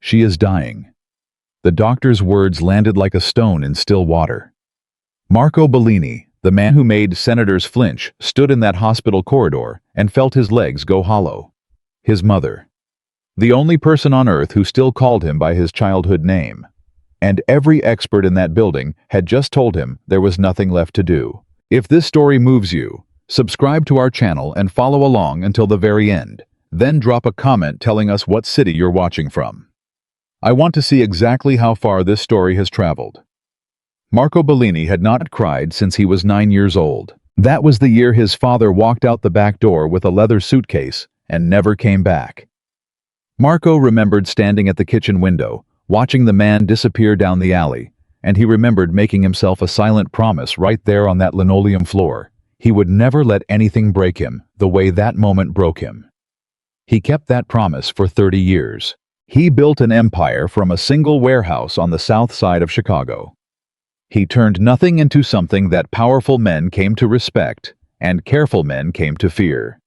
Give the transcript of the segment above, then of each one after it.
She is dying." The doctor's words landed like a stone in still water. Marco Bellini, the man who made senators flinch, stood in that hospital corridor and felt his legs go hollow. His mother. The only person on earth who still called him by his childhood name. And every expert in that building had just told him there was nothing left to do. If this story moves you, subscribe to our channel and follow along until the very end. Then drop a comment telling us what city you're watching from. I want to see exactly how far this story has traveled. Marco Bellini had not cried since he was 9 years old. That was the year his father walked out the back door with a leather suitcase and never came back. Marco remembered standing at the kitchen window, watching the man disappear down the alley, and he remembered making himself a silent promise right there on that linoleum floor. He would never let anything break him the way that moment broke him. He kept that promise for 30 years. He built an empire from a single warehouse on the south side of Chicago. He turned nothing into something that powerful men came to respect and careful men came to fear.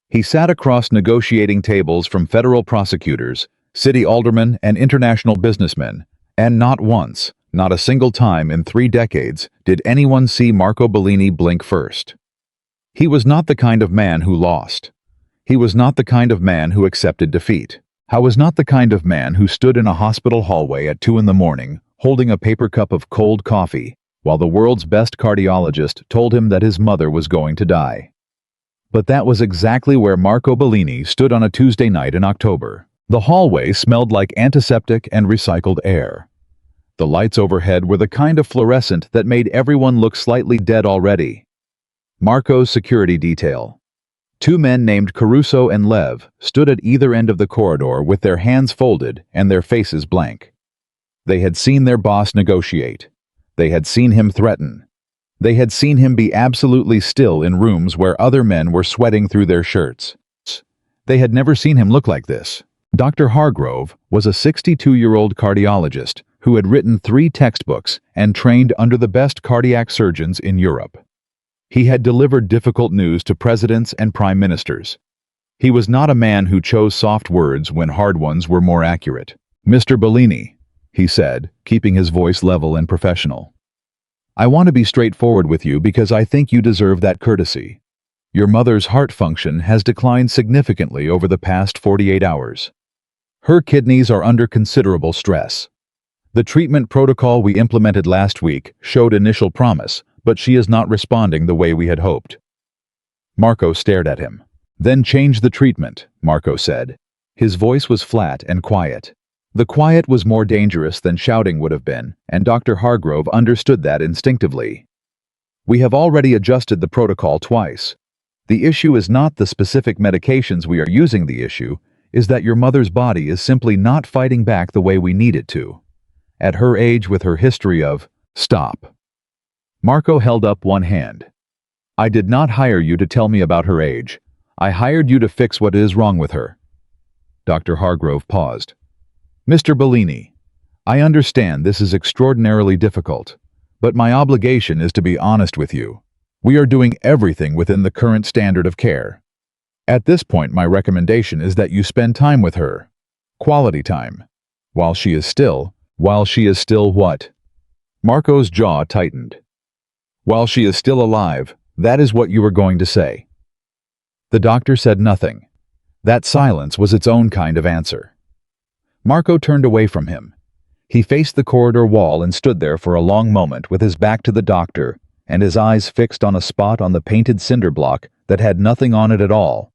He sat across negotiating tables from federal prosecutors, city aldermen, and international businessmen, and not once, not a single time in 3 decades, did anyone see Marco Bellini blink first. He was not the kind of man who lost. He was not the kind of man who accepted defeat. He was not the kind of man who stood in a hospital hallway at 2 in the morning, holding a paper cup of cold coffee, while the world's best cardiologist told him that his mother was going to die. But that was exactly where Marco Bellini stood on a Tuesday night in October. The hallway smelled like antiseptic and recycled air. The lights overhead were the kind of fluorescent that made everyone look slightly dead already. Marco's security detail. 2 men named Caruso and Lev stood at either end of the corridor with their hands folded and their faces blank. They had seen their boss negotiate. They had seen him threaten. They had seen him be absolutely still in rooms where other men were sweating through their shirts. They had never seen him look like this. Dr. Hargrove was a 62-year-old cardiologist who had written 3 textbooks and trained under the best cardiac surgeons in Europe. He had delivered difficult news to presidents and prime ministers. He was not a man who chose soft words when hard ones were more accurate. "Mr. Bellini," he said, keeping his voice level and professional. "I want to be straightforward with you because I think you deserve that courtesy. Your mother's heart function has declined significantly over the past 48 hours. Her kidneys are under considerable stress. The treatment protocol we implemented last week showed initial promise, but she is not responding the way we had hoped." Marco stared at him. "Then change the treatment," Marco said. His voice was flat and quiet. The quiet was more dangerous than shouting would have been, and Dr. Hargrove understood that instinctively. "We have already adjusted the protocol twice. The issue is not the specific medications we are using. The issue is that your mother's body is simply not fighting back the way we need it to. At her age, with her history of..." "Stop." Marco held up one hand. "I did not hire you to tell me about her age. I hired you to fix what is wrong with her." Dr. Hargrove paused. "Mr. Bellini, I understand this is extraordinarily difficult, but my obligation is to be honest with you. We are doing everything within the current standard of care. At this point, my recommendation is that you spend time with her. Quality time. While she is still what?" Marco's jaw tightened. "While she is still alive, that is what you were going to say." The doctor said nothing. That silence was its own kind of answer. Marco turned away from him. He faced the corridor wall and stood there for a long moment with his back to the doctor and his eyes fixed on a spot on the painted cinder block that had nothing on it at all.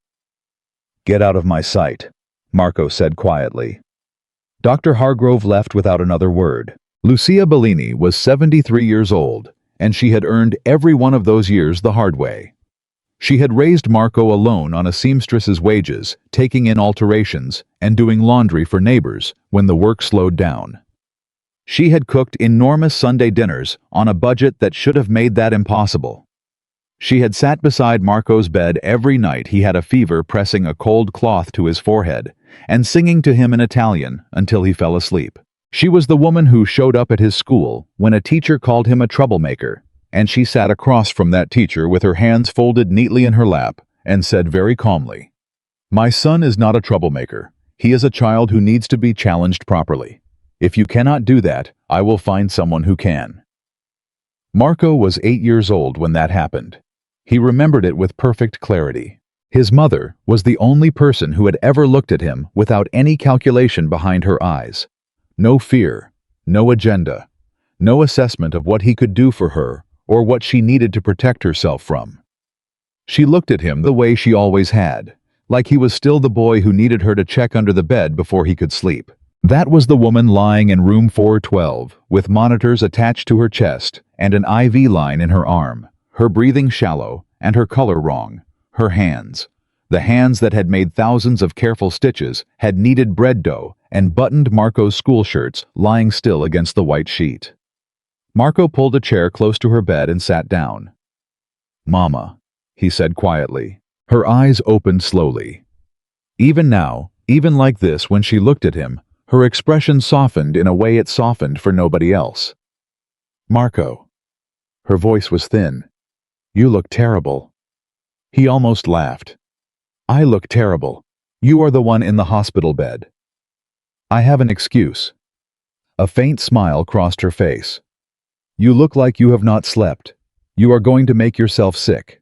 "Get out of my sight," Marco said quietly. Dr. Hargrove left without another word. Lucia Bellini was 73 years old, and she had earned every one of those years the hard way. She had raised Marco alone on a seamstress's wages, taking in alterations and doing laundry for neighbors when the work slowed down. She had cooked enormous Sunday dinners on a budget that should have made that impossible. She had sat beside Marco's bed every night he had a fever, pressing a cold cloth to his forehead and singing to him in Italian until he fell asleep. She was the woman who showed up at his school when a teacher called him a troublemaker, and she sat across from that teacher with her hands folded neatly in her lap and said very calmly, "My son is not a troublemaker. He is a child who needs to be challenged properly. If you cannot do that, I will find someone who can." Marco was 8 years old when that happened. He remembered it with perfect clarity. His mother was the only person who had ever looked at him without any calculation behind her eyes. No fear, no agenda, no assessment of what he could do for her or what she needed to protect herself from. She looked at him the way she always had, like he was still the boy who needed her to check under the bed before he could sleep. That was the woman lying in room 412, with monitors attached to her chest and an IV line in her arm, her breathing shallow and her color wrong. Her hands, the hands that had made thousands of careful stitches, had kneaded bread dough and buttoned Marco's school shirts, lying still against the white sheet. Marco pulled a chair close to her bed and sat down. "Mama," he said quietly. Her eyes opened slowly. Even now, even like this when she looked at him, her expression softened in a way it softened for nobody else. "Marco." Her voice was thin. "You look terrible." He almost laughed. "I look terrible. You are the one in the hospital bed." "I have an excuse." A faint smile crossed her face. "You look like you have not slept. You are going to make yourself sick."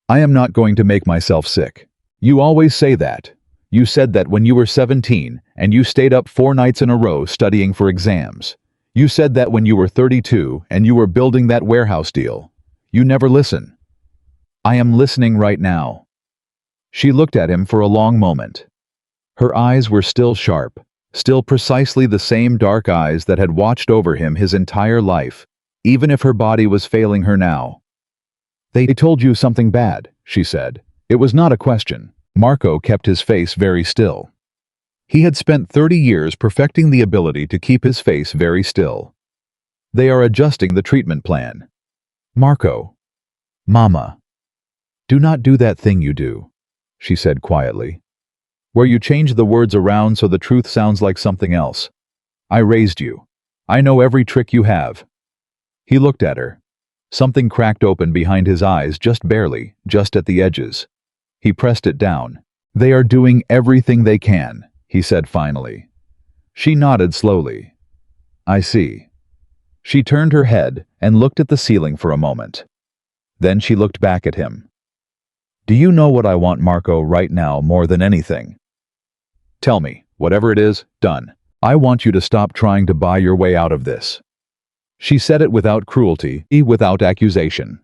"I am not going to make myself sick. You always say that. You said that when you were 17 and you stayed up 4 nights in a row studying for exams. You said that when you were 32 and you were building that warehouse deal. You never listen." "I am listening right now." She looked at him for a long moment. Her eyes were still sharp, still precisely the same dark eyes that had watched over him his entire life, even if her body was failing her now. "They told you something bad," she said. It was not a question. Marco kept his face very still. He had spent 30 years perfecting the ability to keep his face very still. "They are adjusting the treatment plan." "Marco." "Mama." "Do not do that thing you do," she said quietly, "where you change the words around so the truth sounds like something else. I raised you. I know every trick you have." He looked at her. Something cracked open behind his eyes just barely, just at the edges. He pressed it down. "They are doing everything they can," he said finally. She nodded slowly. "I see." She turned her head and looked at the ceiling for a moment. Then she looked back at him. "Do you know what I want, Marco, right now more than anything? Tell me, whatever it is, done. I want you to stop trying to buy your way out of this." She said it without cruelty, without accusation.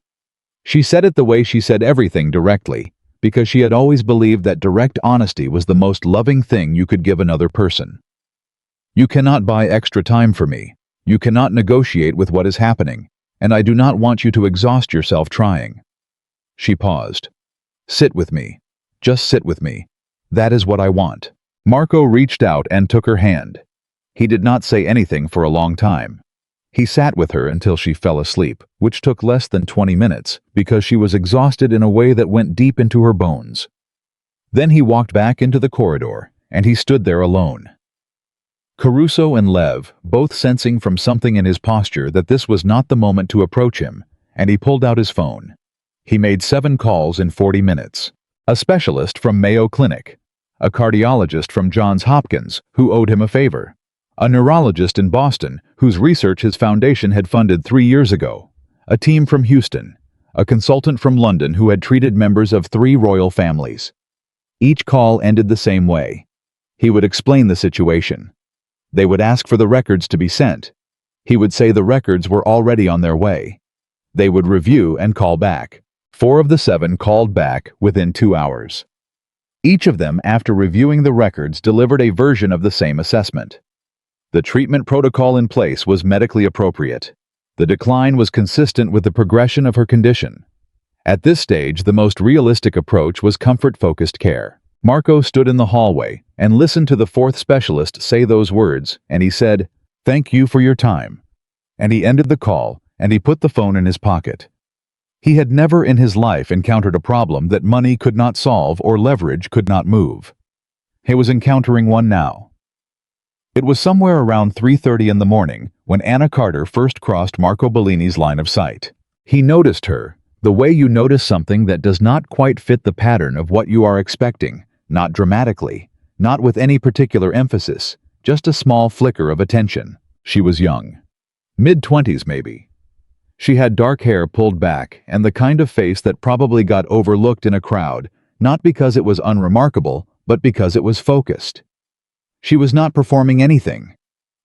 She said it the way she said everything, directly, because she had always believed that direct honesty was the most loving thing you could give another person. "You cannot buy extra time for me. You cannot negotiate with what is happening, and I do not want you to exhaust yourself trying." She paused. "Sit with me. Just sit with me. That is what I want." Marco reached out and took her hand. He did not say anything for a long time. He sat with her until she fell asleep, which took less than 20 minutes, because she was exhausted in a way that went deep into her bones. Then he walked back into the corridor, and he stood there alone. Caruso and Lev, both sensing from something in his posture that this was not the moment to approach him, and he pulled out his phone. He made 7 calls in 40 minutes. A specialist from Mayo Clinic, a cardiologist from Johns Hopkins, who owed him a favor, a neurologist in Boston, whose research his foundation had funded 3 years ago, a team from Houston, a consultant from London who had treated members of 3 royal families. Each call ended the same way. He would explain the situation. They would ask for the records to be sent. He would say the records were already on their way. They would review and call back. 4 of the 7 called back within 2 hours. Each of them, after reviewing the records, delivered a version of the same assessment. The treatment protocol in place was medically appropriate. The decline was consistent with the progression of her condition. At this stage, the most realistic approach was comfort-focused care. Marco stood in the hallway and listened to the 4th specialist say those words, and he said, "Thank you for your time." And he ended the call, and he put the phone in his pocket. He had never in his life encountered a problem that money could not solve or leverage could not move. He was encountering one now. It was somewhere around 3:30 in the morning when Anna Carter first crossed Marco Bellini's line of sight. He noticed her, the way you notice something that does not quite fit the pattern of what you are expecting, not dramatically, not with any particular emphasis, just a small flicker of attention. She was young. Mid-20s maybe. She had dark hair pulled back and the kind of face that probably got overlooked in a crowd, not because it was unremarkable, but because it was focused. She was not performing anything.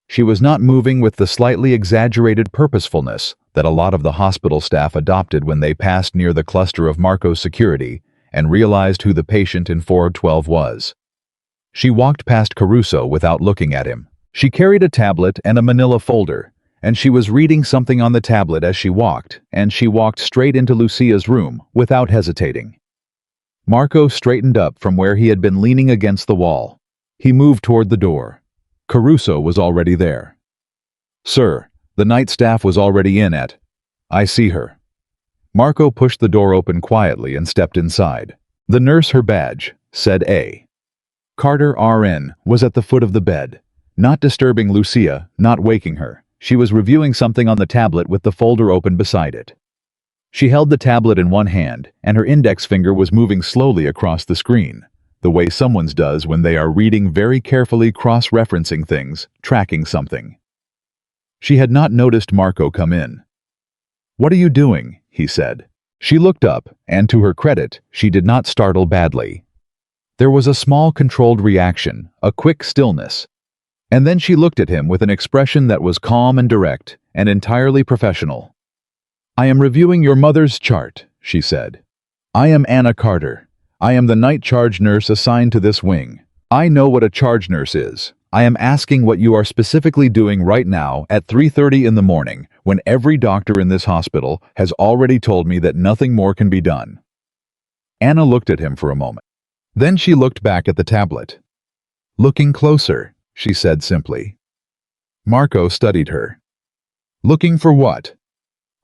She was not moving with the slightly exaggerated purposefulness that a lot of the hospital staff adopted when they passed near the cluster of Marco's security and realized who the patient in 412 was. She walked past Caruso without looking at him. She carried a tablet and a manila folder, and she was reading something on the tablet as she walked, and she walked straight into Lucia's room without hesitating. Marco straightened up from where he had been leaning against the wall. He moved toward the door. Caruso was already there. "Sir, the night staff was already in at. I see her." Marco pushed the door open quietly and stepped inside. "The nurse, her badge," said A. Carter, RN, was at the foot of the bed, not disturbing Lucia, not waking her. She was reviewing something on the tablet with the folder open beside it. She held the tablet in one hand, and her index finger was moving slowly across the screen, the way someone's does when they are reading very carefully, cross-referencing things, tracking something. She had not noticed Marco come in. "What are you doing?" he said. She looked up, and to her credit, she did not startle badly. There was a small controlled reaction, a quick stillness. And then she looked at him with an expression that was calm and direct, and entirely professional. "I am reviewing your mother's chart," she said. "I am Anna Carter. I am the night charge nurse assigned to this wing. I know what a charge nurse is. I am asking what you are specifically doing right now at 3:30 in the morning, when every doctor in this hospital has already told me that nothing more can be done." Anna looked at him for a moment. Then she looked back at the tablet. "Looking closer," she said simply. Marco studied her. "Looking for what?"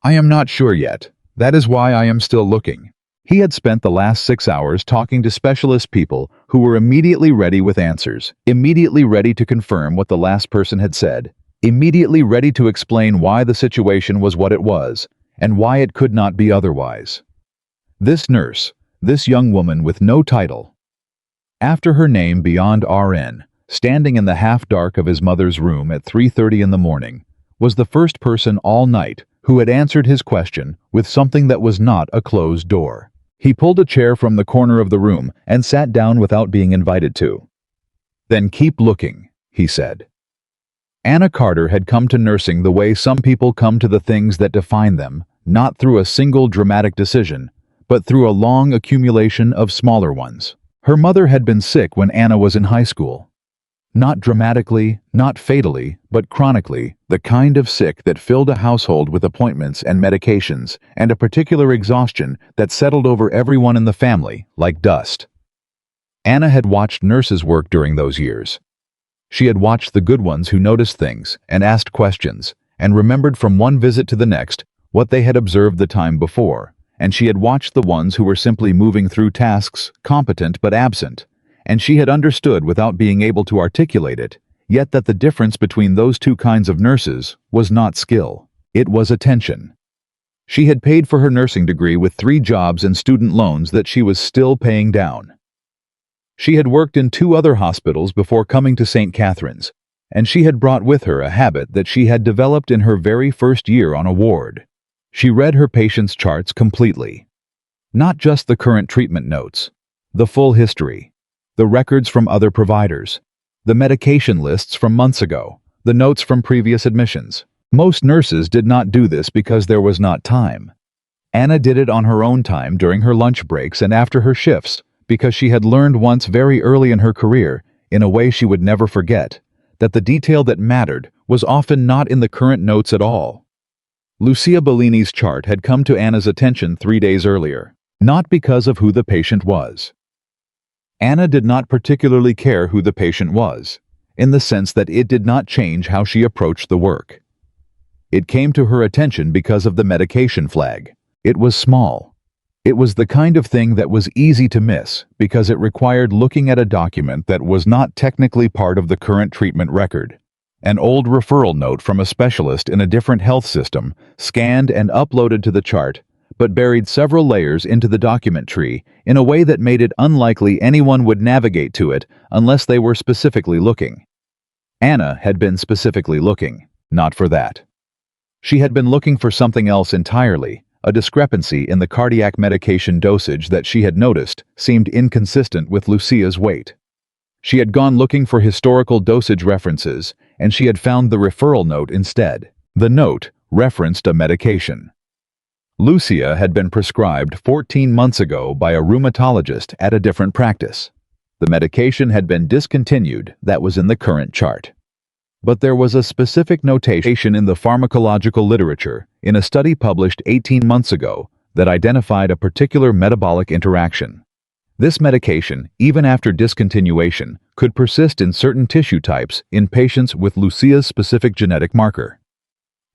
"I am not sure yet. That is why I am still looking." He had spent the last 6 hours talking to specialist people who were immediately ready with answers, immediately ready to confirm what the last person had said, immediately ready to explain why the situation was what it was, and why it could not be otherwise. This nurse, this young woman with no title, after her name beyond RN, standing in the half-dark of his mother's room at 3:30 in the morning, was the first person all night who had answered his question with something that was not a closed door. He pulled a chair from the corner of the room and sat down without being invited to. "Then keep looking," he said. Anna Carter had come to nursing the way some people come to the things that define them, not through a single dramatic decision, but through a long accumulation of smaller ones. Her mother had been sick when Anna was in high school. Not dramatically, not fatally, but chronically, the kind of sick that filled a household with appointments and medications and a particular exhaustion that settled over everyone in the family like dust. Anna had watched nurses work during those years. She had watched the good ones who noticed things and asked questions and remembered from one visit to the next what they had observed the time before, and she had watched the ones who were simply moving through tasks, competent but absent, and she had understood without being able to articulate it, yet that the difference between those two kinds of nurses was not skill. It was attention. She had paid for her nursing degree with 3 jobs and student loans that she was still paying down. She had worked in 2 other hospitals before coming to St. Catherine's, and she had brought with her a habit that she had developed in her very first year on a ward. She read her patients' charts completely. Not just the current treatment notes, the full history, the records from other providers, the medication lists from months ago, the notes from previous admissions. Most nurses did not do this because there was not time. Anna did it on her own time during her lunch breaks and after her shifts, because she had learned once very early in her career, in a way she would never forget, that the detail that mattered was often not in the current notes at all. Lucia Bellini's chart had come to Anna's attention 3 days earlier, not because of who the patient was. Anna did not particularly care who the patient was, in the sense that it did not change how she approached the work. It came to her attention because of the medication flag. It was small. It was the kind of thing that was easy to miss because it required looking at a document that was not technically part of the current treatment record. An old referral note from a specialist in a different health system, scanned and uploaded to the chart, but buried several layers into the document tree in a way that made it unlikely anyone would navigate to it unless they were specifically looking. Anna had been specifically looking, not for that. She had been looking for something else entirely. A discrepancy in the cardiac medication dosage that she had noticed seemed inconsistent with Lucia's weight. She had gone looking for historical dosage references, and she had found the referral note instead. The note referenced a medication. Lucia had been prescribed 14 months ago by a rheumatologist at a different practice. The medication had been discontinued, that was in the current chart. But there was a specific notation in the pharmacological literature, in a study published 18 months ago, that identified a particular metabolic interaction. This medication, even after discontinuation, could persist in certain tissue types in patients with Lucia's specific genetic marker.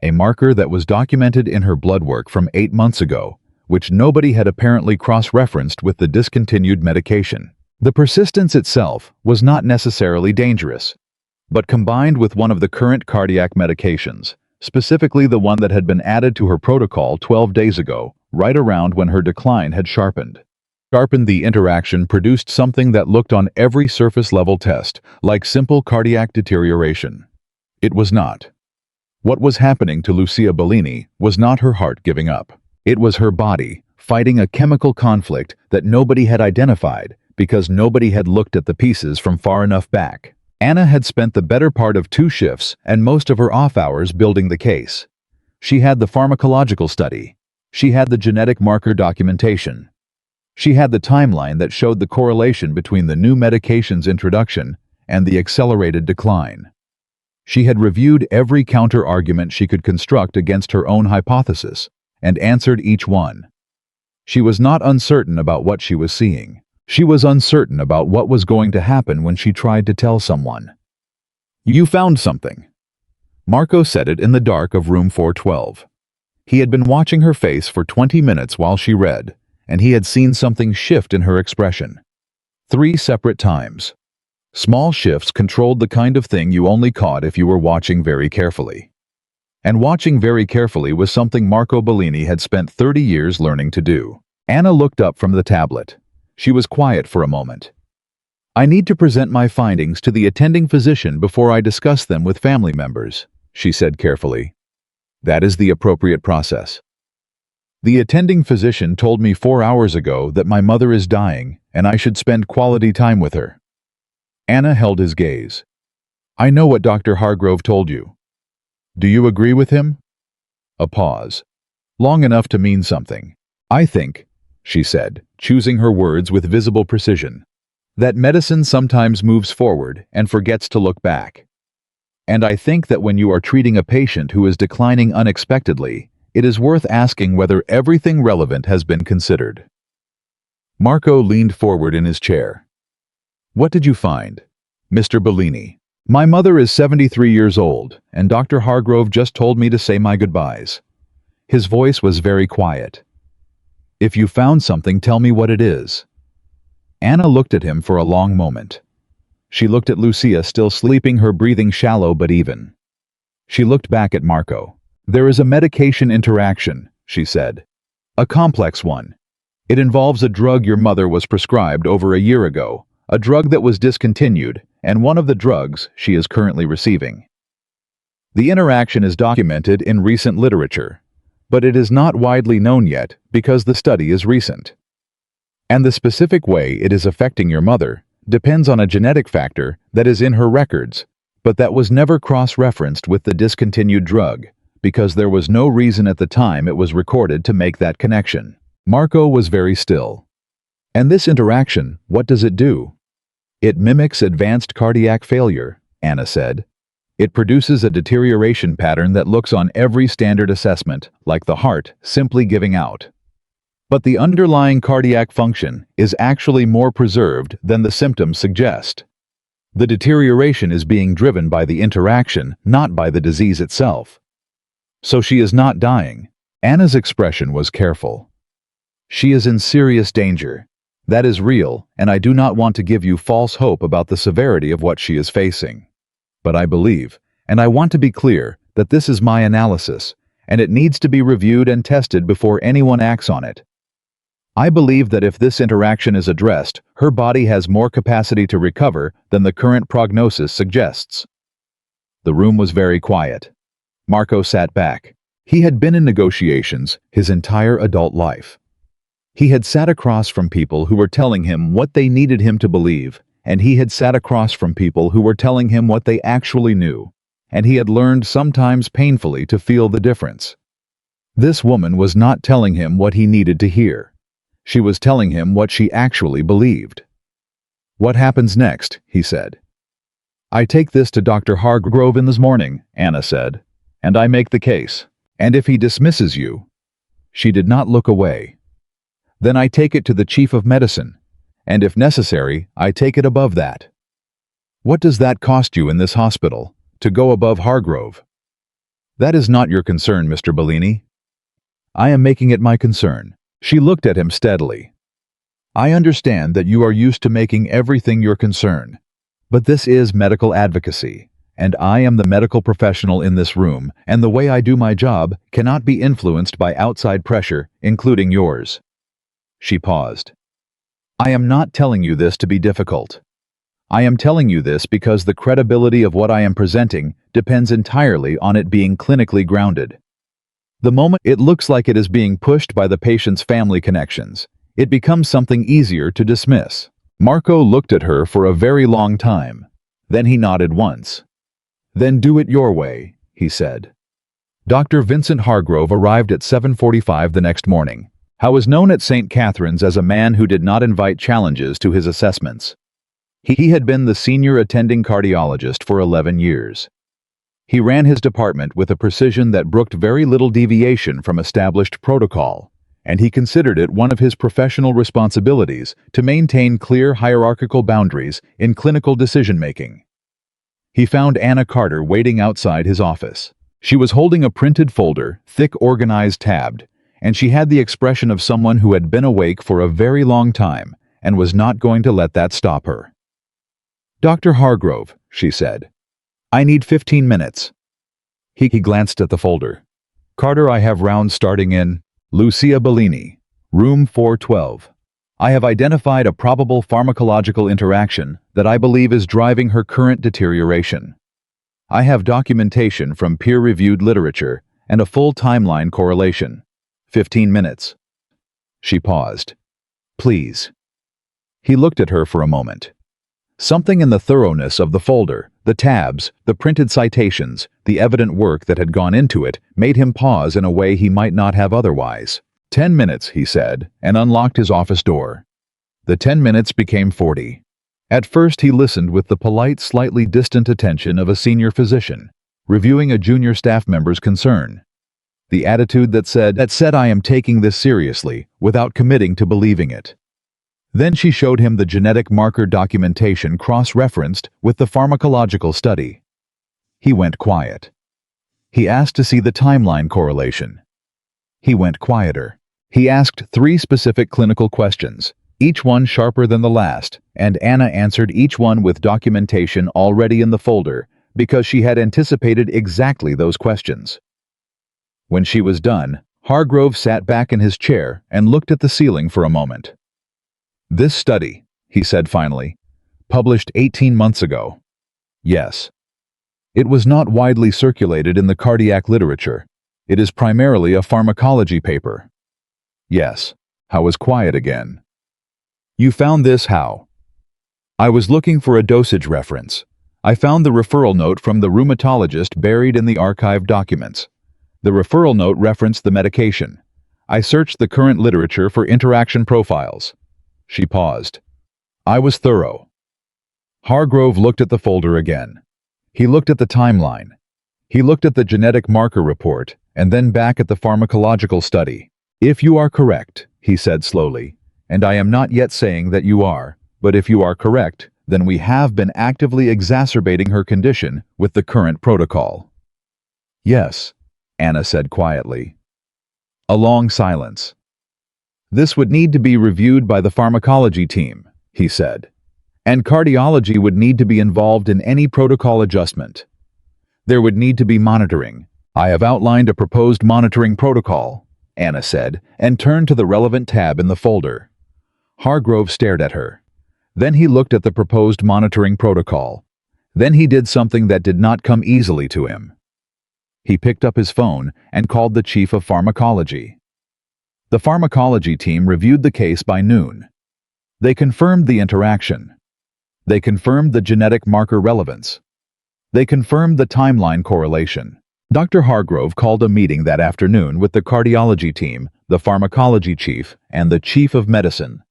A marker that was documented in her blood work from 8 months ago, which nobody had apparently cross-referenced with the discontinued medication. The persistence itself was not necessarily dangerous, but combined with one of the current cardiac medications, specifically the one that had been added to her protocol 12 days ago, right around when her decline had sharpened. The interaction produced something that looked on every surface-level test like simple cardiac deterioration. It was not. What was happening to Lucia Bellini was not her heart giving up. It was her body fighting a chemical conflict that nobody had identified because nobody had looked at the pieces from far enough back. Anna had spent the better part of 2 shifts and most of her off hours building the case. She had the pharmacological study. She had the genetic marker documentation. She had the timeline that showed the correlation between the new medication's introduction and the accelerated decline. She had reviewed every counter-argument she could construct against her own hypothesis and answered each one. She was not uncertain about what she was seeing. She was uncertain about what was going to happen when she tried to tell someone. "You found something." Marco said it in the dark of room 412. He had been watching her face for 20 minutes while she read, and he had seen something shift in her expression. 3 separate times. Small shifts controlled the kind of thing you only caught if you were watching very carefully. And watching very carefully was something Marco Bellini had spent 30 years learning to do. Anna looked up from the tablet. She was quiet for a moment. "I need to present my findings to the attending physician before I discuss them with family members," she said carefully. "That is the appropriate process. The attending physician told me 4 hours ago that my mother is dying and I should spend quality time with her." Anna held his gaze. "I know what Dr. Hargrove told you. Do you agree with him?" A pause. Long enough to mean something. "I think," she said, choosing her words with visible precision, "that medicine sometimes moves forward and forgets to look back. And I think that when you are treating a patient who is declining unexpectedly, it is worth asking whether everything relevant has been considered." Marco leaned forward in his chair. "What did you find, Mr. Bellini?" "My mother is 73 years old, and Dr. Hargrove just told me to say my goodbyes." His voice was very quiet. "If you found something, tell me what it is." Anna looked at him for a long moment. She looked at Lucia, still sleeping, her breathing shallow but even. She looked back at Marco. "There is a medication interaction," she said. "A complex one. It involves a drug your mother was prescribed over a year ago, a drug that was discontinued, and one of the drugs she is currently receiving. The interaction is documented in recent literature, but it is not widely known yet because the study is recent. And the specific way it is affecting your mother depends on a genetic factor that is in her records, but that was never cross-referenced with the discontinued drug, because there was no reason at the time it was recorded to make that connection." Marco was very still. "And this interaction, what does it do?" "It mimics advanced cardiac failure," Anna said. "It produces a deterioration pattern that looks on every standard assessment like the heart simply giving out. But the underlying cardiac function is actually more preserved than the symptoms suggest. The deterioration is being driven by the interaction, not by the disease itself. So she is not dying." Anna's expression was careful. "She is in serious danger. That is real, and I do not want to give you false hope about the severity of what she is facing. But I believe, and I want to be clear, that this is my analysis, and it needs to be reviewed and tested before anyone acts on it. I believe that if this interaction is addressed, her body has more capacity to recover than the current prognosis suggests." The room was very quiet. Marco sat back. He had been in negotiations his entire adult life. He had sat across from people who were telling him what they needed him to believe, and he had sat across from people who were telling him what they actually knew, and he had learned sometimes painfully to feel the difference. This woman was not telling him what he needed to hear. She was telling him what she actually believed. "What happens next?" he said. "I take this to Dr. Hargrove in this morning," Anna said, "and I make the case. And if he dismisses you—" She did not look away. "Then I take it to the chief of medicine, and if necessary, I take it above that." "What does that cost you in this hospital, to go above Hargrove?" "That is not your concern, Mr. Bellini." "I am making it my concern." She looked at him steadily. "I understand that you are used to making everything your concern, but this is medical advocacy, and I am the medical professional in this room, and the way I do my job cannot be influenced by outside pressure, including yours." She paused. "I am not telling you this to be difficult. I am telling you this because the credibility of what I am presenting depends entirely on it being clinically grounded. The moment it looks like it is being pushed by the patient's family connections, it becomes something easier to dismiss." Marco looked at her for a very long time. Then he nodded once. "Then do it your way," he said. Dr. Vincent Hargrove arrived at 7:45 the next morning. He was known at St. Catherine's as a man who did not invite challenges to his assessments. He had been the senior attending cardiologist for 11 years. He ran his department with a precision that brooked very little deviation from established protocol, and he considered it one of his professional responsibilities to maintain clear hierarchical boundaries in clinical decision-making. He found Anna Carter waiting outside his office. She was holding a printed folder, thick, organized, tabbed, and she had the expression of someone who had been awake for a very long time and was not going to let that stop her. "Dr. Hargrove," she said, "I need 15 minutes." He glanced at the folder. "Carter, I have rounds starting in Lucia Bellini, room 412. I have identified a probable pharmacological interaction that I believe is driving her current deterioration. I have documentation from peer-reviewed literature and a full timeline correlation. 15 minutes. She paused. "Please." He looked at her for a moment. Something in the thoroughness of the folder, the tabs, the printed citations, the evident work that had gone into it, made him pause in a way he might not have otherwise. 10 minutes, he said, and unlocked his office door. The 10 minutes became 40. At first he listened with the polite, slightly distant attention of a senior physician, reviewing a junior staff member's concern. The attitude that said, "I am taking this seriously," without committing to believing it. Then she showed him the genetic marker documentation cross-referenced with the pharmacological study. He went quiet. He asked to see the timeline correlation. He went quieter. He asked 3 specific clinical questions, each one sharper than the last, and Anna answered each one with documentation already in the folder because she had anticipated exactly those questions. When she was done, Hargrove sat back in his chair and looked at the ceiling for a moment. "This study," he said finally, "published 18 months ago." "Yes." "It was not widely circulated in the cardiac literature. It is primarily a pharmacology paper." "Yes." How was quiet again. "You found this how?" "I was looking for a dosage reference. I found the referral note from the rheumatologist buried in the archived documents. The referral note referenced the medication. I searched the current literature for interaction profiles." She paused. "I was thorough." Hargrove looked at the folder again. He looked at the timeline. He looked at the genetic marker report, and then back at the pharmacological study. "If you are correct," he said slowly, "and I am not yet saying that you are, but if you are correct, then we have been actively exacerbating her condition with the current protocol." "Yes," Anna said quietly. A long silence. "This would need to be reviewed by the pharmacology team," he said, "and cardiology would need to be involved in any protocol adjustment. There would need to be monitoring, I have outlined a proposed monitoring protocol, Anna said, and turned to the relevant tab in the folder. Hargrove stared at her. Then he looked at the proposed monitoring protocol. Then he did something that did not come easily to him. He picked up his phone and called the chief of pharmacology. The pharmacology team reviewed the case by noon. They confirmed the interaction. They confirmed the genetic marker relevance. They confirmed the timeline correlation. Dr. Hargrove called a meeting that afternoon with the cardiology team, the pharmacology chief, and the chief of medicine.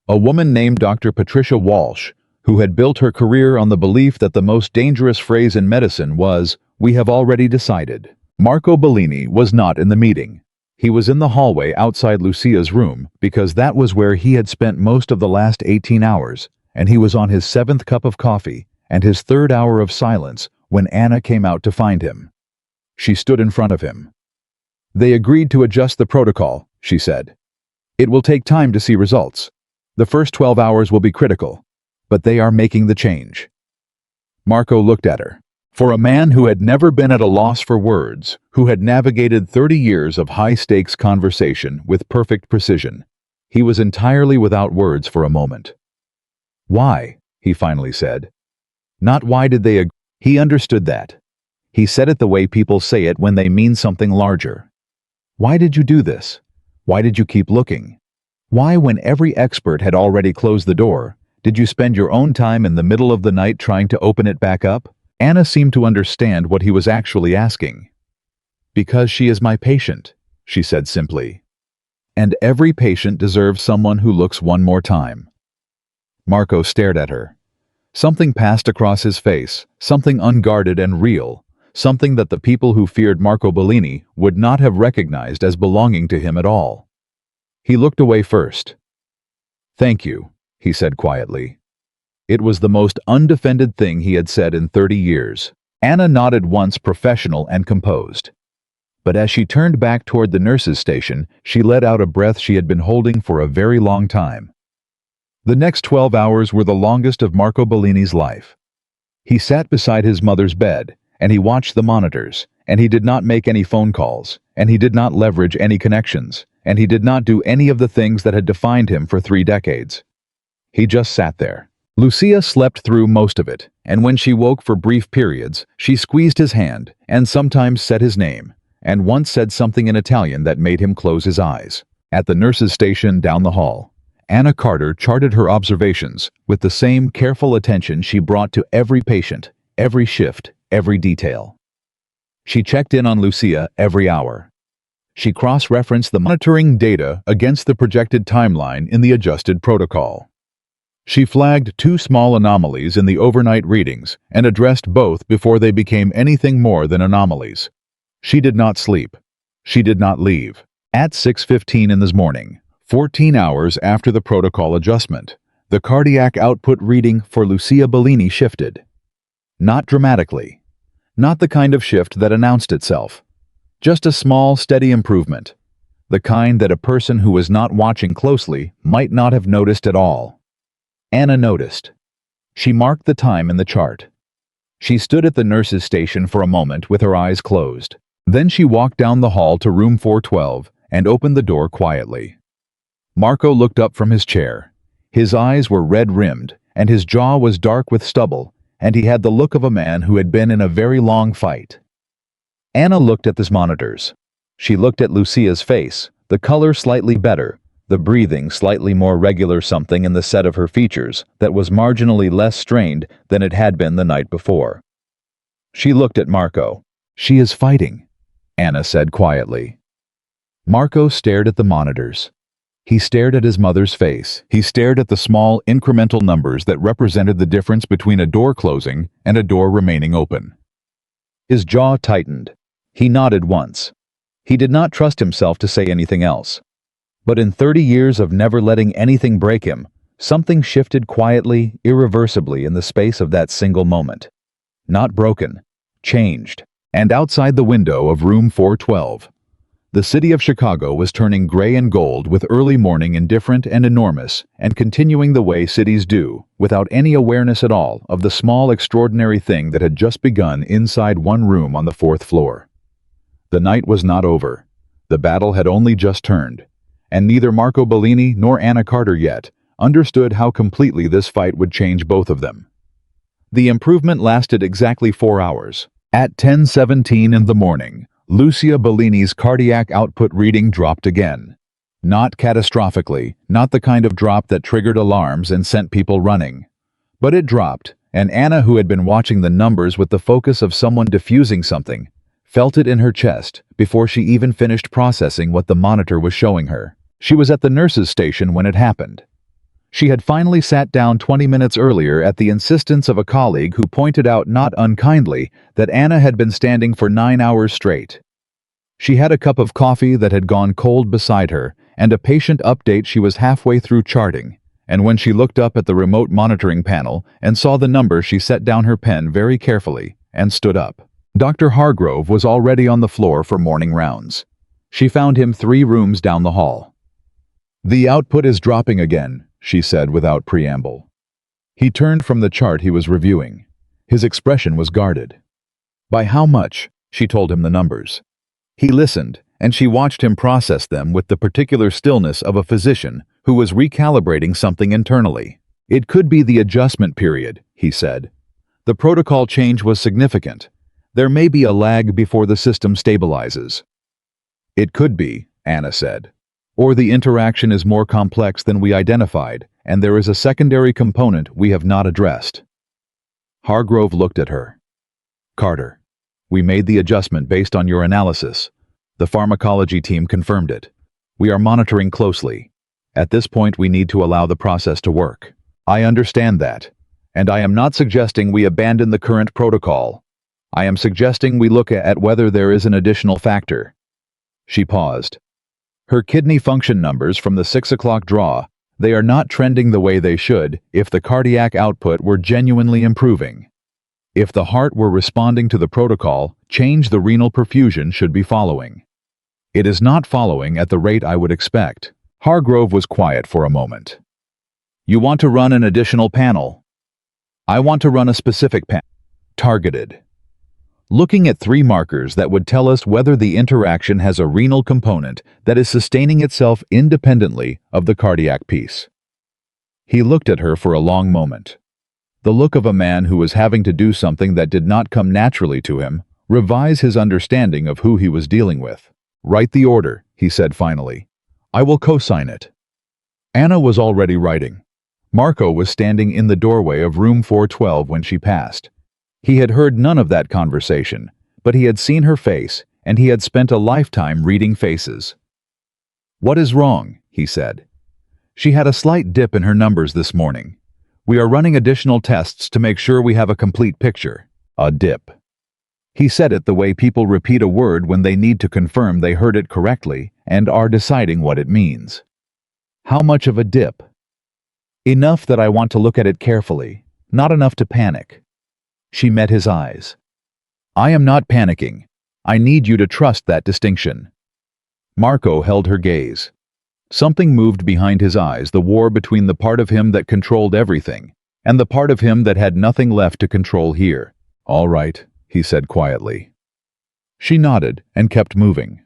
A woman named Dr. Patricia Walsh, who had built her career on the belief that the most dangerous phrase in medicine was, "We have already decided." Marco Bellini was not in the meeting. He was in the hallway outside Lucia's room because that was where he had spent most of the last 18 hours, and he was on his 7th cup of coffee and his 3rd hour of silence when Anna came out to find him. She stood in front of him. "They agreed to adjust the protocol," she said. "It will take time to see results. The first 12 hours will be critical, but they are making the change." Marco looked at her. For a man who had never been at a loss for words, who had navigated 30 years of high-stakes conversation with perfect precision, he was entirely without words for a moment. "Why?" he finally said. Not why did they agree. He understood that. He said it the way people say it when they mean something larger. "Why did you do this? Why did you keep looking? Why, when every expert had already closed the door, did you spend your own time in the middle of the night trying to open it back up?" Anna seemed to understand what he was actually asking. "Because she is my patient," she said simply. "And every patient deserves someone who looks one more time." Marco stared at her. Something passed across his face, something unguarded and real, something that the people who feared Marco Bellini would not have recognized as belonging to him at all. He looked away first. "Thank you," he said quietly. It was the most undefended thing he had said in 30 years. Anna nodded once, professional and composed. But as she turned back toward the nurses' station, she let out a breath she had been holding for a very long time. The next 12 hours were the longest of Marco Bellini's life. He sat beside his mother's bed, and he watched the monitors, and he did not make any phone calls, and he did not leverage any connections, and he did not do any of the things that had defined him for 3 decades. He just sat there. Lucia slept through most of it, and when she woke for brief periods, she squeezed his hand and sometimes said his name, and once said something in Italian that made him close his eyes. At the nurses' station down the hall, Anna Carter charted her observations with the same careful attention she brought to every patient, every shift, every detail. She checked in on Lucia every hour. She cross-referenced the monitoring data against the projected timeline in the adjusted protocol. She flagged 2 small anomalies in the overnight readings and addressed both before they became anything more than anomalies. She did not sleep. She did not leave. At 6:15 in the morning, 14 hours after the protocol adjustment, the cardiac output reading for Lucia Bellini shifted. Not dramatically. Not the kind of shift that announced itself. Just a small, steady improvement. The kind that a person who was not watching closely might not have noticed at all. Anna noticed. She marked the time in the chart. She stood at the nurses' station for a moment with her eyes closed. Then she walked down the hall to room 412 and opened the door quietly. Marco looked up from his chair. His eyes were red-rimmed, and his jaw was dark with stubble, and he had the look of a man who had been in a very long fight. Anna looked at the monitors. She looked at Lucia's face, the color slightly better, the breathing slightly more regular, something in the set of her features that was marginally less strained than it had been the night before. She looked at Marco. "She is fighting," Anna said quietly. Marco stared at the monitors. He stared at his mother's face. He stared at the small, incremental numbers that represented the difference between a door closing and a door remaining open. His jaw tightened. He nodded once. He did not trust himself to say anything else. But in 30 years of never letting anything break him, something shifted quietly, irreversibly in the space of that single moment. Not broken, changed. And outside the window of room 412, the city of Chicago was turning gray and gold with early morning indifferent and enormous, and continuing the way cities do, without any awareness at all of the small extraordinary thing that had just begun inside one room on the 4th floor. The night was not over. The battle had only just turned, and neither Marco Bellini nor Anna Carter yet understood how completely this fight would change both of them. The improvement lasted exactly 4 hours. At 10:17 in the morning, Lucia Bellini's cardiac output reading dropped again. Not catastrophically, not the kind of drop that triggered alarms and sent people running. But it dropped, and Anna, who had been watching the numbers with the focus of someone diffusing something, felt it in her chest before she even finished processing what the monitor was showing her. She was at the nurse's station when it happened. She had finally sat down 20 minutes earlier at the insistence of a colleague who pointed out not unkindly that Anna had been standing for 9 hours straight. She had a cup of coffee that had gone cold beside her and a patient update she was halfway through charting, and when she looked up at the remote monitoring panel and saw the number, she set down her pen very carefully and stood up. Dr. Hargrove was already on the floor for morning rounds. She found him 3 rooms down the hall. "The output is dropping again," she said without preamble. He turned from the chart he was reviewing. His expression was guarded. "By how much?" She told him the numbers. He listened, and she watched him process them with the particular stillness of a physician who was recalibrating something internally. "It could be the adjustment period," he said. "The protocol change was significant. There may be a lag before the system stabilizes." "It could be," Anna said. "Or the interaction is more complex than we identified, and there is a secondary component we have not addressed." Hargrove looked at her. "Carter, we made the adjustment based on your analysis. The pharmacology team confirmed it. We are monitoring closely. At this point, we need to allow the process to work. I understand that, and I am not suggesting we abandon the current protocol. I am suggesting we look at whether there is an additional factor." She paused. "Her kidney function numbers from the 6 o'clock draw, they are not trending the way they should if the cardiac output were genuinely improving. If the heart were responding to the protocol, change the renal perfusion should be following. It is not following at the rate I would expect." Hargrove was quiet for a moment. "You want to run an additional panel?" "I want to run a specific panel. Targeted. Looking at 3 markers that would tell us whether the interaction has a renal component that is sustaining itself independently of the cardiac piece." He looked at her for a long moment. The look of a man who was having to do something that did not come naturally to him, revise his understanding of who he was dealing with. "Write the order," he said finally. "I will co-sign it." Anna was already writing. Marco was standing in the doorway of room 412 when she passed. He had heard none of that conversation, but he had seen her face, and he had spent a lifetime reading faces. "What is wrong?" he said. "She had a slight dip in her numbers this morning. We are running additional tests to make sure we have a complete picture." "A dip." He said it the way people repeat a word when they need to confirm they heard it correctly and are deciding what it means. "How much of a dip?" "Enough that I want to look at it carefully, not enough to panic." She met his eyes. "I am not panicking. I need you to trust that distinction." Marco held her gaze. Something moved behind his eyes, the war between the part of him that controlled everything and the part of him that had nothing left to control here. "All right," he said quietly. She nodded and kept moving.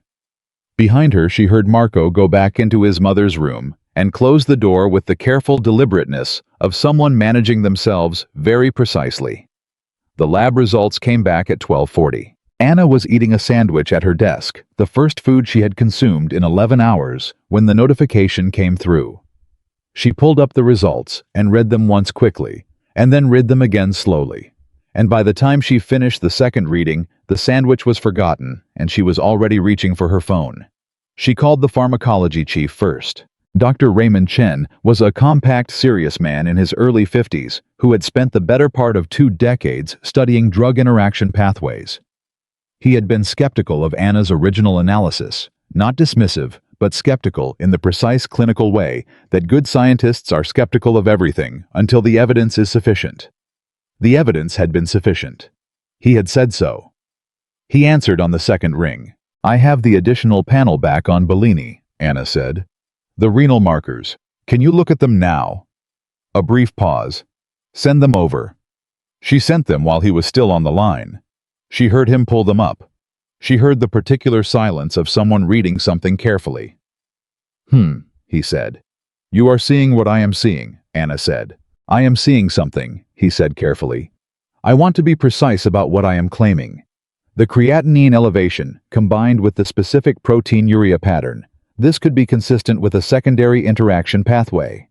Behind her, she heard Marco go back into his mother's room and close the door with the careful deliberateness of someone managing themselves very precisely. The lab results came back at 12:40. Anna was eating a sandwich at her desk, the first food she had consumed in 11 hours, when the notification came through. She pulled up the results and read them once quickly, and then read them again slowly. And by the time she finished the second reading, the sandwich was forgotten, and she was already reaching for her phone. She called the pharmacology chief first. Dr. Raymond Chen was a compact, serious man in his early 50s who had spent the better part of 2 decades studying drug interaction pathways. He had been skeptical of Anna's original analysis, not dismissive, but skeptical in the precise clinical way that good scientists are skeptical of everything until the evidence is sufficient. The evidence had been sufficient. He had said so. He answered on the second ring. "I have the additional panel back on Bellini," Anna said. "The renal markers. Can you look at them now?" A brief pause. "Send them over." She sent them while he was still on the line. She heard him pull them up. She heard the particular silence of someone reading something carefully. He said. You are seeing what I am seeing, Anna said. I am seeing something, he said carefully. I want to be precise about what I am claiming. The creatinine elevation, combined with the specific protein-urea pattern, this could be consistent with a secondary interaction pathway.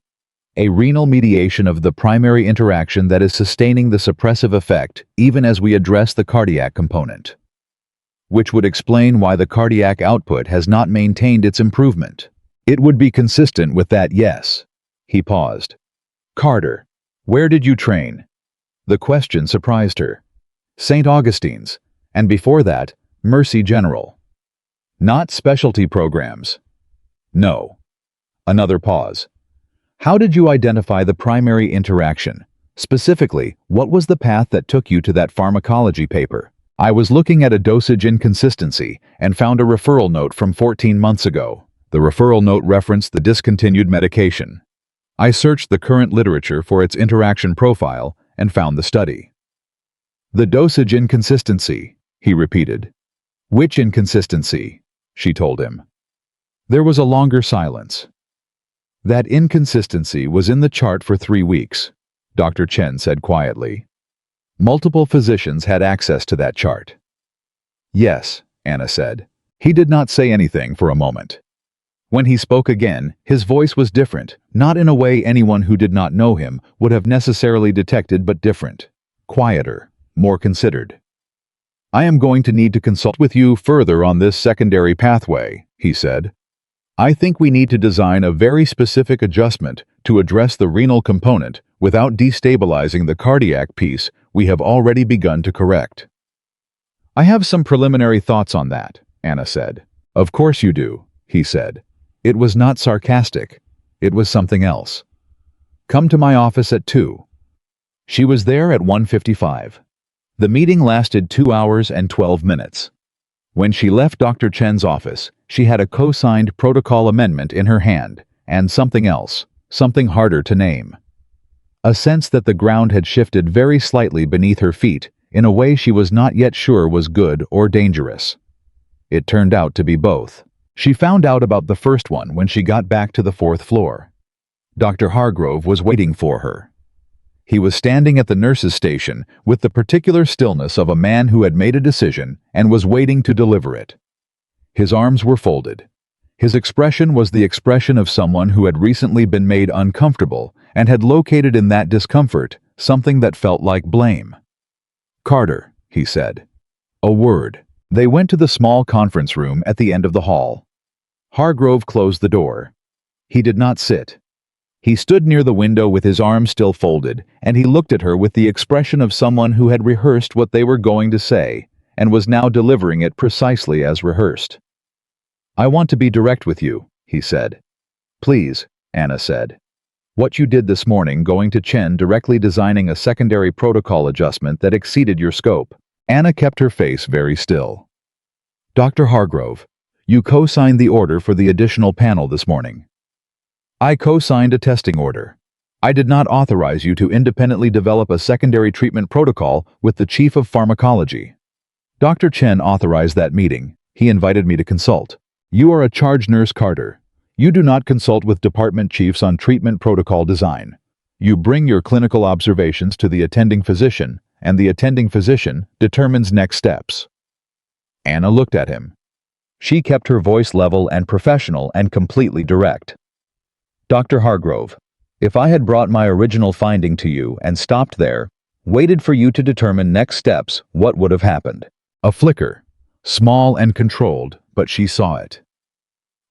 A renal mediation of the primary interaction that is sustaining the suppressive effect even as we address the cardiac component. Which would explain why the cardiac output has not maintained its improvement. It would be consistent with that, yes. He paused. Carter, where did you train? The question surprised her. St. Augustine's, and before that, Mercy General. Not specialty programs. No. Another pause. How did you identify the primary interaction? Specifically, what was the path that took you to that pharmacology paper? I was looking at a dosage inconsistency and found a referral note from 14 months ago. The referral note referenced the discontinued medication. I searched the current literature for its interaction profile and found the study. The dosage inconsistency, he repeated. Which inconsistency? She told him. There was a longer silence. That inconsistency was in the chart for 3 weeks, Dr. Chen said quietly. Multiple physicians had access to that chart. Yes, Anna said. He did not say anything for a moment. When he spoke again, his voice was different, not in a way anyone who did not know him would have necessarily detected, but different. Quieter, more considered. I am going to need to consult with you further on this secondary pathway, he said. I think we need to design a very specific adjustment to address the renal component without destabilizing the cardiac piece we have already begun to correct. I have some preliminary thoughts on that, Anna said. Of course you do, he said. It was not sarcastic. It was something else. Come to my office at 2. She was there at 1:55. The meeting lasted 2 hours and 12 minutes. When she left Dr. Chen's office, she had a co-signed protocol amendment in her hand, and something else, something harder to name. A sense that the ground had shifted very slightly beneath her feet in a way she was not yet sure was good or dangerous. It turned out to be both. She found out about the first one when she got back to the 4th floor. Dr. Hargrove was waiting for her. He was standing at the nurse's station with the particular stillness of a man who had made a decision and was waiting to deliver it. His arms were folded. His expression was the expression of someone who had recently been made uncomfortable and had located in that discomfort something that felt like blame. Carter, he said. A word. They went to the small conference room at the end of the hall. Hargrove closed the door. He did not sit. He stood near the window with his arms still folded, and he looked at her with the expression of someone who had rehearsed what they were going to say and was now delivering it precisely as rehearsed. I want to be direct with you, he said. Please, Anna said. What you did this morning going to Chen directly designing a secondary protocol adjustment that exceeded your scope. Anna kept her face very still. Dr. Hargrove, you co-signed the order for the additional panel this morning. I co-signed a testing order. I did not authorize you to independently develop a secondary treatment protocol with the Chief of Pharmacology. Dr. Chen authorized that meeting. He invited me to consult. You are a charge nurse, Carter. You do not consult with department chiefs on treatment protocol design. You bring your clinical observations to the attending physician, and the attending physician determines next steps. Anna looked at him. She kept her voice level and professional and completely direct. Dr. Hargrove, if I had brought my original finding to you and stopped there, waited for you to determine next steps, what would have happened? A flicker, small and controlled, but she saw it.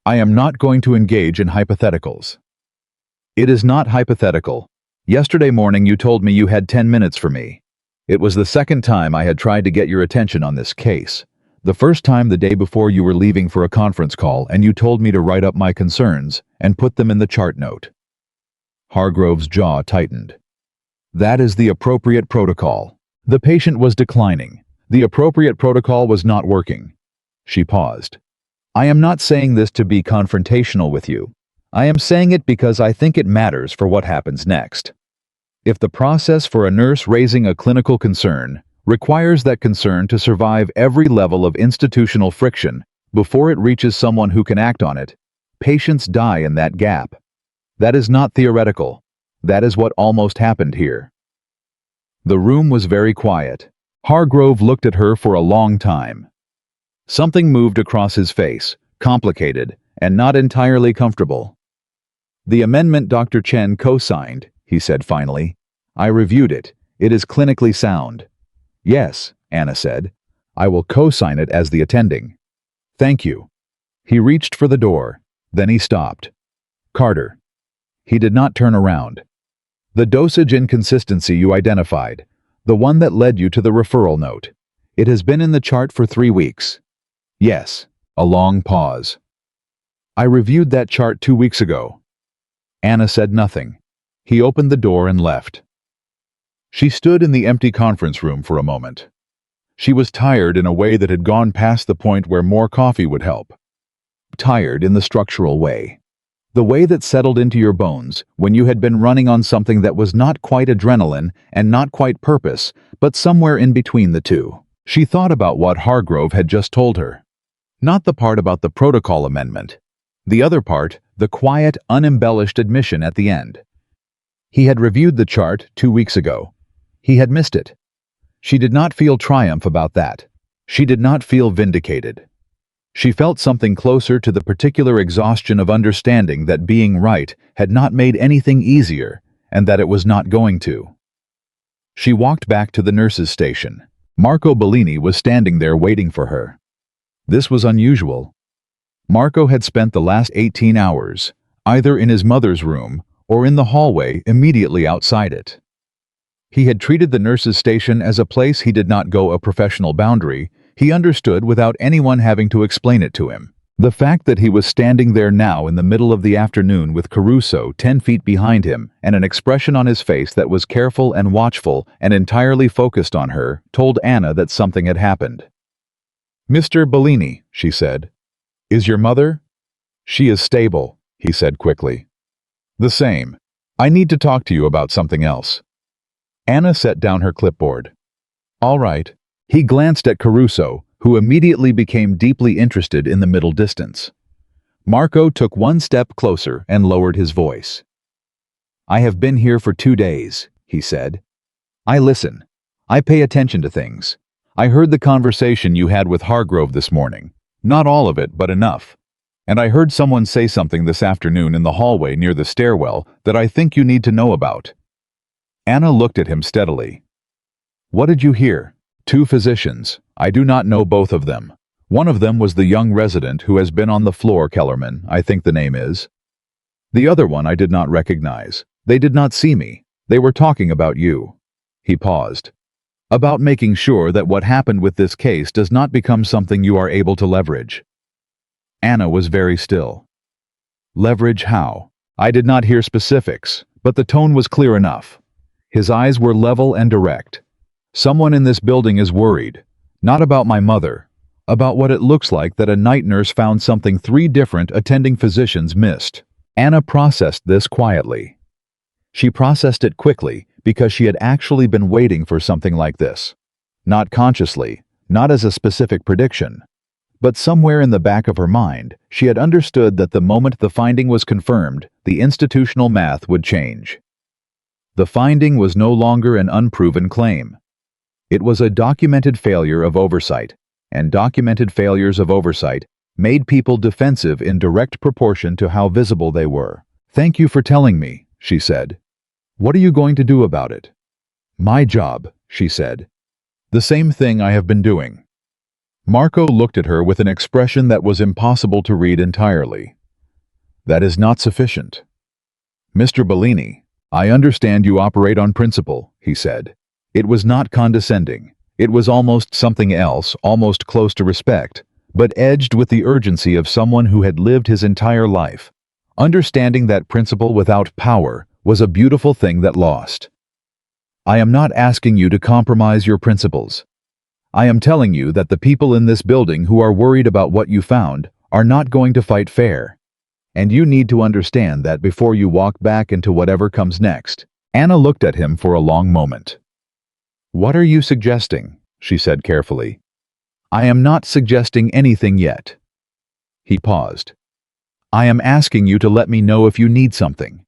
I am not going to engage in hypotheticals. It is not hypothetical. Yesterday morning you told me you had 10 minutes for me. It was the second time I had tried to get your attention on this case. The first time the day before you were leaving for a conference call and you told me to write up my concerns and put them in the chart note. Hargrove's jaw tightened. That is the appropriate protocol. The patient was declining. The appropriate protocol was not working. She paused. I am not saying this to be confrontational with you. I am saying it because I think it matters for what happens next. If the process for a nurse raising a clinical concern, requires that concern to survive every level of institutional friction before it reaches someone who can act on it. Patients die in that gap. That is not theoretical. That is what almost happened here. The room was very quiet. Hargrove looked at her for a long time. Something moved across his face, complicated, and not entirely comfortable. "The amendment Dr. Chen co-signed," he said finally. "I reviewed it. It is clinically sound." "Yes," Anna said. "I will co-sign it as the attending." "Thank you." He reached for the door. Then he stopped. "Carter." He did not turn around. "The dosage inconsistency you identified, the one that led you to the referral note. It has been in the chart for 3 weeks. "Yes." A long pause. "I reviewed that chart 2 weeks ago." Anna said nothing. He opened the door and left. She stood in the empty conference room for a moment. She was tired in a way that had gone past the point where more coffee would help. Tired in the structural way. The way that settled into your bones when you had been running on something that was not quite adrenaline and not quite purpose, but somewhere in between the two. She thought about what Hargrove had just told her. Not the part about the protocol amendment. The other part, the quiet, unembellished admission at the end. He had reviewed the chart 2 weeks ago. He had missed it. She did not feel triumph about that. She did not feel vindicated. She felt something closer to the particular exhaustion of understanding that being right had not made anything easier, and that it was not going to. She walked back to the nurse's station. Marco Bellini was standing there waiting for her. This was unusual. Marco had spent the last 18 hours, either in his mother's room or in the hallway immediately outside it. He had treated the nurse's station as a place he did not go a professional boundary. He understood without anyone having to explain it to him. The fact that he was standing there now in the middle of the afternoon with Caruso 10 feet behind him and an expression on his face that was careful and watchful and entirely focused on her told Anna that something had happened. "Mr. Bellini," she said. "Is your mother?" "She is stable," he said quickly. "The same. I need to talk to you about something else." Anna set down her clipboard. "All right." He glanced at Caruso, who immediately became deeply interested in the middle distance. Marco took one step closer and lowered his voice. "I have been here for 2 days," he said. "I listen. I pay attention to things. I heard the conversation you had with Hargrove this morning. Not all of it, but enough. And I heard someone say something this afternoon in the hallway near the stairwell that I think you need to know about." Anna looked at him steadily. "What did you hear?" "2 physicians. I do not know both of them. One of them was the young resident who has been on the floor, Kellerman, I think the name is. The other one I did not recognize. They did not see me. They were talking about you." He paused. "About making sure that what happened with this case does not become something you are able to leverage." Anna was very still. "Leverage how?" I did not hear specifics, but the tone was clear enough. His eyes were level and direct. "Someone in this building is worried. Not about my mother. About what it looks like that a night nurse found something 3 different attending physicians missed." Anna processed this quietly. She processed it quickly because she had actually been waiting for something like this. Not consciously, not as a specific prediction. But somewhere in the back of her mind, she had understood that the moment the finding was confirmed, the institutional math would change. The finding was no longer an unproven claim. It was a documented failure of oversight, and documented failures of oversight made people defensive in direct proportion to how visible they were. "Thank you for telling me," she said. "What are you going to do about it?" "My job," she said. "The same thing I have been doing." Marco looked at her with an expression that was impossible to read entirely. "That is not sufficient." "Mr. Bellini, I understand you operate on principle," he said. It was not condescending. It was almost something else, almost close to respect, but edged with the urgency of someone who had lived his entire life. Understanding that principle without power was a beautiful thing that lost. "I am not asking you to compromise your principles. I am telling you that the people in this building who are worried about what you found are not going to fight fair. And you need to understand that before you walk back into whatever comes next." Anna looked at him for a long moment. "What are you suggesting?" she said carefully. "I am not suggesting anything yet." He paused. "I am asking you to let me know if you need something."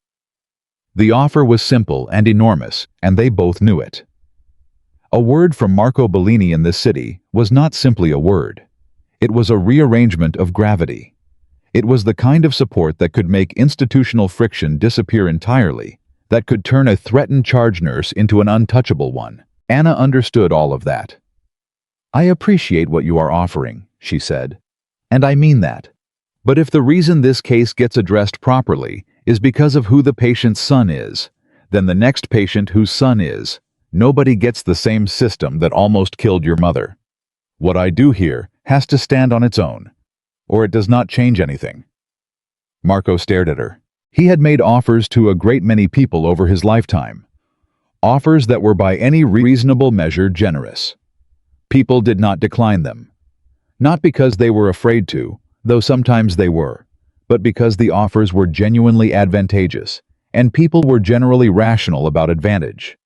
The offer was simple and enormous, and they both knew it. A word from Marco Bellini in this city was not simply a word. It was a rearrangement of gravity. It was the kind of support that could make institutional friction disappear entirely, that could turn a threatened charge nurse into an untouchable one. Anna understood all of that. "I appreciate what you are offering," she said, "and I mean that. But if the reason this case gets addressed properly is because of who the patient's son is, then the next patient whose son is, nobody gets the same system that almost killed your mother. What I do here has to stand on its own, or it does not change anything." Marco stared at her. He had made offers to a great many people over his lifetime. Offers that were by any reasonable measure generous. People did not decline them. Not because they were afraid to, though sometimes they were, but because the offers were genuinely advantageous, and people were generally rational about advantage.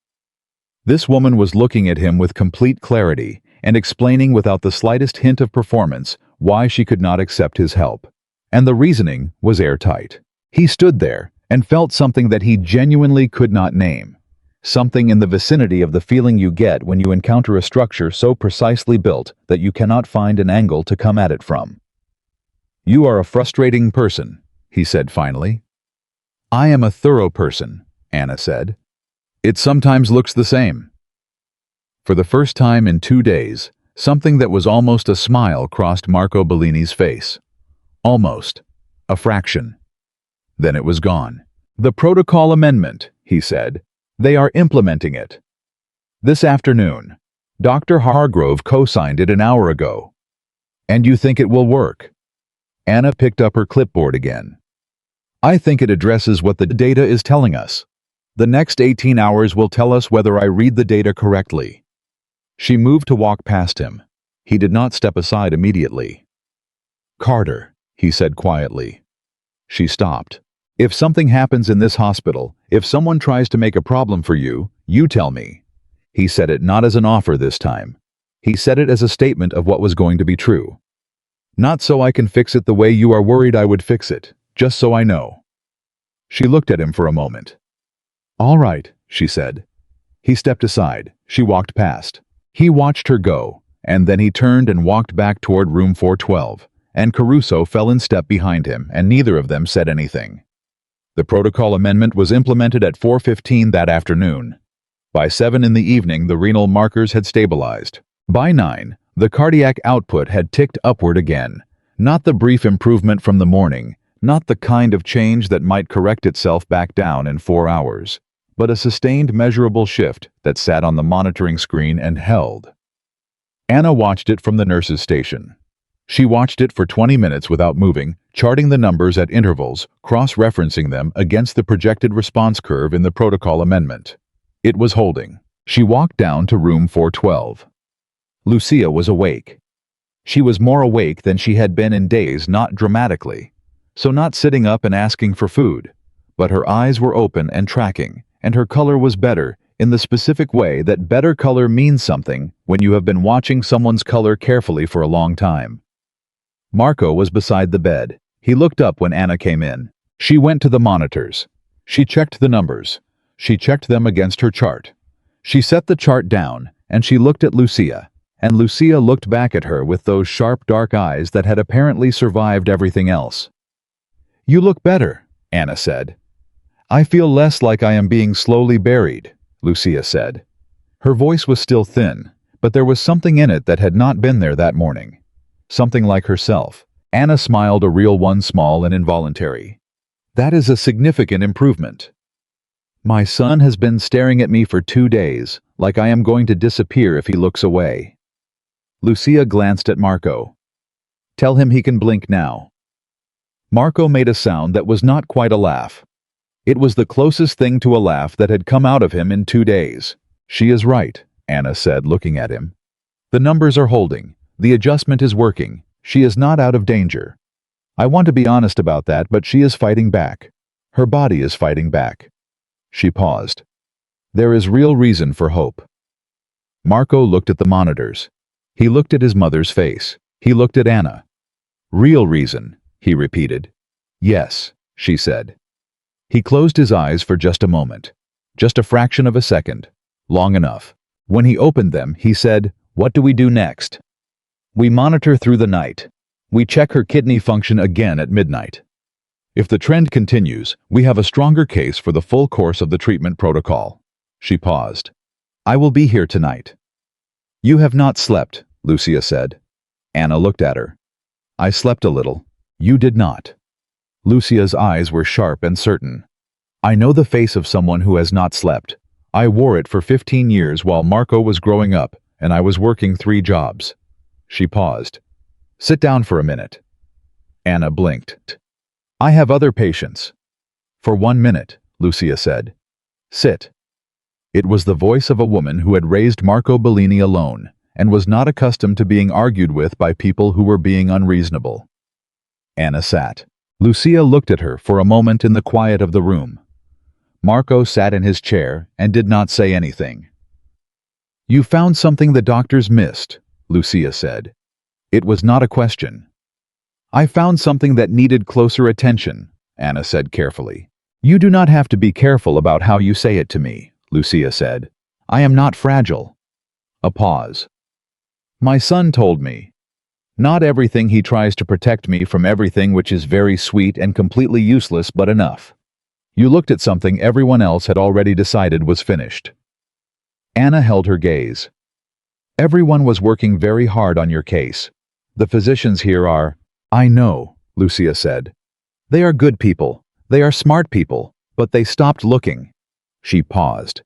This woman was looking at him with complete clarity and explaining without the slightest hint of performance why she could not accept his help. And the reasoning was airtight. He stood there and felt something that he genuinely could not name. Something in the vicinity of the feeling you get when you encounter a structure so precisely built that you cannot find an angle to come at it from. "You are a frustrating person," he said finally. "I am a thorough person," Anna said. "It sometimes looks the same." For the first time in 2 days, something that was almost a smile crossed Marco Bellini's face. Almost. A fraction. Then it was gone. "The protocol amendment," he said. "They are implementing it. This afternoon. Dr. Hargrove co-signed it an hour ago." "And you think it will work?" Anna picked up her clipboard again. "I think it addresses what the data is telling us. The next 18 hours will tell us whether I read the data correctly." She moved to walk past him. He did not step aside immediately. "Carter," he said quietly. She stopped. "If something happens in this hospital, if someone tries to make a problem for you, you tell me." He said it not as an offer this time. He said it as a statement of what was going to be true. "Not so I can fix it the way you are worried I would fix it, just so I know." She looked at him for a moment. "All right," she said. He stepped aside. She walked past. He watched her go, and then he turned and walked back toward room 412, and Caruso fell in step behind him, and neither of them said anything. The protocol amendment was implemented at 4:15 that afternoon. By 7 in the evening, the renal markers had stabilized. By 9, the cardiac output had ticked upward again. Not the brief improvement from the morning, not the kind of change that might correct itself back down in 4 hours, but a sustained measurable shift that sat on the monitoring screen and held. Anna watched it from the nurse's station. She watched it for 20 minutes without moving, charting the numbers at intervals, cross-referencing them against the projected response curve in the protocol amendment. It was holding. She walked down to room 412. Lucia was awake. She was more awake than she had been in days, not dramatically. So not sitting up and asking for food, but her eyes were open and tracking, and her color was better, in the specific way that better color means something when you have been watching someone's color carefully for a long time. Marco was beside the bed. He looked up when Anna came in. She went to the monitors. She checked the numbers. She checked them against her chart. She set the chart down, and she looked at Lucia, and Lucia looked back at her with those sharp dark eyes that had apparently survived everything else. "You look better," Anna said. "I feel less like I am being slowly buried," Lucia said. Her voice was still thin, but there was something in it that had not been there that morning. Something like herself. Anna smiled, a real one, small and involuntary. "That is a significant improvement." "My son has been staring at me for 2 days, like I am going to disappear if he looks away." Lucia glanced at Marco. "Tell him he can blink now." Marco made a sound that was not quite a laugh. It was the closest thing to a laugh that had come out of him in 2 days. "She is right," Anna said, looking at him. "The numbers are holding. The adjustment is working. She is not out of danger. I want to be honest about that, but she is fighting back. Her body is fighting back." She paused. "There is real reason for hope." Marco looked at the monitors. He looked at his mother's face. He looked at Anna. Real reason, he repeated. Yes, she said. He closed his eyes for just a moment. Just a fraction of a second. Long enough. When he opened them, he said, "What do we do next?" "We monitor through the night. We check her kidney function again at midnight. If the trend continues, we have a stronger case for the full course of the treatment protocol." She paused. "I will be here tonight." "You have not slept," Lucia said. Anna looked at her. "I slept a little. You did not." Lucia's eyes were sharp and certain. "I know the face of someone who has not slept. I wore it for 15 years while Marco was growing up, and I was working 3 jobs. She paused. "Sit down for a minute." Anna blinked. "I have other patients." "For 1 minute," Lucia said. "Sit." It was the voice of a woman who had raised Marco Bellini alone, and was not accustomed to being argued with by people who were being unreasonable. Anna sat. Lucia looked at her for a moment in the quiet of the room. Marco sat in his chair and did not say anything. "You found something the doctors missed," Lucia said. It was not a question. "I found something that needed closer attention," Anna said carefully. "You do not have to be careful about how you say it to me," Lucia said. "I am not fragile." A pause. "My son told me. Not everything he tries to protect me from everything which is very sweet and completely useless, but enough. You looked at something everyone else had already decided was finished." Anna held her gaze. "Everyone was working very hard on your case. The physicians here are—" "I know," Lucia said. "They are good people. They are smart people, but they stopped looking." She paused.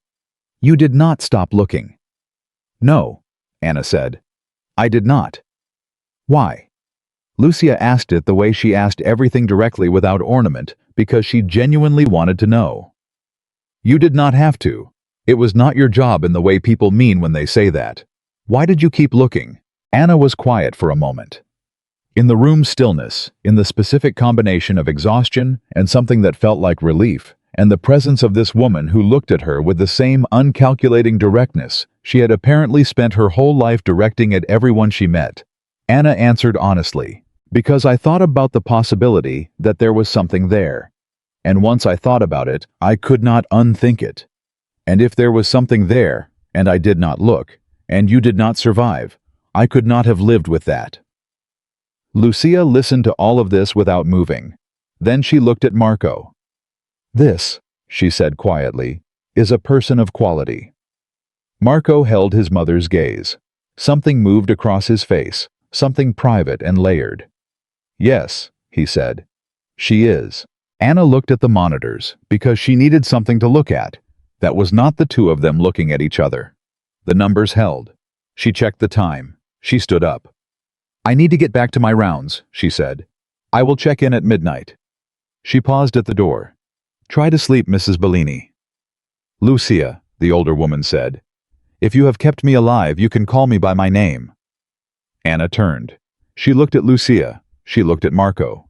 "You did not stop looking." "No," Anna said. "I did not." "Why?" Lucia asked it the way she asked everything directly without ornament, because she genuinely wanted to know. "You did not have to. It was not your job in the way people mean when they say that. Why did you keep looking?" Anna was quiet for a moment. In the room's stillness, in the specific combination of exhaustion and something that felt like relief, and the presence of this woman who looked at her with the same uncalculating directness she had apparently spent her whole life directing at everyone she met, Anna answered honestly, "Because I thought about the possibility that there was something there. And once I thought about it, I could not unthink it. And if there was something there, and I did not look, and you did not survive, I could not have lived with that." Lucia listened to all of this without moving. Then she looked at Marco. "This," she said quietly, "is a person of quality." Marco held his mother's gaze. Something moved across his face, something private and layered. "Yes," he said. "She is." Anna looked at the monitors, because she needed something to look at. That was not the two of them looking at each other. The numbers held. She checked the time. She stood up. "I need to get back to my rounds," she said. "I will check in at midnight." She paused at the door. "Try to sleep, Mrs. Bellini." "Lucia," the older woman said. "If you have kept me alive, you can call me by my name." Anna turned. She looked at Lucia. She looked at Marco.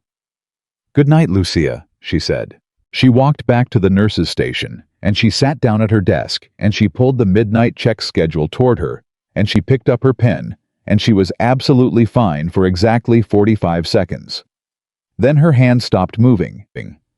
"Good night, Lucia," she said. She walked back to the nurse's station, and she sat down at her desk, and she pulled the midnight check schedule toward her, and she picked up her pen, and she was absolutely fine for exactly 45 seconds. Then her hand stopped moving.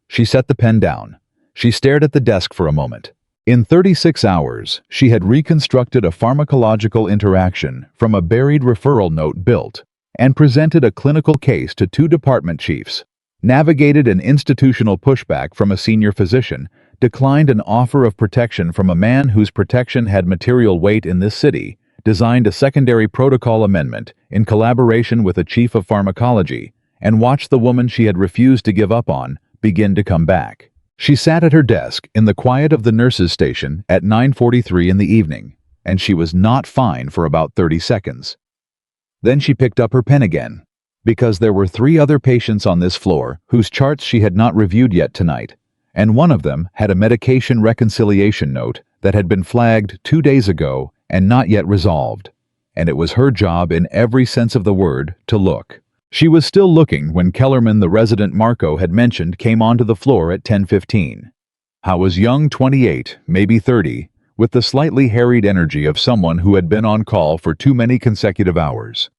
She set the pen down. She stared at the desk for a moment. In 36 hours, she had reconstructed a pharmacological interaction from a buried referral note built, and presented a clinical case to 2 department chiefs, navigated an institutional pushback from a senior physician, declined an offer of protection from a man whose protection had material weight in this city, designed a secondary protocol amendment in collaboration with a chief of pharmacology, and watched the woman she had refused to give up on begin to come back. She sat at her desk in the quiet of the nurse's station at 9:43 in the evening, and she was not fine for about 30 seconds. Then she picked up her pen again, because there were 3 other patients on this floor whose charts she had not reviewed yet tonight, and one of them had a medication reconciliation note that had been flagged 2 days ago and not yet resolved, and it was her job in every sense of the word to look. She was still looking when Kellerman, the resident Marco had mentioned, came onto the floor at 10:15. How was young 28, maybe 30, with the slightly harried energy of someone who had been on call for too many consecutive hours.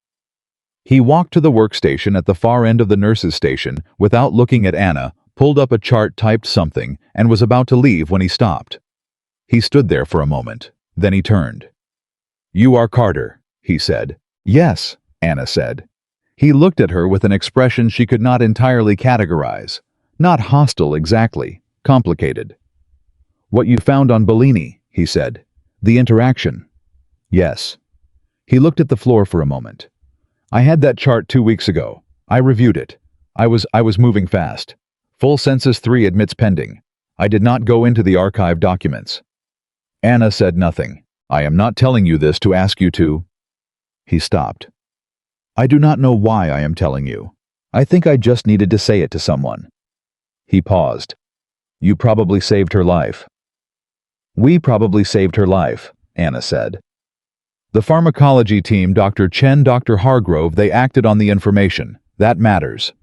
He walked to the workstation at the far end of the nurse's station without looking at Anna, pulled up a chart, typed something, and was about to leave when he stopped. He stood there for a moment. Then he turned. "You are Carter," he said. "Yes," Anna said. He looked at her with an expression she could not entirely categorize. Not hostile exactly, complicated. "What you found on Bellini," he said. "The interaction." "Yes." He looked at the floor for a moment. "I had that chart 2 weeks ago. I reviewed it. I was moving fast. Full census 3 admits pending. I did not go into the archive documents." Anna said nothing. "I am not telling you this to ask you to." He stopped. "I do not know why I am telling you. I think I just needed to say it to someone." He paused. "You probably saved her life." "We probably saved her life," Anna said. "The pharmacology team, Dr. Chen, Dr. Hargrove, they acted on the information. That matters."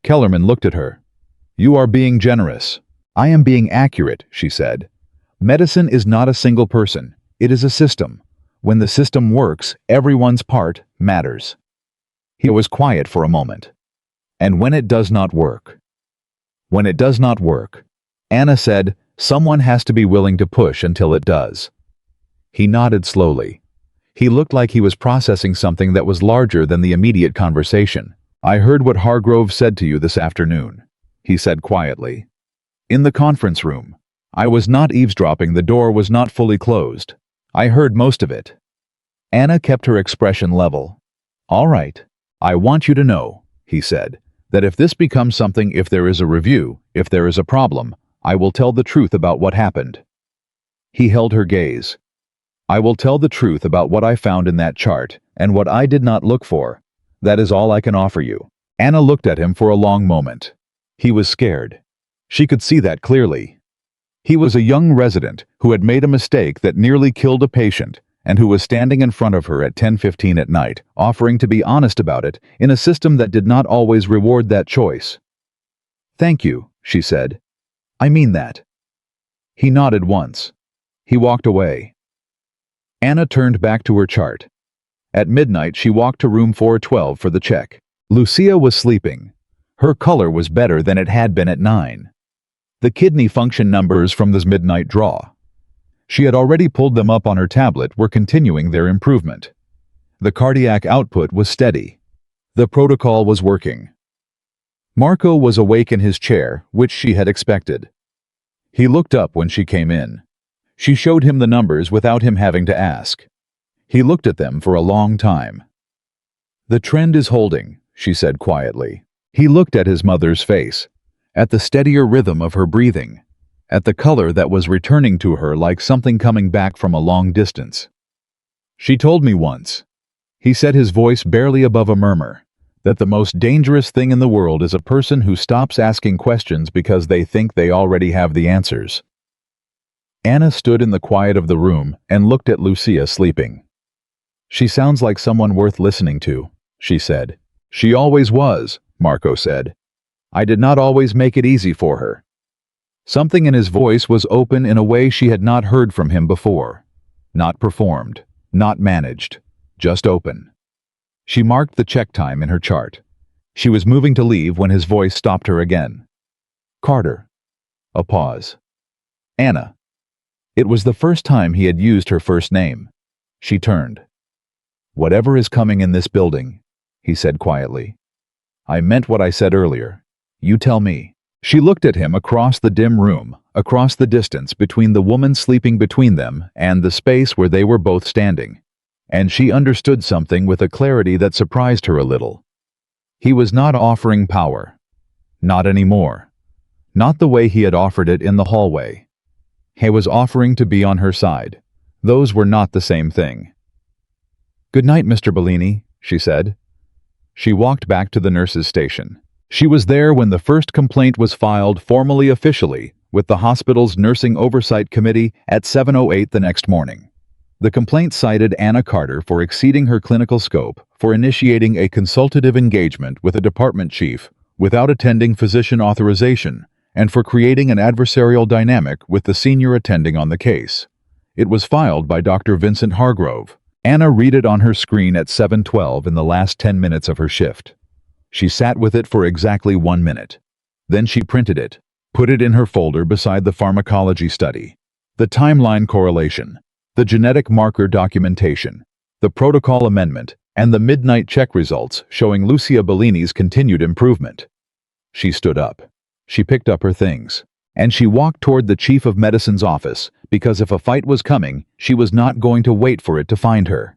Kellerman looked at her. "You are being generous." "I am being accurate," she said. "Medicine is not a single person. It is a system. When the system works, everyone's part matters." He was quiet for a moment. "And when it does not work?" "When it does not work," Anna said, "someone has to be willing to push until it does." He nodded slowly. He looked like he was processing something that was larger than the immediate conversation. "I heard what Hargrove said to you this afternoon," he said quietly. "In the conference room. I was not eavesdropping, the door was not fully closed. I heard most of it." Anna kept her expression level. "All right. I want you to know," he said, "that if this becomes something, if there is a review, if there is a problem, I will tell the truth about what happened." He held her gaze. "I will tell the truth about what I found in that chart, and what I did not look for. That is all I can offer you." Anna looked at him for a long moment. He was scared. She could see that clearly. He was a young resident who had made a mistake that nearly killed a patient, and who was standing in front of her at 10:15 at night, offering to be honest about it in a system that did not always reward that choice. "Thank you," she said. "I mean that." He nodded once. He walked away. Anna turned back to her chart. At midnight, she walked to room 412 for the check. Lucia was sleeping. Her color was better than it had been at 9. The kidney function numbers from this midnight draw. She had already pulled them up on her tablet, were continuing their improvement. The cardiac output was steady. The protocol was working. Marco was awake in his chair, which she had expected. He looked up when she came in. She showed him the numbers without him having to ask. He looked at them for a long time. "The trend is holding," she said quietly. He looked at his mother's face, at the steadier rhythm of her breathing, at the color that was returning to her like something coming back from a long distance. "She told me once," he said, his voice barely above a murmur, "that the most dangerous thing in the world is a person who stops asking questions because they think they already have the answers." Anna stood in the quiet of the room and looked at Lucia sleeping. "She sounds like someone worth listening to," she said. "She always was," Marco said. "I did not always make it easy for her." Something in his voice was open in a way she had not heard from him before. Not performed, not managed, just open. She marked the check time in her chart. She was moving to leave when his voice stopped her again. "Carter." A pause. "Anna." It was the first time he had used her first name. She turned. "Whatever is coming in this building," he said quietly. "I meant what I said earlier. You tell me." She looked at him across the dim room, across the distance between the woman sleeping between them and the space where they were both standing. And she understood something with a clarity that surprised her a little. He was not offering power. Not anymore. Not the way he had offered it in the hallway. He was offering to be on her side. Those were not the same thing. "Good night, Mr. Bellini," she said. She walked back to the nurse's station. She was there when the first complaint was filed formally, officially, with the hospital's Nursing Oversight Committee at 7:08 the next morning. The complaint cited Anna Carter for exceeding her clinical scope, for initiating a consultative engagement with a department chief without attending physician authorization, and for creating an adversarial dynamic with the senior attending on the case. It was filed by Dr. Vincent Hargrove. Anna read it on her screen at 7:12 in the last 10 minutes of her shift. She sat with it for exactly 1 minute. Then she printed it, put it in her folder beside the pharmacology study, the timeline correlation, the genetic marker documentation, the protocol amendment, and the midnight check results showing Lucia Bellini's continued improvement. She stood up. She picked up her things. And she walked toward the chief of medicine's office, because if a fight was coming, she was not going to wait for it to find her.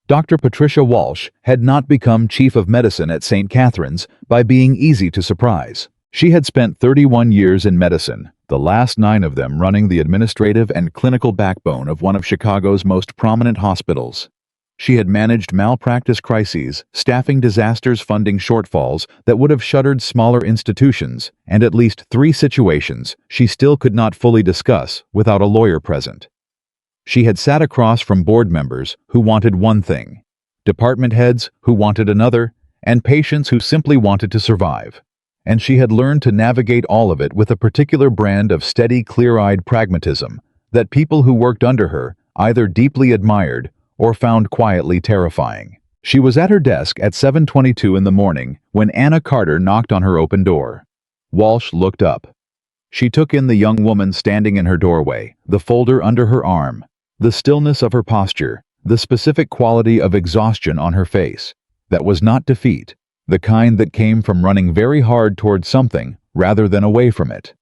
Dr. Patricia Walsh had not become chief of medicine at St. Catherine's by being easy to surprise. She had spent 31 years in medicine, the last 9 of them running the administrative and clinical backbone of one of Chicago's most prominent hospitals. She had managed malpractice crises, staffing disasters, funding shortfalls that would have shuttered smaller institutions, and at least 3 situations she still could not fully discuss without a lawyer present. She had sat across from board members who wanted one thing, department heads who wanted another, and patients who simply wanted to survive. And she had learned to navigate all of it with a particular brand of steady, clear-eyed pragmatism that people who worked under her either deeply admired or found quietly terrifying. She was at her desk at 7:22 in the morning when Anna Carter knocked on her open door. Walsh looked up. She took in the young woman standing in her doorway, the folder under her arm, the stillness of her posture, the specific quality of exhaustion on her face. That was not defeat, the kind that came from running very hard toward something rather than away from it.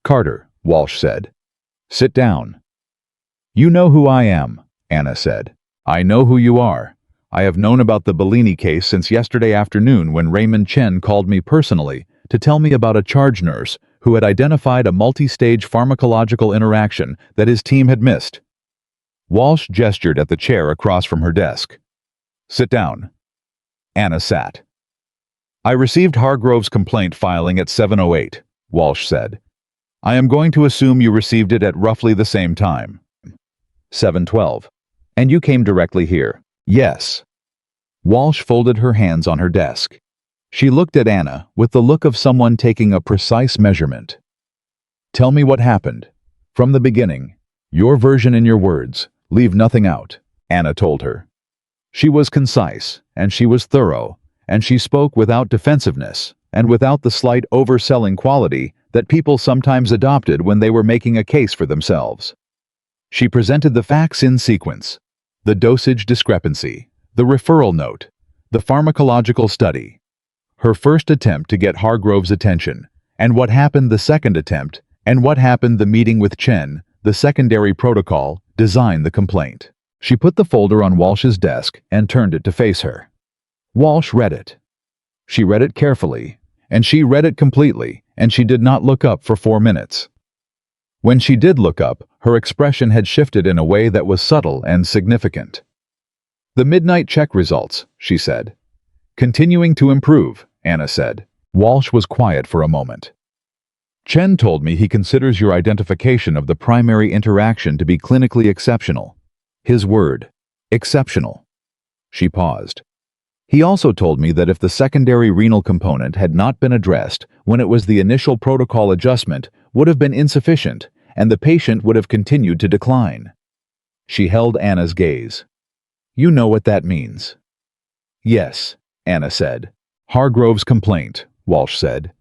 "Carter," Walsh said. "Sit down." "You know who I am," Anna said. "I know who you are. I have known about the Bellini case since yesterday afternoon when Raymond Chen called me personally to tell me about a charge nurse who had identified a multi-stage pharmacological interaction that his team had missed." Walsh gestured at the chair across from her desk. "Sit down." Anna sat. "I received Hargrove's complaint filing at 7:08, Walsh said. "I am going to assume you received it at roughly the same time." 7:12. "And you came directly here?" "Yes." Walsh folded her hands on her desk. She looked at Anna with the look of someone taking a precise measurement. "Tell me what happened. From the beginning. Your version in your words. Leave nothing out," Anna told her. She was concise, and she was thorough, and she spoke without defensiveness, and without the slight overselling quality that people sometimes adopted when they were making a case for themselves. She presented the facts in sequence: the dosage discrepancy, the referral note, the pharmacological study, her first attempt to get Hargrove's attention, and what happened the second attempt, and what happened the meeting with Chen, the secondary protocol, design the complaint. She put the folder on Walsh's desk and turned it to face her. Walsh read it. She read it carefully, and she read it completely, and she did not look up for 4 minutes. When she did look up, her expression had shifted in a way that was subtle and significant. "The midnight check results," she said. "Continuing to improve," Anna said. Walsh was quiet for a moment. "Chen told me he considers your identification of the primary interaction to be clinically exceptional. His word, exceptional." She paused. "He also told me that if the secondary renal component had not been addressed when it was the initial protocol adjustment, would have been insufficient, and the patient would have continued to decline." She held Anna's gaze. "You know what that means." "Yes," Anna said. "Hargrove's complaint," Walsh said.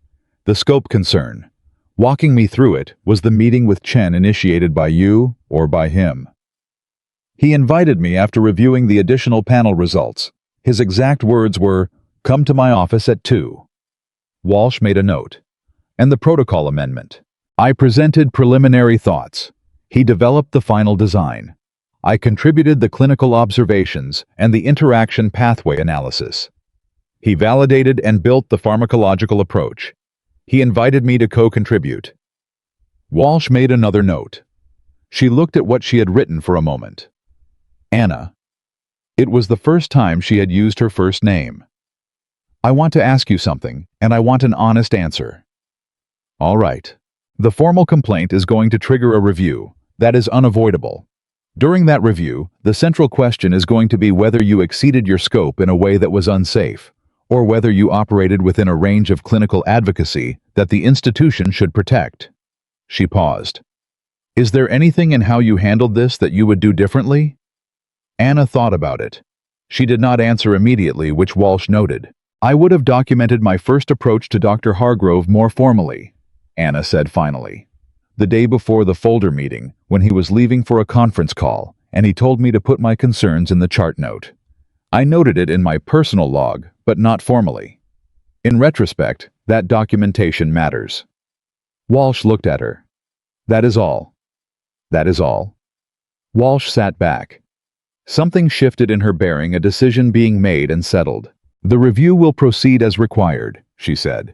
"The scope concern. Walking me through it was the meeting with Chen initiated by you or by him. He invited me after reviewing the additional panel results. His exact words were, 'Come to my office at 2. Walsh made a note. "And the protocol amendment. I presented preliminary thoughts. He developed the final design. I contributed the clinical observations and the interaction pathway analysis. He validated and built the pharmacological approach. He invited me to co-contribute." Walsh made another note. She looked at what she had written for a moment. Anna. It was the first time she had used her first name. "I want to ask you something, and I want an honest answer." "All right. The formal complaint is going to trigger a review. That is unavoidable. During that review, the central question is going to be whether you exceeded your scope in a way that was unsafe, or whether you operated within a range of clinical advocacy that the institution should protect." She paused. Is there anything in how you handled this that you would do differently? Anna thought about it. She did not answer immediately, which Walsh noted. I would have documented my first approach to Dr. Hargrove more formally, Anna said finally. The day before the folder meeting, when he was leaving for a conference call, and he told me to put my concerns in the chart note. I noted it in my personal log, but not formally. In retrospect, that documentation matters. Walsh looked at her. That is all. That is all. Walsh sat back. Something shifted in her bearing, a decision being made and settled. The review will proceed as required, she said.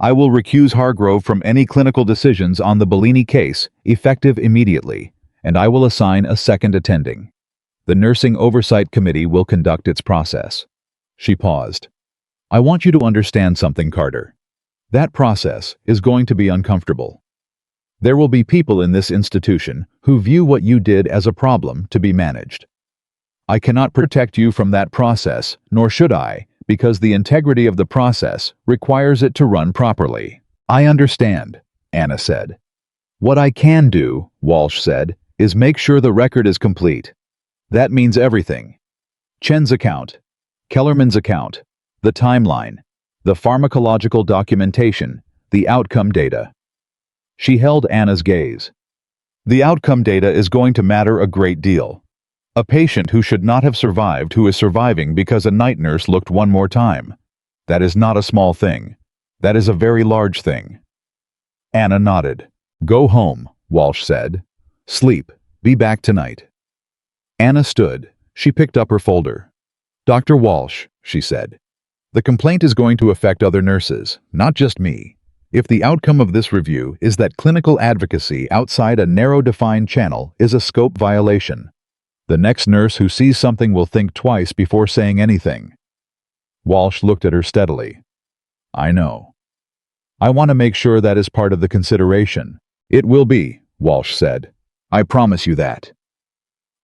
I will recuse Hargrove from any clinical decisions on the Bellini case, effective immediately, and I will assign a second attending. The Nursing Oversight Committee will conduct its process. She paused. I want you to understand something, Carter. That process is going to be uncomfortable. There will be people in this institution who view what you did as a problem to be managed. I cannot protect you from that process, nor should I, because the integrity of the process requires it to run properly. I understand, Anna said. What I can do, Walsh said, is make sure the record is complete. That means everything. Chen's account, Kellerman's account, the timeline, the pharmacological documentation, the outcome data. She held Anna's gaze. The outcome data is going to matter a great deal. A patient who should not have survived who is surviving because a night nurse looked one more time. That is not a small thing. That is a very large thing. Anna nodded. Go home, Walsh said. Sleep. Be back tonight. Anna stood. She picked up her folder. Dr. Walsh, she said. The complaint is going to affect other nurses, not just me. If the outcome of this review is that clinical advocacy outside a narrow-defined channel is a scope violation, the next nurse who sees something will think twice before saying anything. Walsh looked at her steadily. I know. I want to make sure that is part of the consideration. It will be, Walsh said. I promise you that.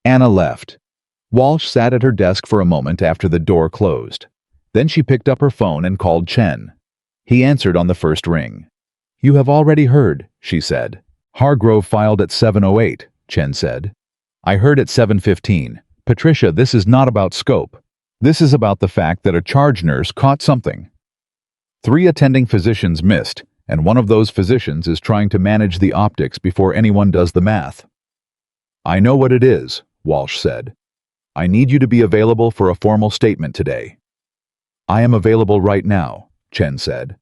Anna left. Walsh sat at her desk for a moment after the door closed. Then she picked up her phone and called Chen. He answered on the first ring. You have already heard, she said. Hargrove filed at 7:08, Chen said. I heard at 7:15. Patricia, this is not about scope. This is about the fact that a charge nurse caught something. 3 attending physicians missed, and one of those physicians is trying to manage the optics before anyone does the math. I know what it is, Walsh said. I need you to be available for a formal statement today. I am available right now, Chen said.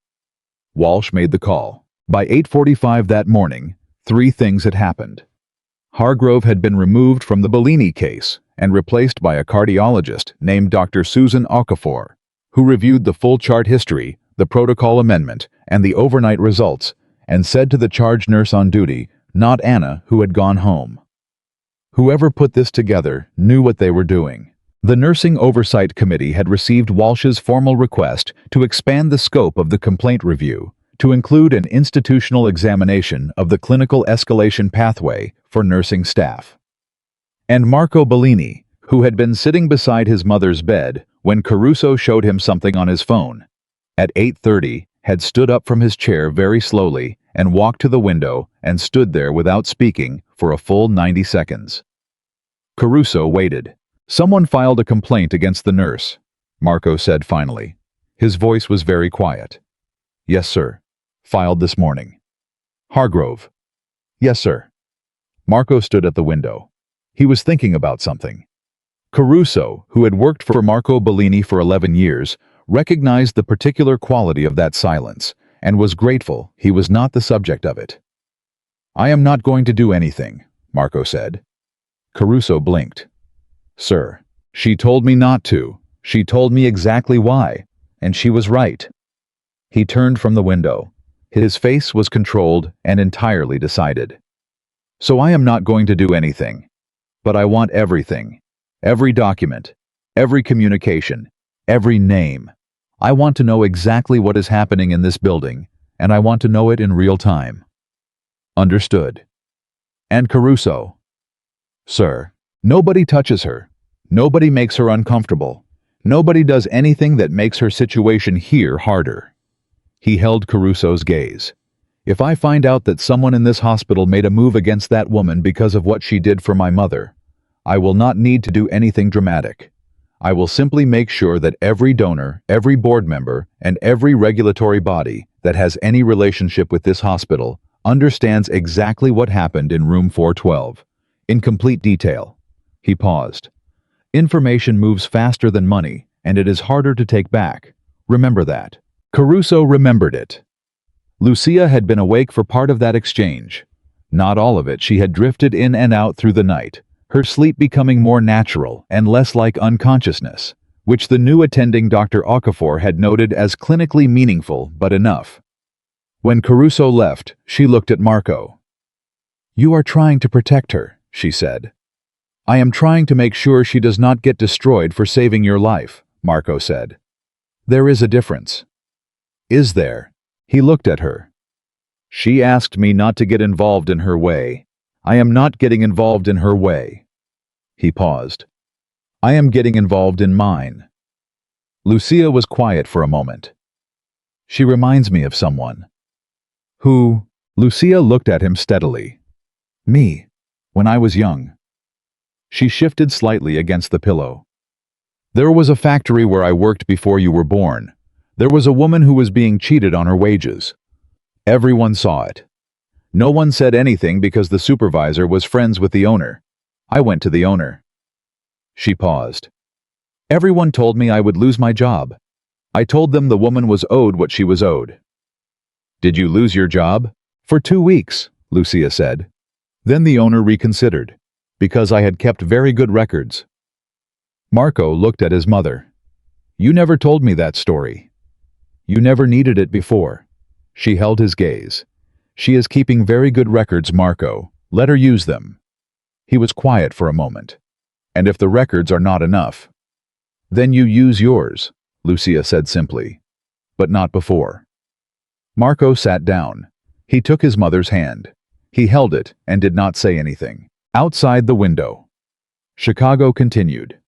Walsh made the call. By 8:45 that morning, 3 things had happened. Hargrove had been removed from the Bellini case and replaced by a cardiologist named Dr. Susan Okafor, who reviewed the full chart history, the protocol amendment, and the overnight results, and said to the charge nurse on duty, not Anna, who had gone home. Whoever put this together knew what they were doing. The Nursing Oversight Committee had received Walsh's formal request to expand the scope of the complaint review to include an institutional examination of the clinical escalation pathway for nursing staff. And Marco Bellini, who had been sitting beside his mother's bed when Caruso showed him something on his phone, at 8:30 had stood up from his chair very slowly and walked to the window and stood there without speaking for a full 90 seconds. Caruso waited. Someone filed a complaint against the nurse, Marco said finally. His voice was very quiet. Yes, sir. Filed this morning. Hargrove. Yes, sir. Marco stood at the window. He was thinking about something. Caruso, who had worked for Marco Bellini for 11 years, recognized the particular quality of that silence and was grateful he was not the subject of it. I am not going to do anything, Marco said. Caruso blinked. Sir, she told me not to. She told me exactly why, and she was right. He turned from the window. His face was controlled and entirely decided. So I am not going to do anything. But I want everything. Every document. Every communication. Every name. I want to know exactly what is happening in this building, and I want to know it in real time. Understood. And Caruso. Sir, nobody touches her. Nobody makes her uncomfortable. Nobody does anything that makes her situation here harder. He held Caruso's gaze. If I find out that someone in this hospital made a move against that woman because of what she did for my mother, I will not need to do anything dramatic. I will simply make sure that every donor, every board member, and every regulatory body that has any relationship with this hospital understands exactly what happened in room 412, in complete detail. He paused. Information moves faster than money, and it is harder to take back. Remember that. Caruso remembered it. Lucia had been awake for part of that exchange. Not all of it. She had drifted in and out through the night, her sleep becoming more natural and less like unconsciousness, which the new attending Dr. Okafor had noted as clinically meaningful but enough. When Caruso left, she looked at Marco. "You are trying to protect her," she said. "I am trying to make sure she does not get destroyed for saving your life," Marco said. "There is a difference." "Is there?" He looked at her. "She asked me not to get involved in her way. I am not getting involved in her way." He paused. "I am getting involved in mine." Lucia was quiet for a moment. "She reminds me of someone." "Who?" Lucia looked at him steadily. "Me, when I was young." She shifted slightly against the pillow. "There was a factory where I worked before you were born. There was a woman who was being cheated on her wages. Everyone saw it. No one said anything because the supervisor was friends with the owner. I went to the owner." She paused. "Everyone told me I would lose my job. I told them the woman was owed what she was owed." "Did you lose your job?" "For 2 weeks," Lucia said. Then the owner reconsidered. "Because I had kept very good records." Marco looked at his mother. "You never told me that story." "You never needed it before." She held his gaze. "She is keeping very good records, Marco. Let her use them." He was quiet for a moment. "And if the records are not enough?" "Then you use yours," Lucia said simply. "But not before." Marco sat down. He took his mother's hand. He held it and did not say anything. Outside the window, Chicago continued.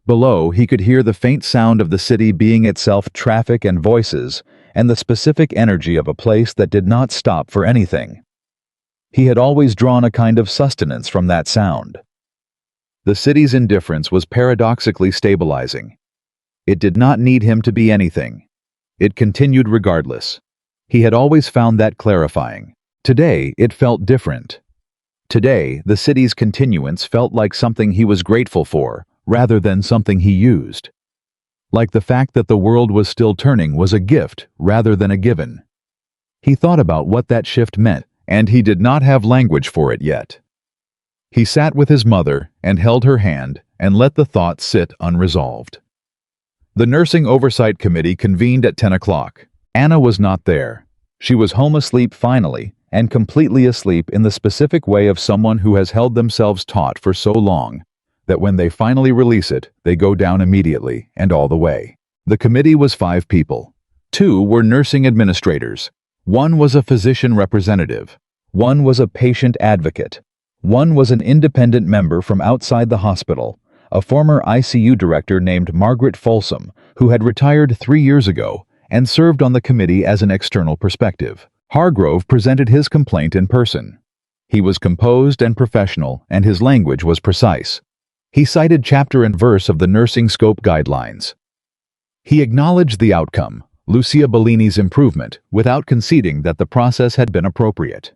Below, he could hear the faint sound of the city being itself traffic and voices, and the specific energy of a place that did not stop for anything. He had always drawn a kind of sustenance from that sound. The city's indifference was paradoxically stabilizing. It did not need him to be anything. It continued regardless. He had always found that clarifying. Today, it felt different. Today, the city's continuance felt like something he was grateful for, rather than something he used. Like the fact that the world was still turning was a gift rather than a given. He thought about what that shift meant, and he did not have language for it yet. He sat with his mother and held her hand and let the thought sit unresolved. The Nursing Oversight Committee convened at 10 o'clock. Anna was not there. She was home asleep finally, and completely asleep in the specific way of someone who has held themselves taut for so long that when they finally release it, they go down immediately and all the way. The committee was 5 people. 2 were nursing administrators. 1 was a physician representative. 1 was a patient advocate. 1 was an independent member from outside the hospital, a former ICU director named Margaret Folsom, who had retired 3 years ago and served on the committee as an external perspective. Hargrove presented his complaint in person. He was composed and professional, and his language was precise. He cited chapter and verse of the Nursing Scope Guidelines. He acknowledged the outcome, Lucia Bellini's improvement, without conceding that the process had been appropriate.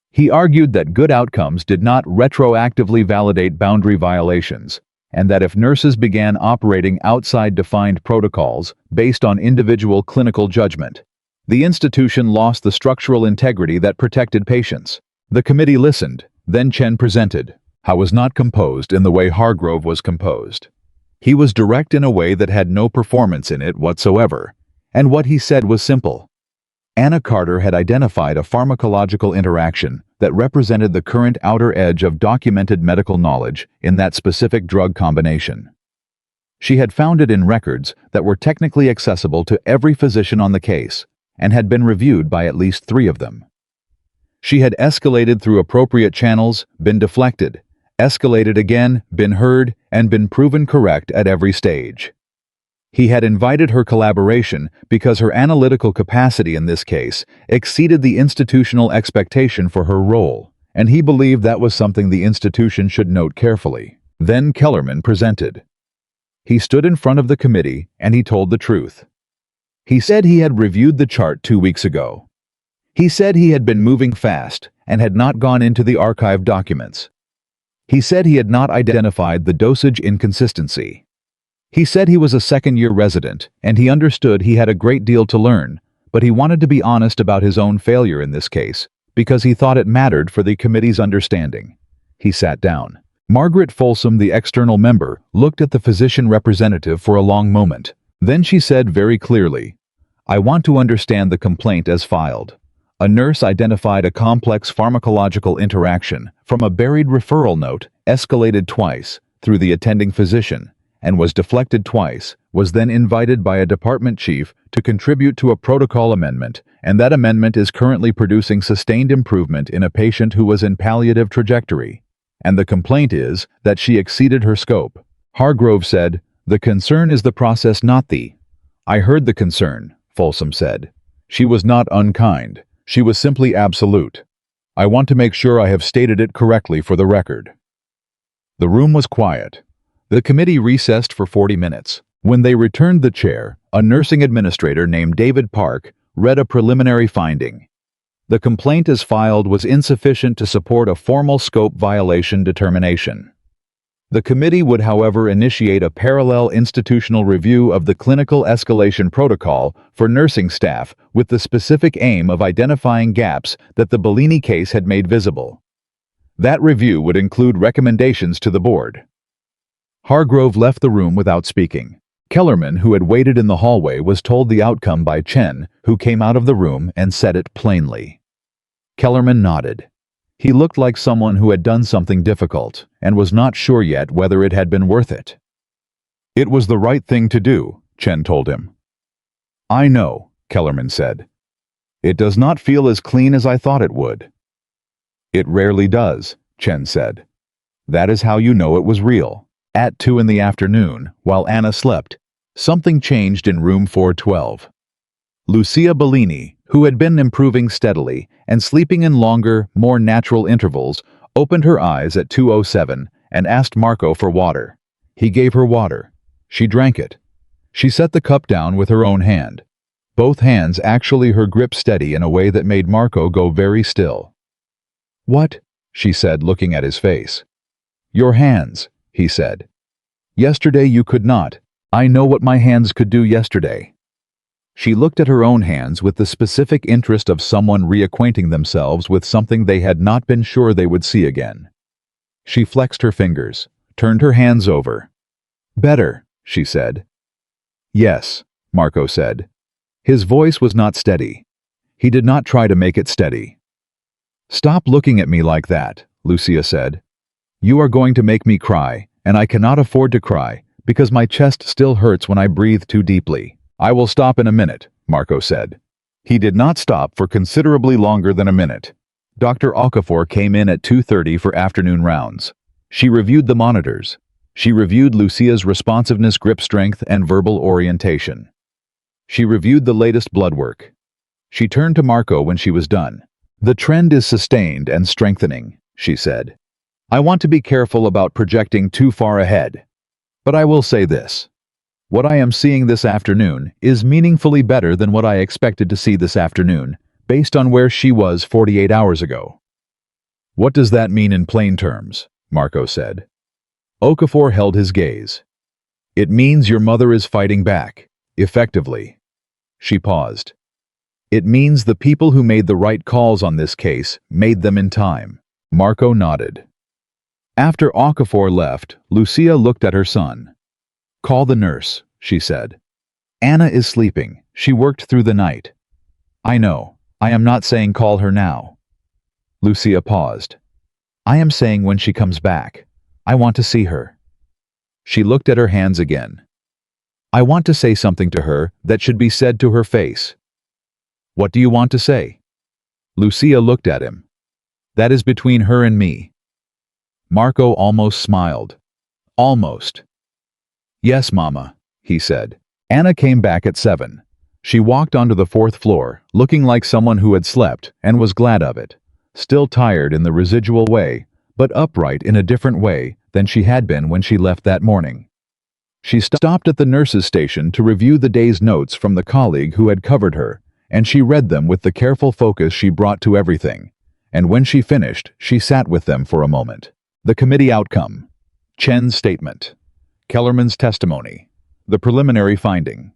He argued that good outcomes did not retroactively validate boundary violations, and that if nurses began operating outside defined protocols based on individual clinical judgment, the institution lost the structural integrity that protected patients. The committee listened, then Chen presented. How was not composed in the way Hargrove was composed. He was direct in a way that had no performance in it whatsoever, and what he said was simple. Anna Carter had identified a pharmacological interaction that represented the current outer edge of documented medical knowledge in that specific drug combination. She had found it in records that were technically accessible to every physician on the case and had been reviewed by at least 3 of them. She had escalated through appropriate channels, been deflected, escalated again, been heard, and been proven correct at every stage. He had invited her collaboration because her analytical capacity in this case exceeded the institutional expectation for her role, and he believed that was something the institution should note carefully. Then Kellerman presented. He stood in front of the committee and he told the truth. He said he had reviewed the chart 2 weeks ago. He said he had been moving fast and had not gone into the archived documents. He said he had not identified the dosage inconsistency. He said he was a second-year resident and he understood he had a great deal to learn, but he wanted to be honest about his own failure in this case because he thought it mattered for the committee's understanding. He sat down. Margaret Folsom, the external member, looked at the physician representative for a long moment. Then she said very clearly, "I want to understand the complaint as filed. A nurse identified a complex pharmacological interaction from a buried referral note, escalated twice through the attending physician, and was deflected twice, was then invited by a department chief to contribute to a protocol amendment, and that amendment is currently producing sustained improvement in a patient who was in palliative trajectory. And the complaint is that she exceeded her scope." Hargrove said, "The concern is the process, not the—" "I heard the concern," Folsom said. "She was not unkind. She was simply absolute. I want to make sure I have stated it correctly for the record." The room was quiet. The committee recessed for 40 minutes. When they returned the chair, a nursing administrator named David Park read a preliminary finding. The complaint as filed was insufficient to support a formal scope violation determination. The committee would, however, initiate a parallel institutional review of the clinical escalation protocol for nursing staff with the specific aim of identifying gaps that the Bellini case had made visible. That review would include recommendations to the board. Hargrove left the room without speaking. Kellerman, who had waited in the hallway, was told the outcome by Chen, who came out of the room and said it plainly. Kellerman nodded. He looked like someone who had done something difficult and was not sure yet whether it had been worth it. "It was the right thing to do," Chen told him. "I know," Kellerman said. "It does not feel as clean as I thought it would." "It rarely does," Chen said. "That is how you know it was real." At 2 in the afternoon, while Anna slept, something changed in room 412. Lucia Bellini, who had been improving steadily and sleeping in longer, more natural intervals, opened her eyes at 2:07 and asked Marco for water. He gave her water. She drank it. She set the cup down with her own hand. Both hands, actually, her grip steady in a way that made Marco go very still. "What?" she said, looking at his face. "Your hands," he said. "Yesterday you could not. I know what my hands could do yesterday." She looked at her own hands with the specific interest of someone reacquainting themselves with something they had not been sure they would see again. She flexed her fingers, turned her hands over. "Better," she said. "Yes," Marco said. His voice was not steady. He did not try to make it steady. "Stop looking at me like that," Lucia said. "You are going to make me cry, and I cannot afford to cry, because my chest still hurts when I breathe too deeply." "I will stop in a minute," Marco said. He did not stop for considerably longer than a minute. Dr. Okafor came in at 2:30 for afternoon rounds. She reviewed the monitors. She reviewed Lucia's responsiveness, grip strength, and verbal orientation. She reviewed the latest blood work. She turned to Marco when she was done. "The trend is sustained and strengthening," she said. "I want to be careful about projecting too far ahead. But I will say this. What I am seeing this afternoon is meaningfully better than what I expected to see this afternoon, based on where she was 48 hours ago." "What does that mean in plain terms?" Marco said. Okafor held his gaze. "It means your mother is fighting back, effectively." She paused. "It means the people who made the right calls on this case made them in time." Marco nodded. After Okafor left, Lucia looked at her son. "Call the nurse," she said. "Anna is sleeping. She worked through the night." "I know. I am not saying call her now." Lucia paused. "I am saying when she comes back. I want to see her." She looked at her hands again. "I want to say something to her that should be said to her face." "What do you want to say?" Lucia looked at him. "That is between her and me." Marco almost smiled. "Almost." "Yes, Mama," he said. Anna came back at 7. She walked onto the 4th floor, looking like someone who had slept, and was glad of it. Still tired in the residual way, but upright in a different way than she had been when she left that morning. She stopped at the nurse's station to review the day's notes from the colleague who had covered her, and she read them with the careful focus she brought to everything. And when she finished, she sat with them for a moment. The committee outcome. Chen's statement. Kellerman's testimony. The preliminary finding.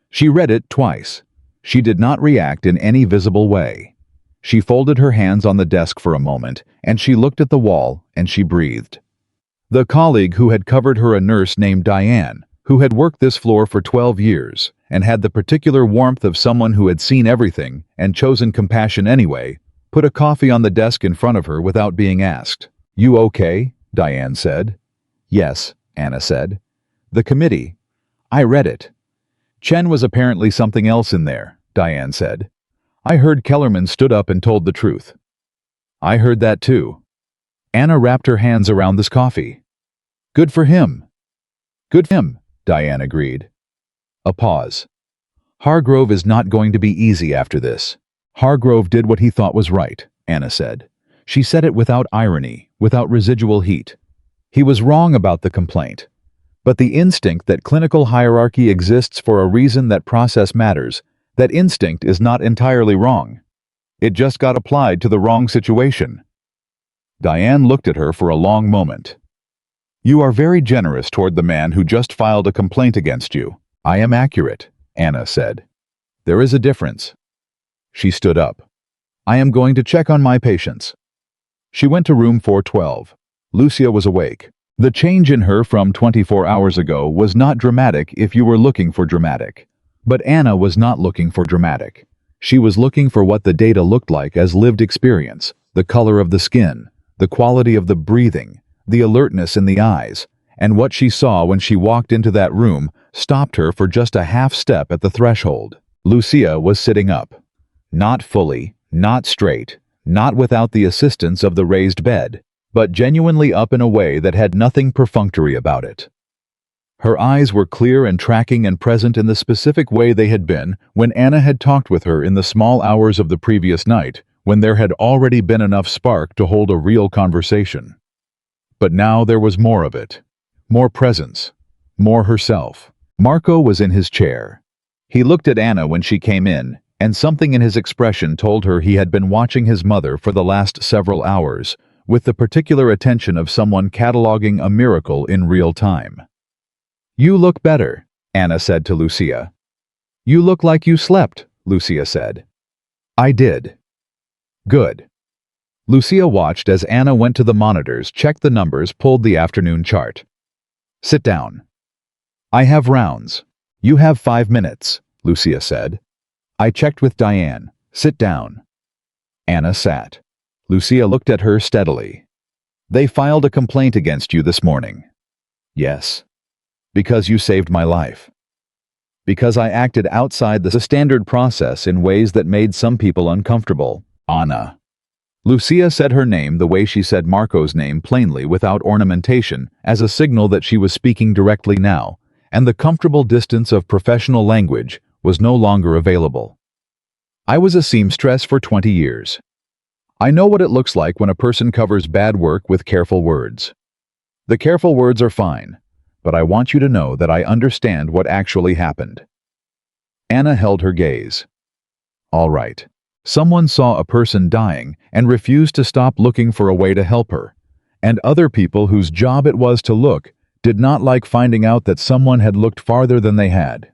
She read it twice. She did not react in any visible way. She folded her hands on the desk for a moment, and she looked at the wall, and she breathed. The colleague who had covered her, a nurse named Diane, who had worked this floor for 12 years, and had the particular warmth of someone who had seen everything and chosen compassion anyway, put a coffee on the desk in front of her without being asked. "You okay?" Diane said. "Yes," Anna said. "The committee. I read it." "Chen was apparently something else in there," Diane said. "I heard Kellerman stood up and told the truth." "I heard that too." Anna wrapped her hands around this coffee. "Good for him." "Good for him," Diane agreed. A pause. "Hargrove is not going to be easy after this." "Hargrove did what he thought was right," Anna said. She said it without irony, without residual heat. "He was wrong about the complaint. But the instinct that clinical hierarchy exists for a reason, that process matters, that instinct is not entirely wrong. It just got applied to the wrong situation." Diane looked at her for a long moment. "You are very generous toward the man who just filed a complaint against you." "I am accurate," Anna said. "There is a difference." She stood up. "I am going to check on my patients." She went to room 412. Lucia was awake. The change in her from 24 hours ago was not dramatic if you were looking for dramatic. But Anna was not looking for dramatic. She was looking for what the data looked like as lived experience, the color of the skin, the quality of the breathing, the alertness in the eyes, and what she saw when she walked into that room stopped her for just a half step at the threshold. Lucia was sitting up. Not fully, not straight, not without the assistance of the raised bed, but genuinely up in a way that had nothing perfunctory about it. Her eyes were clear and tracking and present in the specific way they had been when Anna had talked with her in the small hours of the previous night, when there had already been enough spark to hold a real conversation. But now there was more of it. More presence. More herself. Marco was in his chair. He looked at Anna when she came in, and something in his expression told her he had been watching his mother for the last several hours, with the particular attention of someone cataloging a miracle in real time. "You look better," Anna said to Lucia. "You look like you slept," Lucia said. "I did." "Good." Lucia watched as Anna went to the monitors, checked the numbers, pulled the afternoon chart. "Sit down." "I have rounds." "You have 5 minutes," Lucia said. "I checked with Diane. Sit down." Anna sat. Lucia looked at her steadily. "They filed a complaint against you this morning." "Yes." "Because you saved my life." "Because I acted outside the standard process in ways that made some people uncomfortable." "Anna." Lucia said her name the way she said Marco's name, plainly, without ornamentation, as a signal that she was speaking directly now, and the comfortable distance of professional language was no longer available. "I was a seamstress for 20 years. I know what it looks like when a person covers bad work with careful words. The careful words are fine, but I want you to know that I understand what actually happened." Anna held her gaze. "All right. Someone saw a person dying and refused to stop looking for a way to help her, and other people whose job it was to look did not like finding out that someone had looked farther than they had."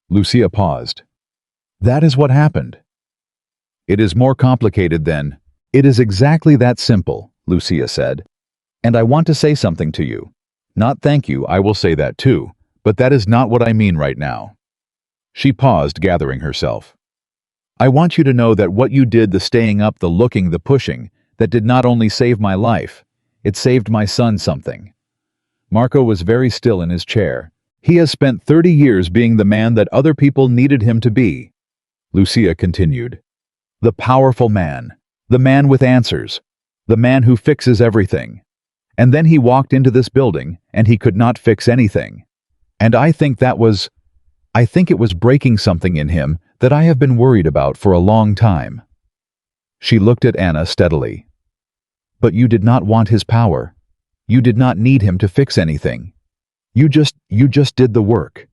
Lucia paused. "That is what happened." "It is more complicated than—" "It is exactly that simple," Lucia said. "And I want to say something to you. Not thank you, I will say that too, but that is not what I mean right now." She paused, gathering herself. "I want you to know that what you did, the staying up, the looking, the pushing, that did not only save my life, it saved my son something." Marco was very still in his chair. "He has spent 30 years being the man that other people needed him to be." Lucia continued. "The powerful man. The man with answers. The man who fixes everything. And then he walked into this building, and he could not fix anything. And I think that was I think it was breaking something in him that I have been worried about for a long time." She looked at Anna steadily. "But you did not want his power. You did not need him to fix anything. You just did the work."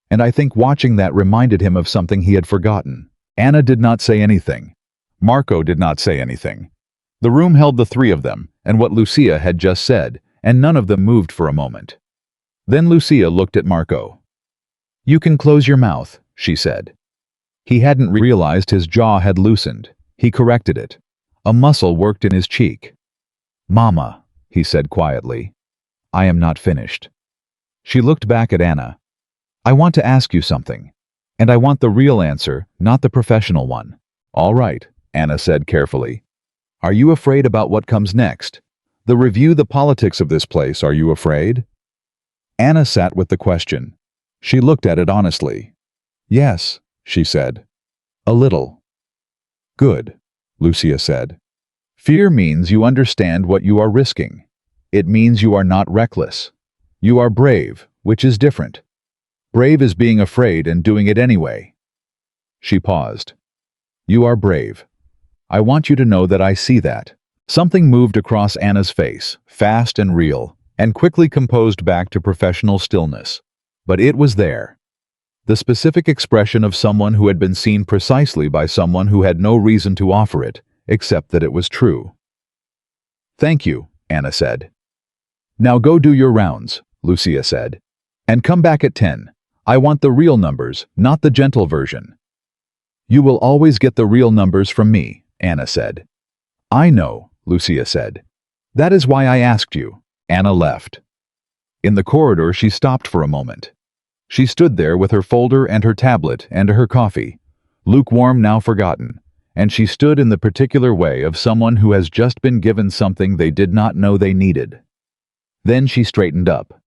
And I think watching that reminded him of something he had forgotten. Anna did not say anything. Marco did not say anything. The room held the three of them and what Lucia had just said, and none of them moved for a moment. Then Lucia looked at Marco. "You can close your mouth," she said. He hadn't realized his jaw had loosened. He corrected it. A muscle worked in his cheek. "Mama," he said quietly, "I am not finished." She looked back at Anna. "I want to ask you something, and I want the real answer, not the professional one." "All right," Anna said carefully. "Are you afraid about what comes next? The review, the politics of this place, are you afraid?" Anna sat with the question. She looked at it honestly. "Yes," she said. "A little." "Good," Lucia said. "Fear means you understand what you are risking. It means you are not reckless. You are brave, which is different. Brave is being afraid and doing it anyway." She paused. "You are brave. I want you to know that I see that." Something moved across Anna's face, fast and real, and quickly composed back to professional stillness. But it was there. The specific expression of someone who had been seen precisely by someone who had no reason to offer it, except that it was true. "Thank you," Anna said. "Now go do your rounds," Lucia said. "And come back at 10. I want the real numbers, not the gentle version." "You will always get the real numbers from me," Anna said. "I know," Lucia said. "That is why I asked you." Anna left. In the corridor she stopped for a moment. She stood there with her folder and her tablet and her coffee, lukewarm now forgotten, and she stood in the particular way of someone who has just been given something they did not know they needed. Then she straightened up.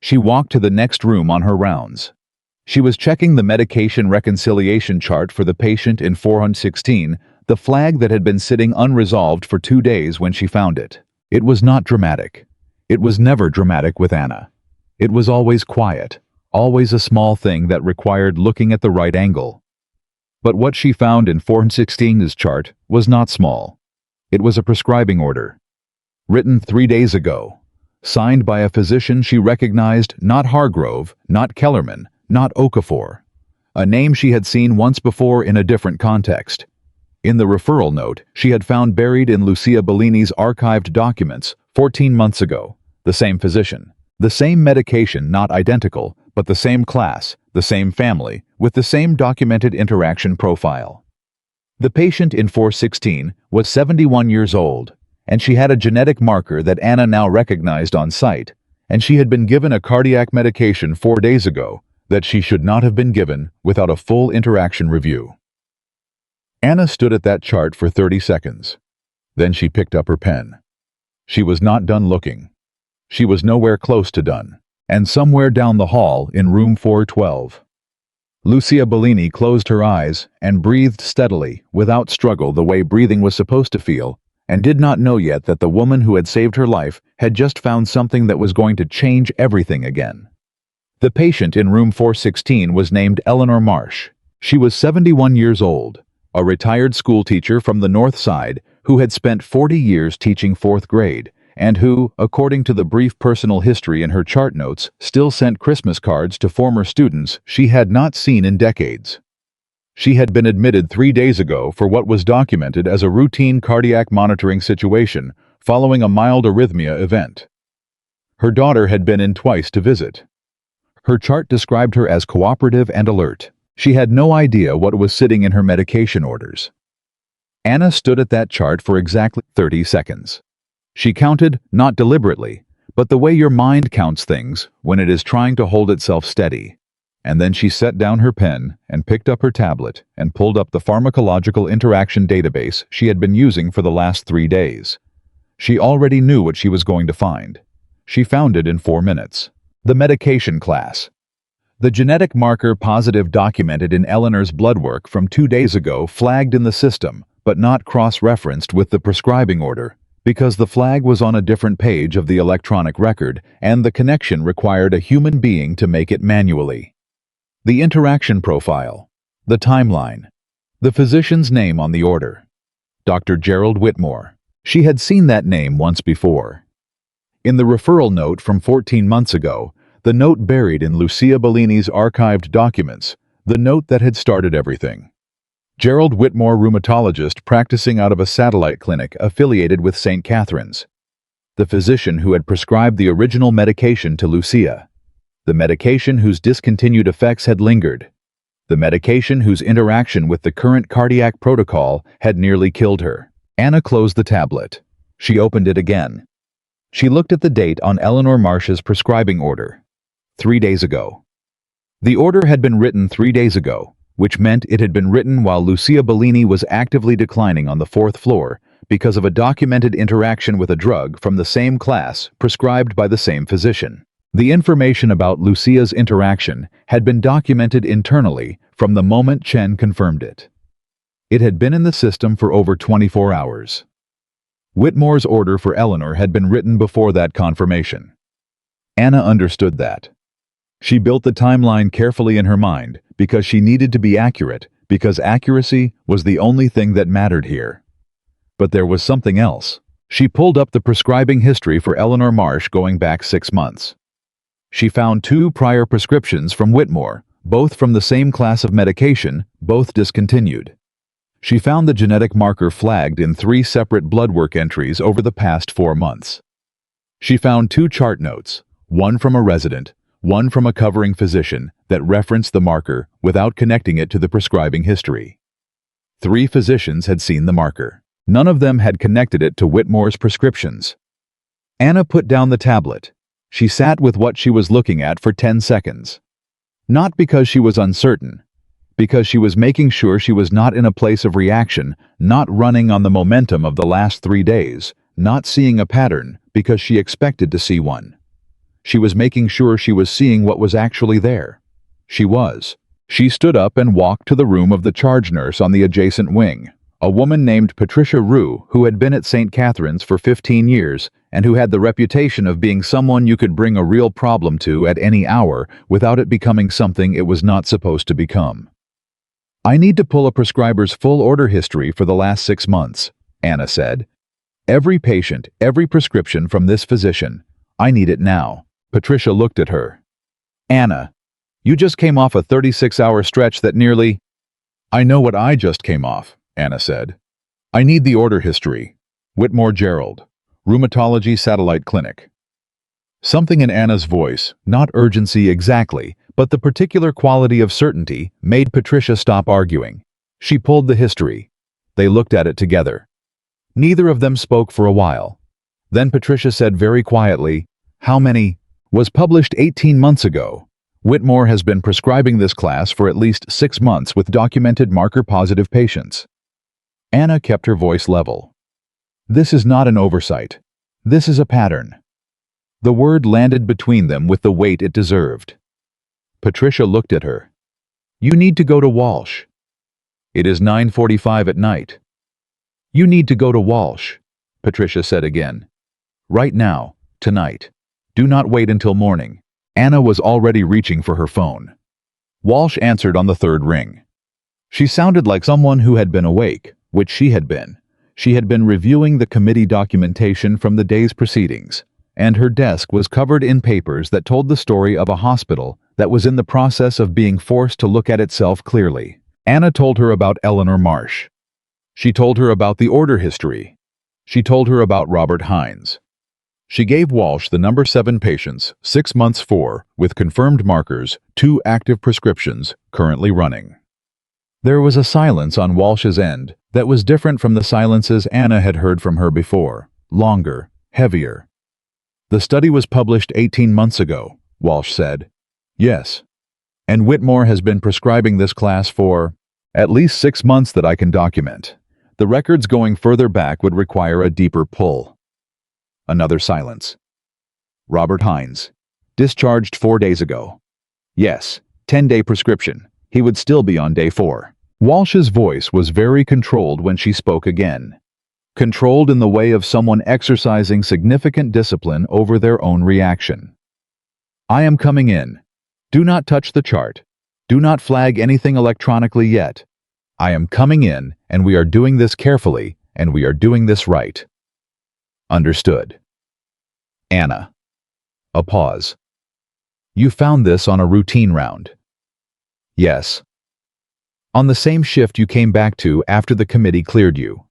She walked to the next room on her rounds. She was checking the medication reconciliation chart for the patient in 416, the flag that had been sitting unresolved for 2 days when she found it. It was not dramatic. It was never dramatic with Anna. It was always quiet, always a small thing that required looking at the right angle. But what she found in 416's chart was not small. It was a prescribing order. Written 3 days ago. Signed by a physician she recognized, not Hargrove, not Kellerman, not Okafor. A name she had seen once before in a different context. In the referral note she had found buried in Lucia Bellini's archived documents 14 months ago. The same physician. The same medication, not identical, but the same class, the same family, with the same documented interaction profile. The patient in 416 was 71 years old, and she had a genetic marker that Anna now recognized on site, and she had been given a cardiac medication 4 days ago that she should not have been given without a full interaction review. Anna stood at that chart for 30 seconds. Then she picked up her pen. She was not done looking. She was nowhere close to done, and somewhere down the hall in room 412. Lucia Bellini closed her eyes and breathed steadily, without struggle the way breathing was supposed to feel, and did not know yet that the woman who had saved her life had just found something that was going to change everything again. The patient in room 416 was named Eleanor Marsh. She was 71 years old, a retired schoolteacher from the North Side who had spent 40 years teaching 4th grade, and who, according to the brief personal history in her chart notes, still sent Christmas cards to former students she had not seen in decades. She had been admitted 3 days ago for what was documented as a routine cardiac monitoring situation following a mild arrhythmia event. Her daughter had been in twice to visit. Her chart described her as cooperative and alert. She had no idea what was sitting in her medication orders. Anna stood at that chart for exactly 30 seconds. She counted, not deliberately, but the way your mind counts things when it is trying to hold itself steady. And then she set down her pen and picked up her tablet and pulled up the pharmacological interaction database she had been using for the last 3 days. She already knew what she was going to find. She found it in 4 minutes. The medication class. The genetic marker positive documented in Eleanor's blood work from 2 days ago flagged in the system, but not cross-referenced with the prescribing order, because the flag was on a different page of the electronic record and the connection required a human being to make it manually. The interaction profile. The timeline. The physician's name on the order. Dr. Gerald Whitmore. She had seen that name once before. In the referral note from 14 months ago, the note buried in Lucia Bellini's archived documents, the note that had started everything. Gerald Whitmore, rheumatologist practicing out of a satellite clinic affiliated with St. Catherine's. The physician who had prescribed the original medication to Lucia. The medication whose discontinued effects had lingered. The medication whose interaction with the current cardiac protocol had nearly killed her. Anna closed the tablet. She opened it again. She looked at the date on Eleanor Marsh's prescribing order. 3 days ago. The order had been written 3 days ago, which meant it had been written while Lucia Bellini was actively declining on the 4th floor because of a documented interaction with a drug from the same class prescribed by the same physician. The information about Lucia's interaction had been documented internally from the moment Chen confirmed it. It had been in the system for over 24 hours. Whitmore's order for Eleanor had been written before that confirmation. Anna understood that. She built the timeline carefully in her mind because she needed to be accurate, because accuracy was the only thing that mattered here. But there was something else. She pulled up the prescribing history for Eleanor Marsh going back 6 months. She found 2 prior prescriptions from Whitmore, both from the same class of medication, both discontinued. She found the genetic marker flagged in 3 separate blood work entries over the past 4 months. She found 2 chart notes, one from a resident, one from a covering physician, that referenced the marker without connecting it to the prescribing history. 3 physicians had seen the marker. None of them had connected it to Whitmore's prescriptions. Anna put down the tablet. She sat with what she was looking at for 10 seconds. Not because she was uncertain, because she was making sure she was not in a place of reaction, not running on the momentum of the last 3 days, not seeing a pattern because she expected to see one. She was making sure she was seeing what was actually there. She was. She stood up and walked to the room of the charge nurse on the adjacent wing, a woman named Patricia Rue who had been at St. Catherine's for 15 years and who had the reputation of being someone you could bring a real problem to at any hour without it becoming something it was not supposed to become. "I need to pull a prescriber's full order history for the last 6 months, Anna said. "Every patient, every prescription from this physician. I need it now." Patricia looked at her. "Anna, you just came off a 36-hour stretch that nearly—" "I know what I just came off," Anna said. "I need the order history. Whitmore Gerald, Rheumatology Satellite Clinic." Something in Anna's voice, not urgency exactly, but the particular quality of certainty, made Patricia stop arguing. She pulled the history. They looked at it together. Neither of them spoke for a while. Then Patricia said very quietly, "How many?" "Was published 18 months ago. Whitmore has been prescribing this class for at least 6 months with documented marker-positive patients." Anna kept her voice level. "This is not an oversight. This is a pattern." The word landed between them with the weight it deserved. Patricia looked at her. "You need to go to Walsh." "It is 9:45 at night." "You need to go to Walsh," Patricia said again. "Right now, tonight. Do not wait until morning." Anna was already reaching for her phone. Walsh answered on the 3rd ring. She sounded like someone who had been awake, which she had been. She had been reviewing the committee documentation from the day's proceedings, and her desk was covered in papers that told the story of a hospital that was in the process of being forced to look at itself clearly. Anna told her about Eleanor Marsh. She told her about the order history. She told her about Robert Hines. She gave Walsh the number 7 patients, 6 months 4, with confirmed markers, 2 active prescriptions, currently running. There was a silence on Walsh's end that was different from the silences Anna had heard from her before, longer, heavier. "The study was published 18 months ago, Walsh said. "Yes. And Whitmore has been prescribing this class for at least 6 months that I can document. The records going further back would require a deeper pull." Another silence. "Robert Hines. Discharged 4 days ago. Yes, 10-day prescription. He would still be on day 4. Walsh's voice was very controlled when she spoke again. Controlled in the way of someone exercising significant discipline over their own reaction. "I am coming in. Do not touch the chart. Do not flag anything electronically yet. I am coming in, and we are doing this carefully, and we are doing this right. Understood. Anna. A pause. You found this on a routine round. Yes. On the same shift you came back to after the committee cleared you.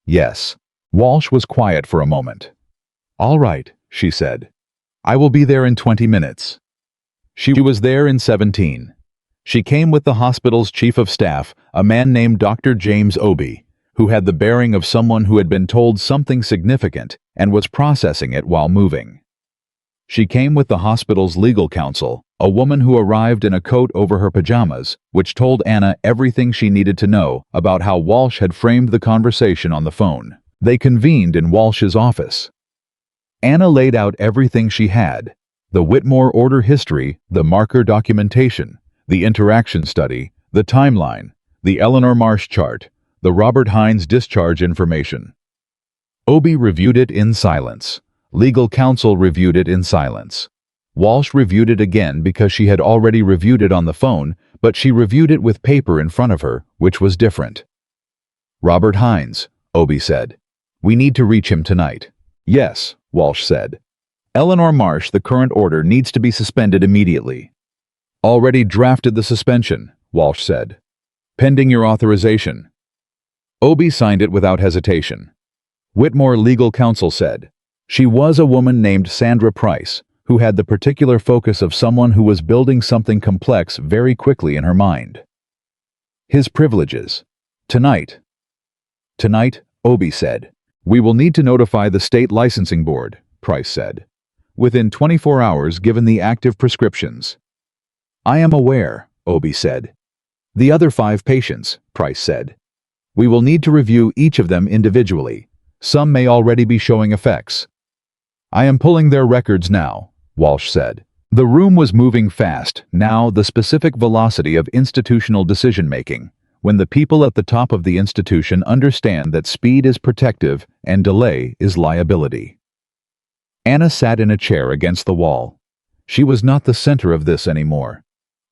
Yes. Walsh was quiet for a moment. All right, she said. I will be there in 20 minutes. She was there in 17. She came with the hospital's chief of staff, a man named Dr. James Obi, who had the bearing of someone who had been told something significant and was processing it while moving. She came with the hospital's legal counsel, a woman who arrived in a coat over her pajamas, which told Anna everything she needed to know about how Walsh had framed the conversation on the phone. They convened in Walsh's office. Anna laid out everything she had: the Whitmore order history, the marker documentation, the interaction study, the timeline, the Eleanor Marsh chart, the Robert Hines discharge information. Obi reviewed it in silence. Legal counsel reviewed it in silence. Walsh reviewed it again because she had already reviewed it on the phone, but she reviewed it with paper in front of her, which was different. Robert Hines, Obi said. We need to reach him tonight. Yes, Walsh said. Eleanor Marsh, the current order needs to be suspended immediately. Already drafted the suspension, Walsh said. Pending your authorization. Obi signed it without hesitation. Whitmore legal counsel said. She was a woman named Sandra Price, who had the particular focus of someone who was building something complex very quickly in her mind. His privileges. Tonight, Obi said. We will need to notify the state licensing board, Price said. Within 24 hours given the active prescriptions. I am aware, Obi said. The other 5 patients, Price said. We will need to review each of them individually. Some may already be showing effects. I am pulling their records now, Walsh said. The room was moving fast, now the specific velocity of institutional decision-making, when the people at the top of the institution understand that speed is protective and delay is liability. Anna sat in a chair against the wall. She was not the center of this anymore.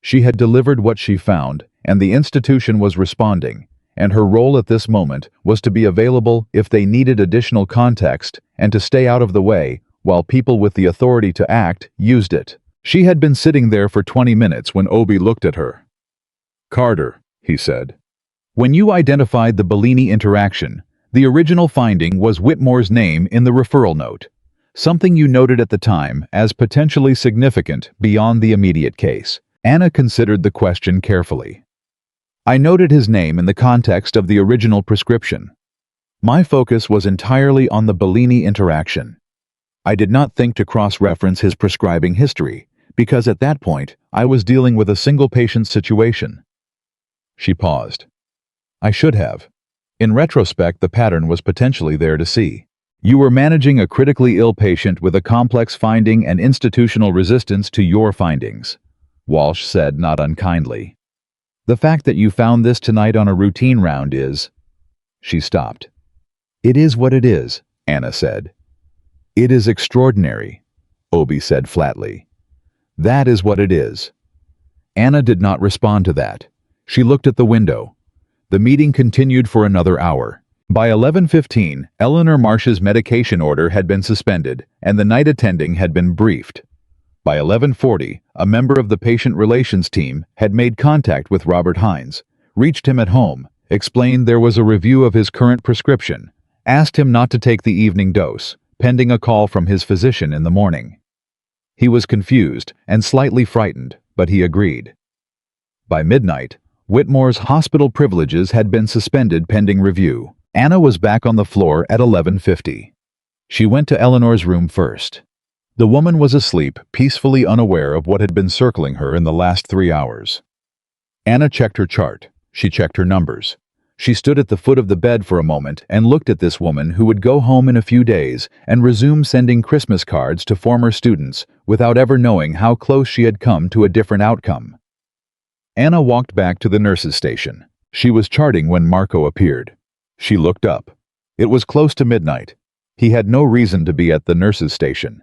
She had delivered what she found, and the institution was responding, and her role at this moment was to be available if they needed additional context and to stay out of the way while people with the authority to act used it. She had been sitting there for 20 minutes when Obi looked at her. Carter, he said. When you identified the Bellini interaction, the original finding was Whitmore's name in the referral note, something you noted at the time as potentially significant beyond the immediate case. Anna considered the question carefully. I noted his name in the context of the original prescription. My focus was entirely on the Bellini interaction. I did not think to cross-reference his prescribing history, because at that point, I was dealing with a single patient situation. She paused. I should have. In retrospect, the pattern was potentially there to see. You were managing a critically ill patient with a complex finding and institutional resistance to your findings, Walsh said not unkindly. The fact that you found this tonight on a routine round is... She stopped. It is what it is, Anna said. It is extraordinary, Obi said flatly. That is what it is. Anna did not respond to that. She looked at the window. The meeting continued for another hour. By 11:15, Eleanor Marsh's medication order had been suspended, and the night attending had been briefed. By 11:40, a member of the patient relations team had made contact with Robert Hines, reached him at home, explained there was a review of his current prescription, asked him not to take the evening dose, pending a call from his physician in the morning. He was confused and slightly frightened, but he agreed. By midnight, Whitmore's hospital privileges had been suspended pending review. Anna was back on the floor at 11:50. She went to Eleanor's room first. The woman was asleep, peacefully unaware of what had been circling her in the last 3 hours. Anna checked her chart. She checked her numbers. She stood at the foot of the bed for a moment and looked at this woman who would go home in a few days and resume sending Christmas cards to former students without ever knowing how close she had come to a different outcome. Anna walked back to the nurse's station. She was charting when Marco appeared. She looked up. It was close to midnight. He had no reason to be at the nurse's station.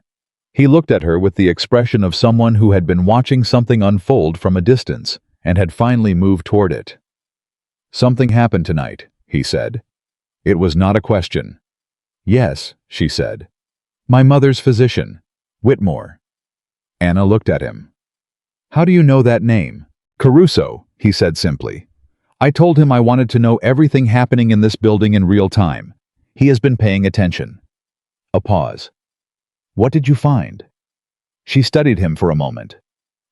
He looked at her with the expression of someone who had been watching something unfold from a distance and had finally moved toward it. "Something happened tonight," he said. It was not a question. "Yes," she said. "My mother's physician, Whitmore." Anna looked at him. "How do you know that name?" "Caruso," he said simply. "I told him I wanted to know everything happening in this building in real time. He has been paying attention." A pause. "What did you find?" She studied him for a moment.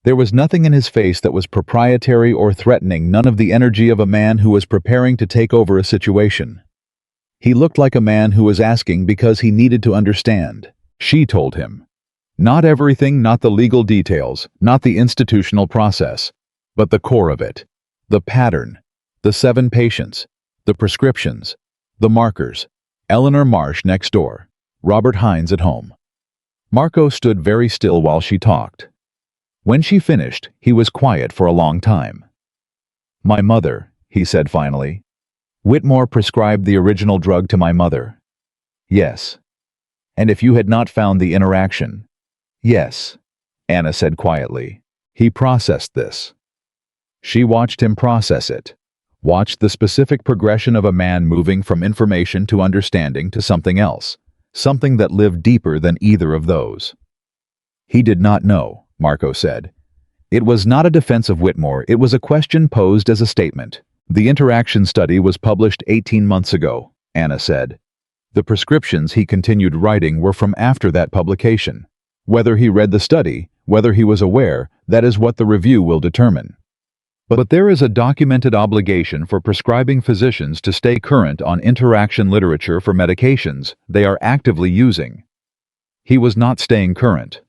There was nothing in his face that was proprietary or threatening, none of the energy of a man who was preparing to take over a situation. He looked like a man who was asking because he needed to understand. She told him. Not everything, not the legal details, not the institutional process, but the core of it. The pattern, the 7 patients, the prescriptions, the markers, Eleanor Marsh next door, Robert Hines at home. Marco stood very still while she talked. When she finished, he was quiet for a long time. "My mother," he said finally. "Whitmore prescribed the original drug to my mother." "Yes." "And if you had not found the interaction?" "Yes," Anna said quietly. "He processed this." She watched him process it, watched the specific progression of a man moving from information to understanding to something else, something that lived deeper than either of those. "He did not know," Marco said. It was not a defense of Whitmore, it was a question posed as a statement. "The interaction study was published 18 months ago," Anna said. "The prescriptions he continued writing were from after that publication. Whether he read the study, whether he was aware, that is what the review will determine. But there is a documented obligation for prescribing physicians to stay current on interaction literature for medications they are actively using. He was not staying current.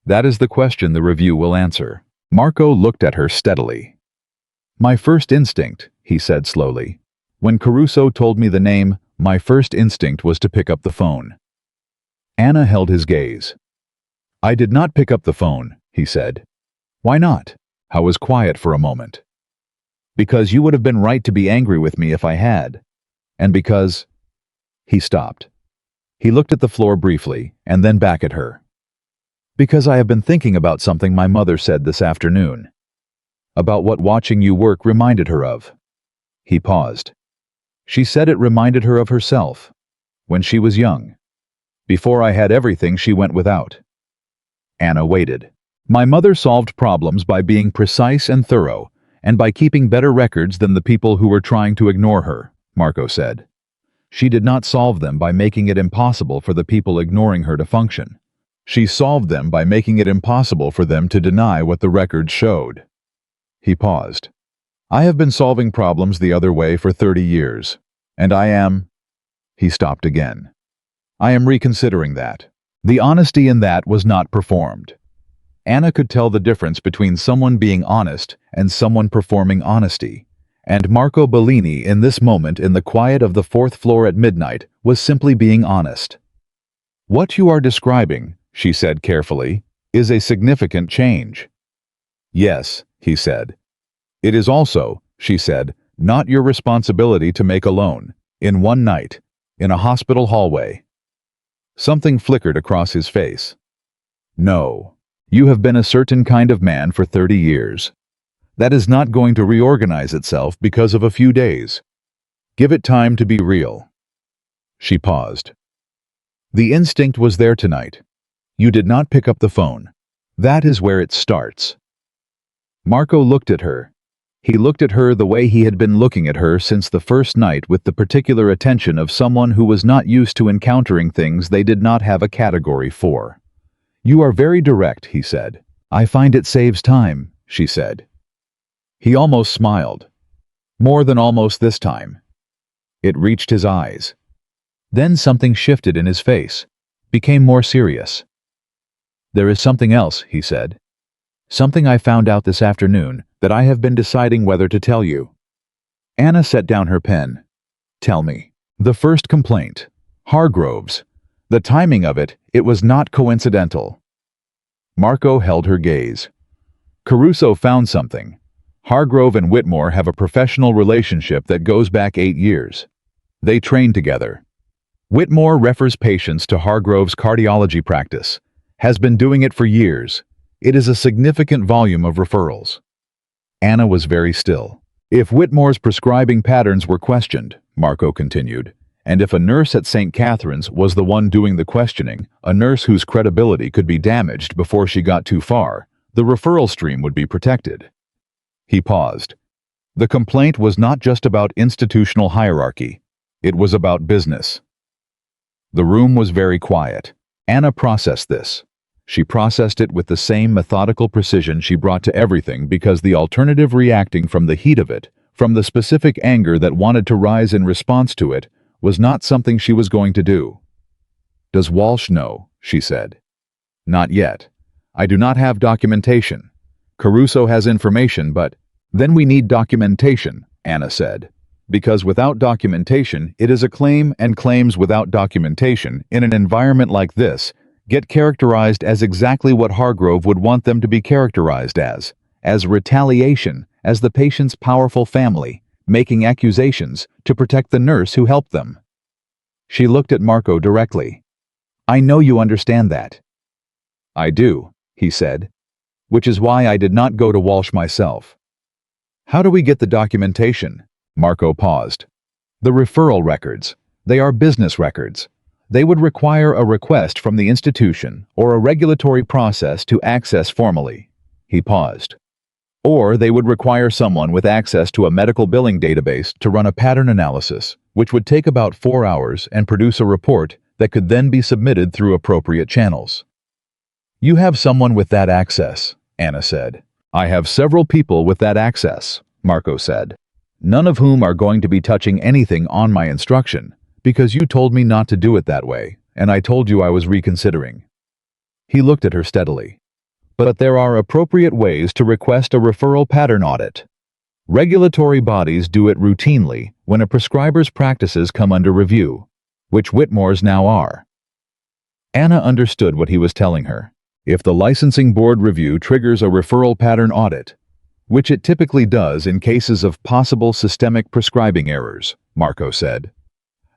That is the question the review will answer." Marco looked at her steadily. "My first instinct," he said slowly. "When Caruso told me the name, my first instinct was to pick up the phone." Anna held his gaze. "I did not pick up the phone," he said. "Why not?" I was quiet for a moment. "Because you would have been right to be angry with me if I had. And because—" He stopped. He looked at the floor briefly, and then back at her. "Because I have been thinking about something my mother said this afternoon. About what watching you work reminded her of." He paused. "She said it reminded her of herself, when she was young. Before I had everything she went without." Anna waited. "My mother solved problems by being precise and thorough, and by keeping better records than the people who were trying to ignore her," Marco said. "She did not solve them by making it impossible for the people ignoring her to function. She solved them by making it impossible for them to deny what the records showed." He paused. "I have been solving problems the other way for 30 years, and I am—" He stopped again. "I am reconsidering that. The honesty in that was not performed." Anna could tell the difference between someone being honest and someone performing honesty, and Marco Bellini in this moment in the quiet of the 4th floor at midnight was simply being honest. "What you are describing," she said carefully, "is a significant change." "Yes," he said. "It is also," she said, "not your responsibility to make alone, in one night, in a hospital hallway." Something flickered across his face. "No. You have been a certain kind of man for 30 years. That is not going to reorganize itself because of a few days. Give it time to be real." She paused. "The instinct was there tonight. You did not pick up the phone. That is where it starts." Marco looked at her. He looked at her the way he had been looking at her since the first night, with the particular attention of someone who was not used to encountering things they did not have a category for. "You are very direct," he said. "I find it saves time," she said. He almost smiled. More than almost this time. It reached his eyes. Then something shifted in his face, became more serious. "There is something else," he said. "Something I found out this afternoon that I have been deciding whether to tell you." Anna set down her pen. "Tell me." "The first complaint. Hargrove's. The timing of it, it was not coincidental." Marco held her gaze. "Caruso found something. Hargrove and Whitmore have a professional relationship that goes back 8 years. They train together. Whitmore refers patients to Hargrove's cardiology practice, Has been doing it for years. It is a significant volume of referrals. Anna was very still. If Whitmore's prescribing patterns were questioned, Marco continued, and if a nurse at St. Catherine's was the one doing the questioning, a nurse whose credibility could be damaged before she got too far, the referral stream would be protected. He paused. The complaint was not just about institutional hierarchy. It was about business. The room was very quiet. Anna processed this. She processed it with the same methodical precision she brought to everything because the alternative reacting from the heat of it, from the specific anger that wanted to rise in response to it, was not something she was going to do. "Does Walsh know?" she said. "Not yet. I do not have documentation. Caruso has information, but—" "Then we need documentation," Anna said. "Because without documentation, it is a claim, and claims without documentation, in an environment like this, get characterized as exactly what Hargrove would want them to be characterized as retaliation, as the patient's powerful family, making accusations to protect the nurse who helped them." She looked at Marco directly. "I know you understand that." "I do," he said, "which is why I did not go to Walsh myself." "How do we get the documentation?" Marco paused. "The referral records. They are business records. They would require a request from the institution or a regulatory process to access formally." He paused. "Or they would require someone with access to a medical billing database to run a pattern analysis, which would take about 4 hours and produce a report that could then be submitted through appropriate channels." "You have someone with that access," Anna said. "I have several people with that access," Marco said, "none of whom are going to be touching anything on my instruction, because you told me not to do it that way, and I told you I was reconsidering." He looked at her steadily. "But there are appropriate ways to request a referral pattern audit. Regulatory bodies do it routinely when a prescriber's practices come under review, which Whitmore's now are." Anna understood what he was telling her. If the licensing board review triggers a referral pattern audit, which it typically does in cases of possible systemic prescribing errors, Marco said,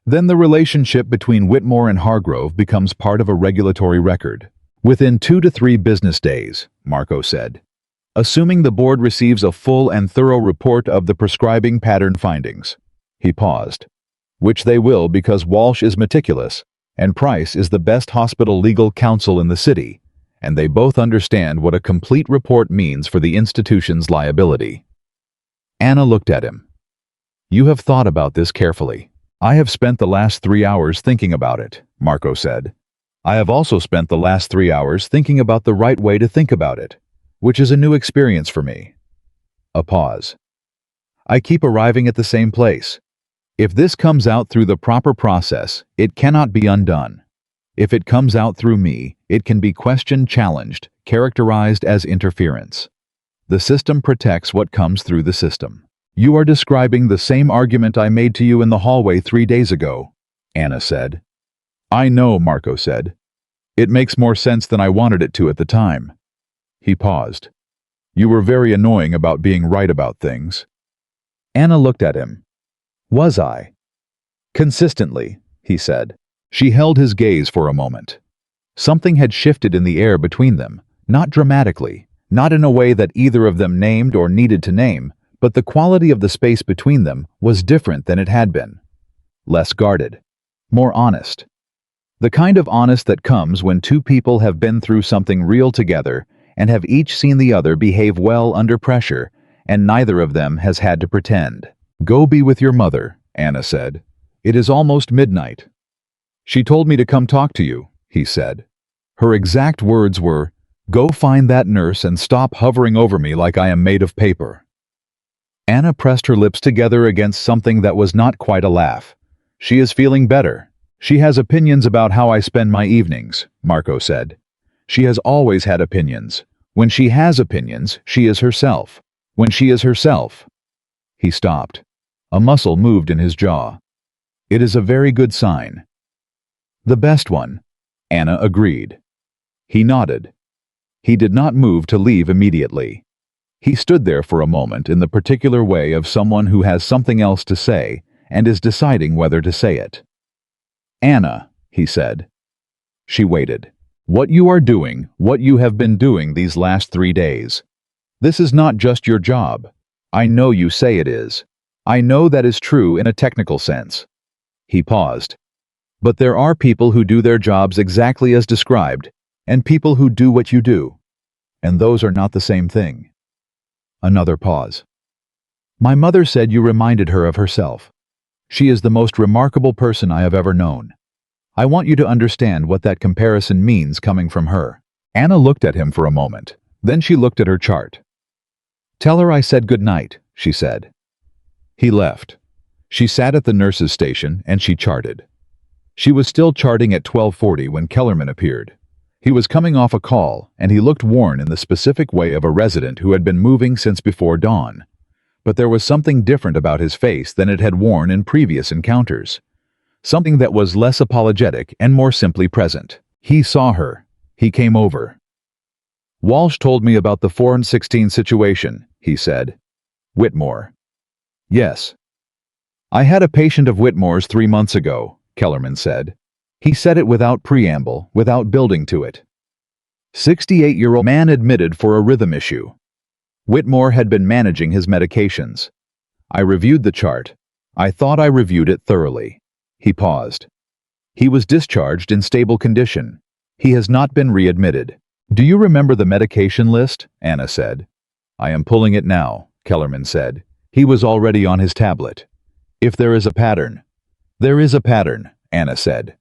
then the relationship between Whitmore and Hargrove becomes part of a regulatory record. Within 2 to 3 business days, Marco said, assuming the board receives a full and thorough report of the prescribing pattern findings. He paused. Which they will because Walsh is meticulous, and Price is the best hospital legal counsel in the city, and they both understand what a complete report means for the institution's liability. Anna looked at him. "You have thought about this carefully." "I have spent the last 3 hours thinking about it," Marco said. "I have also spent the last 3 hours thinking about the right way to think about it, which is a new experience for me." A pause. "I keep arriving at the same place. If this comes out through the proper process, it cannot be undone. If it comes out through me, it can be questioned, challenged, characterized as interference. The system protects what comes through the system." "You are describing the same argument I made to you in the hallway 3 days ago," Anna said. "I know," Marco said. "It makes more sense than I wanted it to at the time." He paused. "You were very annoying about being right about things." Anna looked at him. "Was I?" "Consistently," he said. She held his gaze for a moment. Something had shifted in the air between them, not dramatically, not in a way that either of them named or needed to name, but the quality of the space between them was different than it had been. Less guarded. More honest. The kind of honest that comes when two people have been through something real together and have each seen the other behave well under pressure, and neither of them has had to pretend. "Go be with your mother," Anna said. "It is almost midnight." "She told me to come talk to you," he said. Her exact words were, "Go find that nurse and stop hovering over me like I am made of paper." Anna pressed her lips together against something that was not quite a laugh. "She is feeling better. She has opinions about how I spend my evenings," Marco said. "She has always had opinions. When she has opinions, she is herself. When she is herself—" He stopped. A muscle moved in his jaw. "It is a very good sign." "The best one," Anna agreed. He nodded. He did not move to leave immediately. He stood there for a moment in the particular way of someone who has something else to say and is deciding whether to say it. "Anna," he said. She waited. What you are doing, what you have been doing these last 3 days. This is not just your job. I know you say it is. I know that is true in a technical sense. He paused. But there are people who do their jobs exactly as described, and people who do what you do. And those are not the same thing. Another pause. My mother said you reminded her of herself. She is the most remarkable person I have ever known. I want you to understand what that comparison means coming from her. Anna looked at him for a moment. Then she looked at her chart. Tell her I said good night, she said. He left. She sat at the nurse's station and she charted. She was still charting at 12:40 when Kellerman appeared. He was coming off a call, and he looked worn in the specific way of a resident who had been moving since before dawn. But there was something different about his face than it had worn in previous encounters. Something that was less apologetic and more simply present. He saw her. He came over. Walsh told me about the 416 situation, he said. Whitmore. Yes. I had a patient of Whitmore's 3 months ago, Kellerman said. He said it without preamble, without building to it. 68-year-old man admitted for a rhythm issue. Whitmore had been managing his medications. I reviewed the chart. I thought I reviewed it thoroughly. He paused. He was discharged in stable condition. He has not been readmitted. Do you remember the medication list? Anna said. I am pulling it now, Kellerman said. He was already on his tablet. If there is a pattern. There is a pattern, Anna said.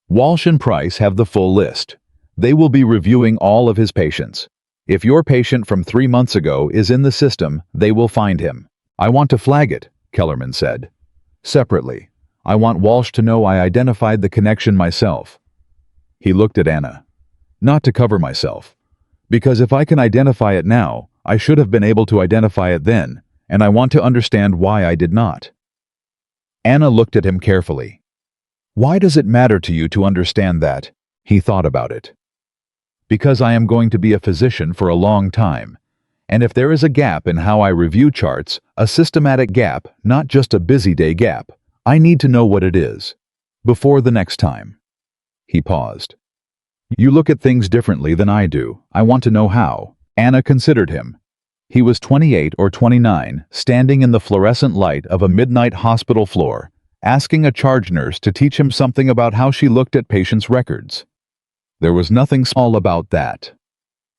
Walsh and Price have the full list. They will be reviewing all of his patients. If your patient from 3 months ago is in the system, they will find him. I want to flag it, Kellerman said. Separately, I want Walsh to know I identified the connection myself. He looked at Anna. Not to cover myself. Because if I can identify it now, I should have been able to identify it then, and I want to understand why I did not. Anna looked at him carefully. Why does it matter to you to understand that? He thought about it. Because I am going to be a physician for a long time, and if there is a gap in how I review charts, a systematic gap, not just a busy day gap, I need to know what it is. Before the next time. He paused. You look at things differently than I do. I want to know how. Anna considered him. He was 28 or 29, standing in the fluorescent light of a midnight hospital floor, asking a charge nurse to teach him something about how she looked at patients' records. There was nothing small about that.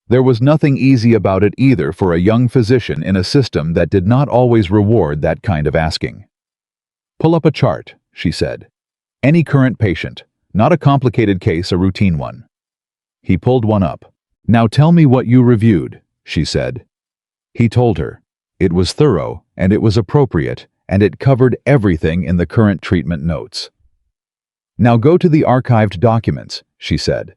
There was nothing easy about it either for a young physician in a system that did not always reward that kind of asking. Pull up a chart, she said. Any current patient, not a complicated case, a routine one. He pulled one up. Now tell me what you reviewed, she said. He told her. It was thorough, and it was appropriate, and it covered everything in the current treatment notes. Now go to the archived documents, she said.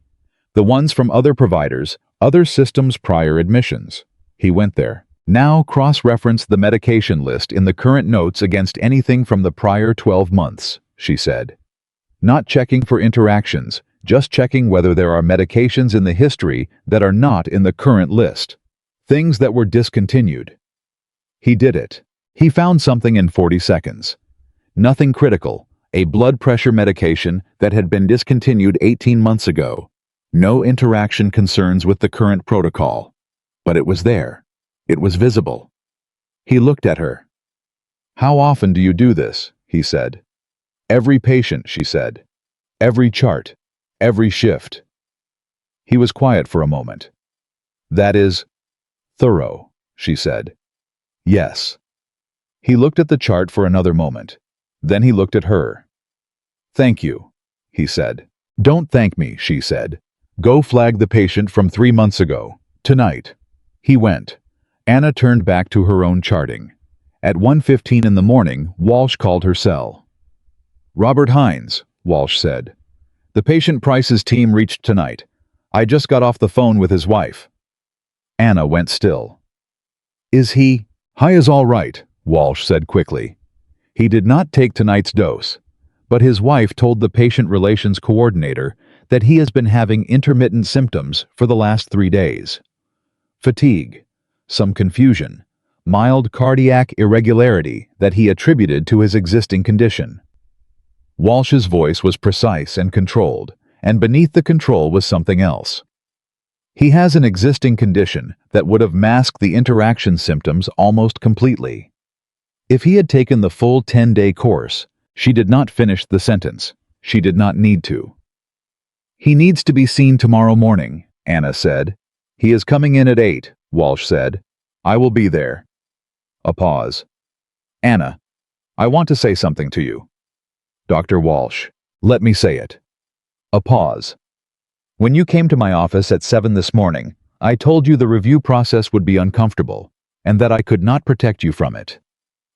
The ones from other providers, other systems' prior admissions. He went there. Now cross-reference the medication list in the current notes against anything from the prior 12 months, she said. Not checking for interactions, just checking whether there are medications in the history that are not in the current list. Things that were discontinued. He did it. He found something in 40 seconds. Nothing critical, a blood pressure medication that had been discontinued 18 months ago. No interaction concerns with the current protocol. But it was there. It was visible. He looked at her. How often do you do this? He said. Every patient, she said. Every chart. Every shift. He was quiet for a moment. That is thorough, she said. Yes. He looked at the chart for another moment. Then he looked at her. Thank you, he said. Don't thank me, she said. Go flag the patient from 3 months ago, tonight. He went. Anna turned back to her own charting. At 1:15 in the morning, Walsh called her cell. Robert Hines, Walsh said. The patient Price's team reached tonight. I just got off the phone with his wife. Anna went still. Is he? High is all right, Walsh said quickly. He did not take tonight's dose, but his wife told the patient relations coordinator that he has been having intermittent symptoms for the last 3 days. Fatigue, some confusion, mild cardiac irregularity that he attributed to his existing condition. Walsh's voice was precise and controlled, and beneath the control was something else. He has an existing condition that would have masked the interaction symptoms almost completely. If he had taken the full 10-day course, she did not finish the sentence. She did not need to. "He needs to be seen tomorrow morning," Anna said. "He is coming in at 8, Walsh said. "I will be there." A pause. "Anna, I want to say something to you." "Dr. Walsh, let me say it." A pause. "When you came to my office at 7 this morning, I told you the review process would be uncomfortable, and that I could not protect you from it.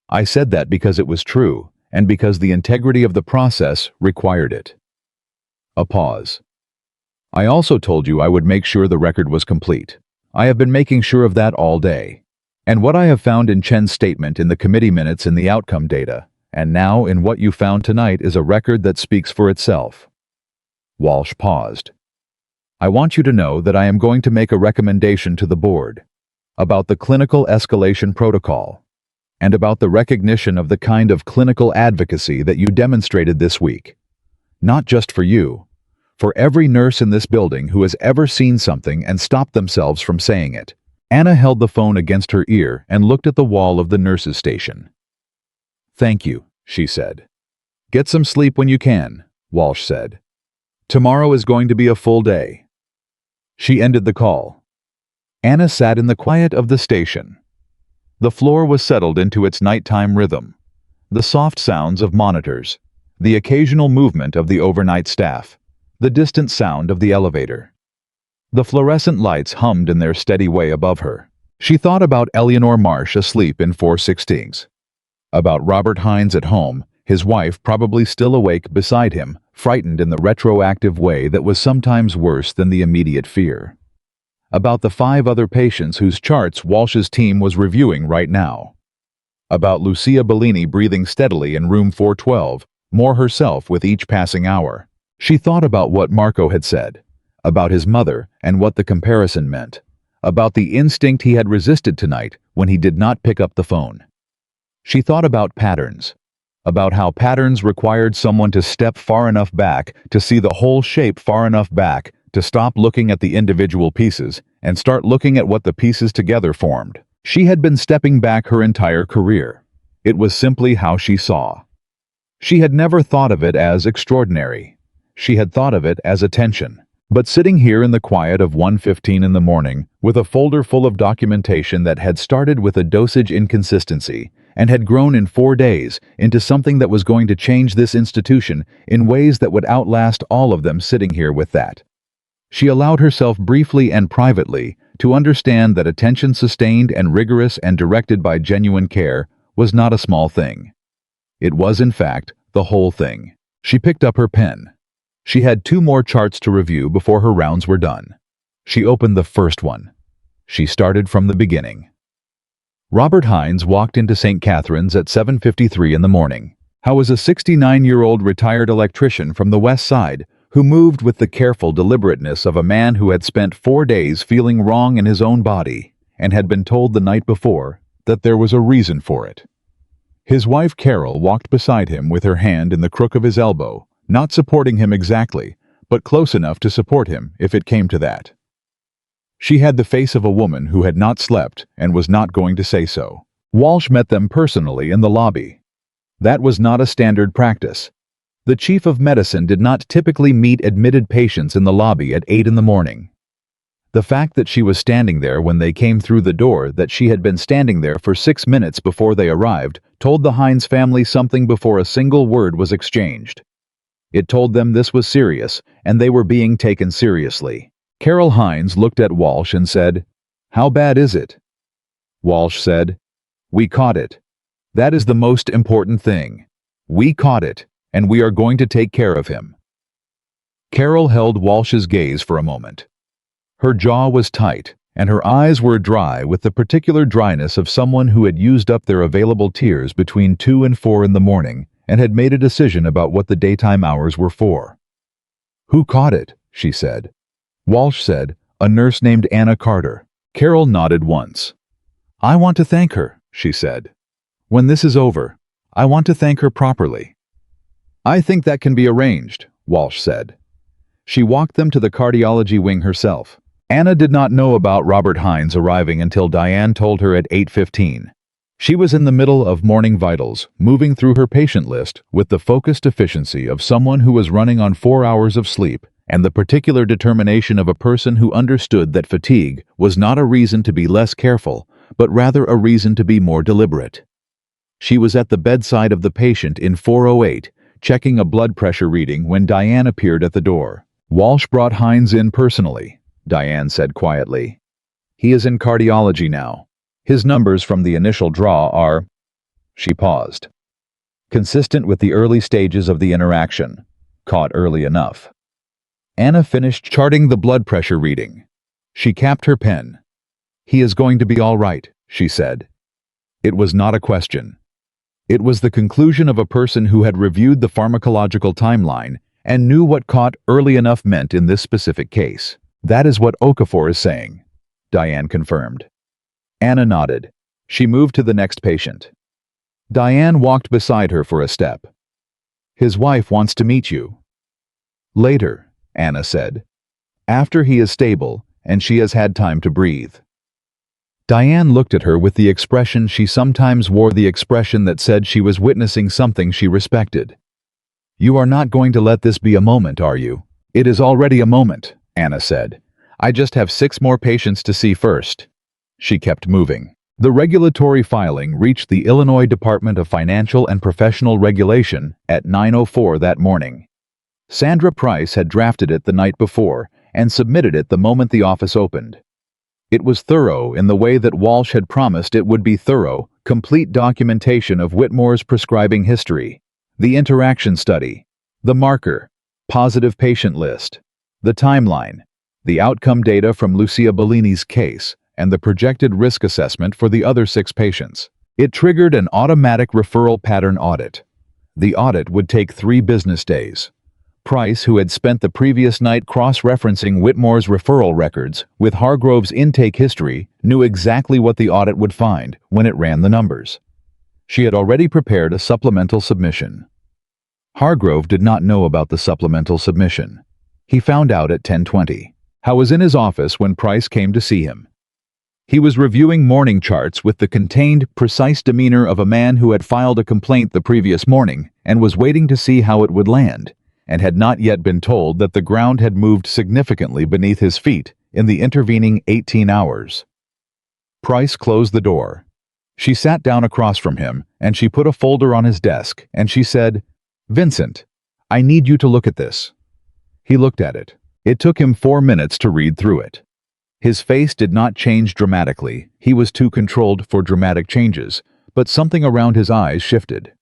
I said that because it was true, and because the integrity of the process required it." A pause. "I also told you I would make sure the record was complete. I have been making sure of that all day. And what I have found in Chen's statement in the committee minutes in the outcome data, and now in what you found tonight is a record that speaks for itself." Walsh paused. "I want you to know that I am going to make a recommendation to the board about the clinical escalation protocol and about the recognition of the kind of clinical advocacy that you demonstrated this week. Not just for you, for every nurse in this building who has ever seen something and stopped themselves from saying it." Anna held the phone against her ear and looked at the wall of the nurses' station. "Thank you," she said. "Get some sleep when you can," Walsh said. "Tomorrow is going to be a full day." She ended the call. Anna sat in the quiet of the station. The floor was settled into its nighttime rhythm. The soft sounds of monitors, the occasional movement of the overnight staff, the distant sound of the elevator. The fluorescent lights hummed in their steady way above her. She thought about Eleanor Marsh asleep in 416s. About Robert Hines at home, his wife probably still awake beside him, frightened in the retroactive way that was sometimes worse than the immediate fear. About the 5 other patients whose charts Walsh's team was reviewing right now. About Lucia Bellini breathing steadily in room 412, more herself with each passing hour. She thought about what Marco had said, about his mother and what the comparison meant, about the instinct he had resisted tonight when he did not pick up the phone. She thought about patterns, about how patterns required someone to step far enough back to see the whole shape far enough back to stop looking at the individual pieces and start looking at what the pieces together formed. She had been stepping back her entire career. It was simply how she saw. She had never thought of it as extraordinary. She had thought of it as attention. But sitting here in the quiet of 1:15 in the morning, with a folder full of documentation that had started with a dosage inconsistency and had grown in 4 days into something that was going to change this institution in ways that would outlast all of them sitting here with that. She allowed herself briefly and privately to understand that attention sustained and rigorous and directed by genuine care was not a small thing. It was, in fact, the whole thing. She picked up her pen. She had 2 more charts to review before her rounds were done. She opened the first one. She started from the beginning. Robert Hines walked into St. Catherine's at 7:53 in the morning. How was a 69-year-old retired electrician from the West Side who moved with the careful deliberateness of a man who had spent 4 days feeling wrong in his own body and had been told the night before that there was a reason for it. His wife Carol walked beside him with her hand in the crook of his elbow, not supporting him exactly, but close enough to support him if it came to that. She had the face of a woman who had not slept and was not going to say so. Walsh met them personally in the lobby. That was not a standard practice. The chief of medicine did not typically meet admitted patients in the lobby at 8 in the morning. The fact that she was standing there when they came through the door, that she had been standing there for 6 minutes before they arrived, told the Hines family something before a single word was exchanged. It told them this was serious, and they were being taken seriously. Carol Hines looked at Walsh and said, "How bad is it?" Walsh said, "We caught it. That is the most important thing. We caught it, and we are going to take care of him." Carol held Walsh's gaze for a moment. Her jaw was tight, and her eyes were dry with the particular dryness of someone who had used up their available tears between 2 and 4 in the morning and had made a decision about what the daytime hours were for. "Who caught it?" she said. Walsh said, "A nurse named Anna Carter." Carol nodded once. "I want to thank her," she said. "When this is over, I want to thank her properly." "I think that can be arranged," Walsh said. She walked them to the cardiology wing herself. Anna did not know about Robert Hines arriving until Diane told her at 8:15. She was in the middle of morning vitals, moving through her patient list with the focused efficiency of someone who was running on 4 hours of sleep and the particular determination of a person who understood that fatigue was not a reason to be less careful, but rather a reason to be more deliberate. She was at the bedside of the patient in 4:08, checking a blood pressure reading when Diane appeared at the door. "Walsh brought Hines in personally," Diane said quietly. "He is in cardiology now. His numbers from the initial draw are—" She paused. "Consistent with the early stages of the interaction. Caught early enough." Anna finished charting the blood pressure reading. She capped her pen. "He is going to be all right," she said. It was not a question. It was the conclusion of a person who had reviewed the pharmacological timeline and knew what caught early enough meant in this specific case. "That is what Okafor is saying," Diane confirmed. Anna nodded. She moved to the next patient. Diane walked beside her for a step. "His wife wants to meet you." "Later," Anna said. "After he is stable and she has had time to breathe." Diane looked at her with the expression she sometimes wore, the expression that said she was witnessing something she respected. "You are not going to let this be a moment, are you?" "It is already a moment," Anna said. "I just have 6 more patients to see first." She kept moving. The regulatory filing reached the Illinois Department of Financial and Professional Regulation at 9:04 that morning. Sandra Price had drafted it the night before and submitted it the moment the office opened. It was thorough in the way that Walsh had promised it would be thorough, complete documentation of Whitmore's prescribing history, the interaction study, the marker, positive patient list, the timeline, the outcome data from Lucia Bellini's case, and the projected risk assessment for the other 6 patients. It triggered an automatic referral pattern audit. The audit would take 3 business days. Price, who had spent the previous night cross-referencing Whitmore's referral records with Hargrove's intake history, knew exactly what the audit would find when it ran the numbers. She had already prepared a supplemental submission. Hargrove did not know about the supplemental submission. He found out at 10:20. Howe was in his office when Price came to see him. He was reviewing morning charts with the contained, precise demeanor of a man who had filed a complaint the previous morning and was waiting to see how it would land, and had not yet been told that the ground had moved significantly beneath his feet in the intervening 18 hours. Price closed the door. She sat down across from him, and she put a folder on his desk, and she said, "Vincent, I need you to look at this." He looked at it. It took him 4 minutes to read through it. His face did not change dramatically. He was too controlled for dramatic changes, but something around his eyes shifted,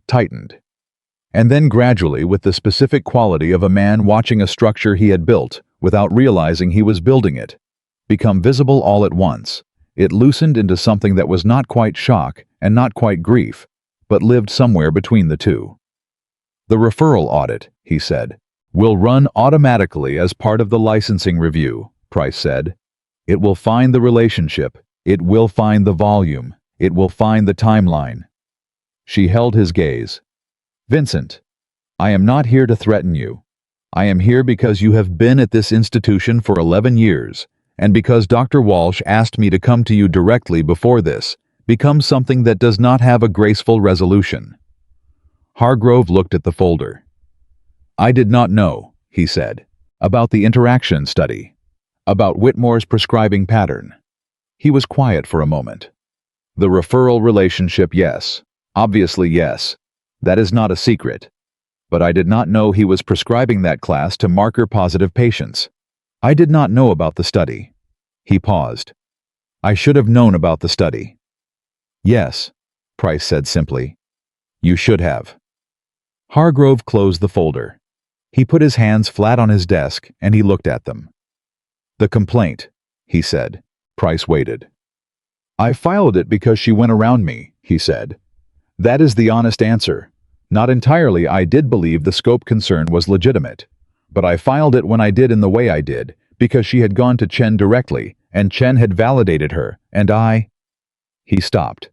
tightened. And then gradually, with the specific quality of a man watching a structure he had built without realizing he was building it, become visible all at once, it loosened into something that was not quite shock and not quite grief, but lived somewhere between the two. "The referral audit," he said, "will run automatically as part of the licensing review," Price said. "It will find the relationship, it will find the volume, it will find the timeline." She held his gaze. "Vincent, I am not here to threaten you. I am here because you have been at this institution for 11 years, and because Dr. Walsh asked me to come to you directly before this becomes something that does not have a graceful resolution." Hargrove looked at the folder. "I did not know," he said, "about the interaction study, about Whitmore's prescribing pattern." He was quiet for a moment. "The referral relationship, yes. Obviously, yes. That is not a secret. But I did not know he was prescribing that class to marker-positive patients. I did not know about the study." He paused. "I should have known about the study." "Yes," Price said simply. "You should have." Hargrove closed the folder. He put his hands flat on his desk and he looked at them. "The complaint," he said. Price waited. "I filed it because she went around me," he said. "That is the honest answer. Not entirely. I did believe the scope concern was legitimate. But I filed it when I did in the way I did, because she had gone to Chen directly, and Chen had validated her, and I—" He stopped.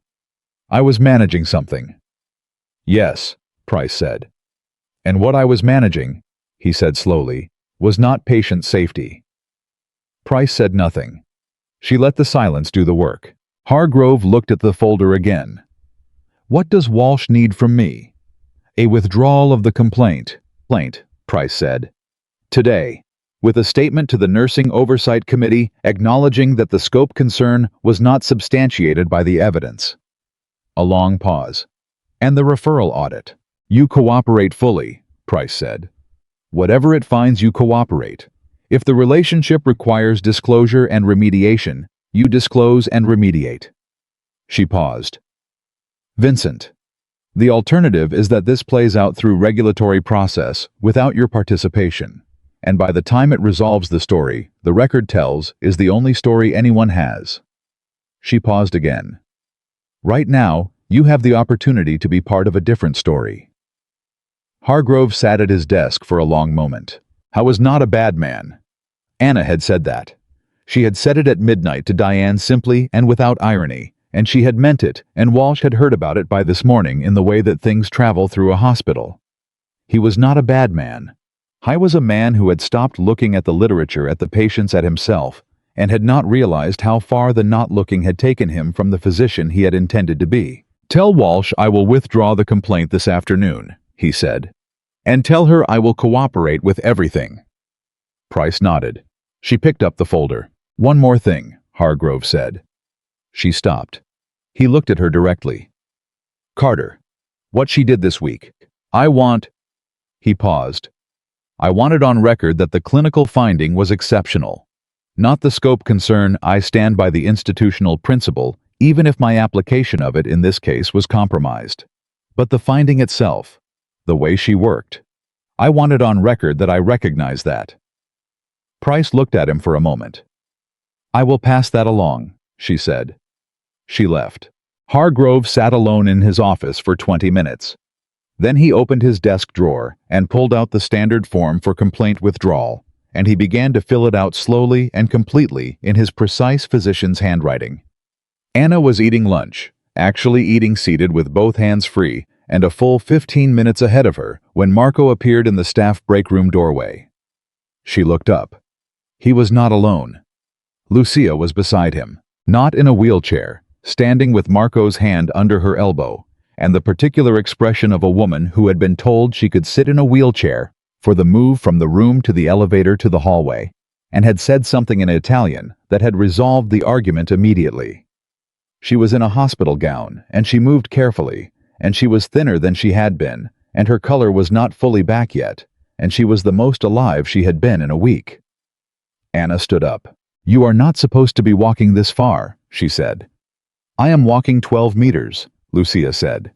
"I was managing something." "Yes," Price said. "And what I was managing," he said slowly, was not patient safety. Price said nothing. She let the silence do the work. Hargrove looked at the folder again. "What does Walsh need from me?" "A withdrawal of the complaint," Price said. "Today, with a statement to the Nursing Oversight Committee acknowledging that the scope concern was not substantiated by the evidence." A long pause. "And the referral audit." "You cooperate fully," Price said. "Whatever it finds, you cooperate. If the relationship requires disclosure and remediation, you disclose and remediate." She paused. "Vincent, the alternative is that this plays out through regulatory process without your participation, and by the time it resolves, the story the record tells is the only story anyone has." She paused again. "Right now, you have the opportunity to be part of a different story." Hargrove sat at his desk for a long moment. "I was not a bad man." Anna had said that. She had said it at midnight to Diane simply and without irony, and she had meant it, and Walsh had heard about it by this morning in the way that things travel through a hospital. He was not a bad man. I was a man who had stopped looking at the literature, at the patients, at himself, and had not realized how far the not looking had taken him from the physician he had intended to be. "Tell Walsh I will withdraw the complaint this afternoon," he said. "And tell her I will cooperate with everything." Price nodded. She picked up the folder. "One more thing," Hargrove said. She stopped. He looked at her directly. "Carter, what she did this week. I want—" He paused. "I want it on record that the clinical finding was exceptional. Not the scope concern. I stand by the institutional principle, even if my application of it in this case was compromised. But the finding itself, the way she worked. I want it on record that I recognize that." Price looked at him for a moment. "I will pass that along," she said. She left. Hargrove sat alone in his office for 20 minutes. Then he opened his desk drawer and pulled out the standard form for complaint withdrawal, and he began to fill it out slowly and completely in his precise physician's handwriting. Anna was eating lunch, actually eating seated with both hands free, and a full 15 minutes ahead of her when Marco appeared in the staff break room doorway. She looked up. He was not alone. Lucia was beside him, not in a wheelchair, standing with Marco's hand under her elbow, and the particular expression of a woman who had been told she could sit in a wheelchair for the move from the room to the elevator to the hallway, and had said something in Italian that had resolved the argument immediately. She was in a hospital gown, and she moved carefully, and she was thinner than she had been, and her color was not fully back yet, and she was the most alive she had been in a week. Anna stood up. "You are not supposed to be walking this far," she said. "I am walking 12 meters, Lucia said.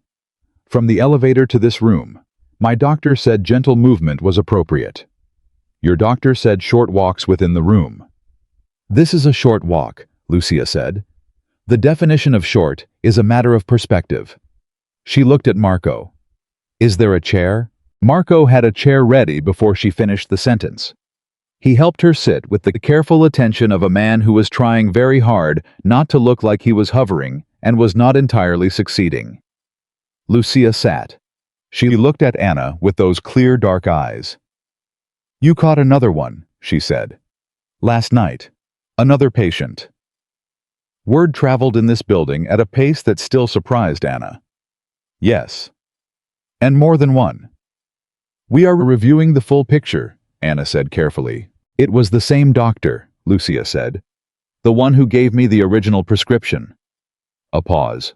"From the elevator to this room. My doctor said gentle movement was appropriate." "Your doctor said short walks within the room." "This is a short walk," Lucia said. "The definition of short is a matter of perspective." She looked at Marco. "Is there a chair?" Marco had a chair ready before she finished the sentence. He helped her sit with the careful attention of a man who was trying very hard not to look like he was hovering and was not entirely succeeding. Lucia sat. She looked at Anna with those clear dark eyes. "You caught another one," she said. "Last night. Another patient." Word traveled in this building at a pace that still surprised Anna. "Yes. And more than one." "We are reviewing the full picture," Anna said carefully. "It was the same doctor," Lucia said. "The one who gave me the original prescription." A pause.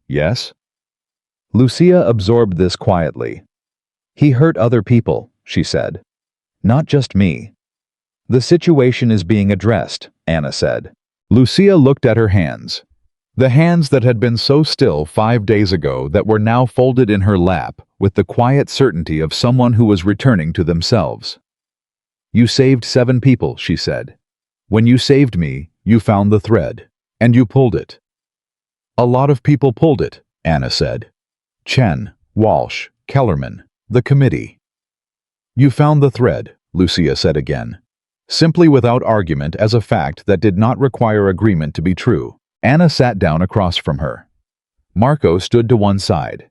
"Yes?" Lucia absorbed this quietly. "He hurt other people," she said. "Not just me." "The situation is being addressed," Anna said. Lucia looked at her hands. The hands that had been so still 5 days ago that were now folded in her lap with the quiet certainty of someone who was returning to themselves. "You saved 7 people," she said. "When you saved me, you found the thread, and you pulled it." "A lot of people pulled it," Anna said. "Chen, Walsh, Kellerman, the committee." "You found the thread," Lucia said again, simply without argument, as a fact that did not require agreement to be true. Anna sat down across from her. Marco stood to one side.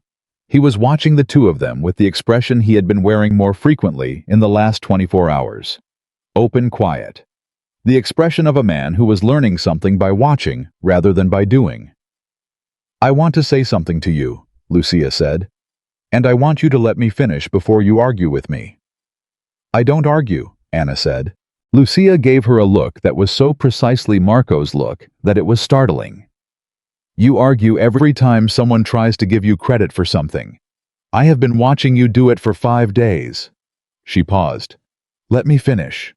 He was watching the two of them with the expression he had been wearing more frequently in the last 24 hours. Open, quiet. The expression of a man who was learning something by watching rather than by doing. "I want to say something to you," Lucia said. "And I want you to let me finish before you argue with me." "I don't argue," Anna said. Lucia gave her a look that was so precisely Marco's look that it was startling. "You argue every time someone tries to give you credit for something. I have been watching you do it for 5 days." She paused. "Let me finish."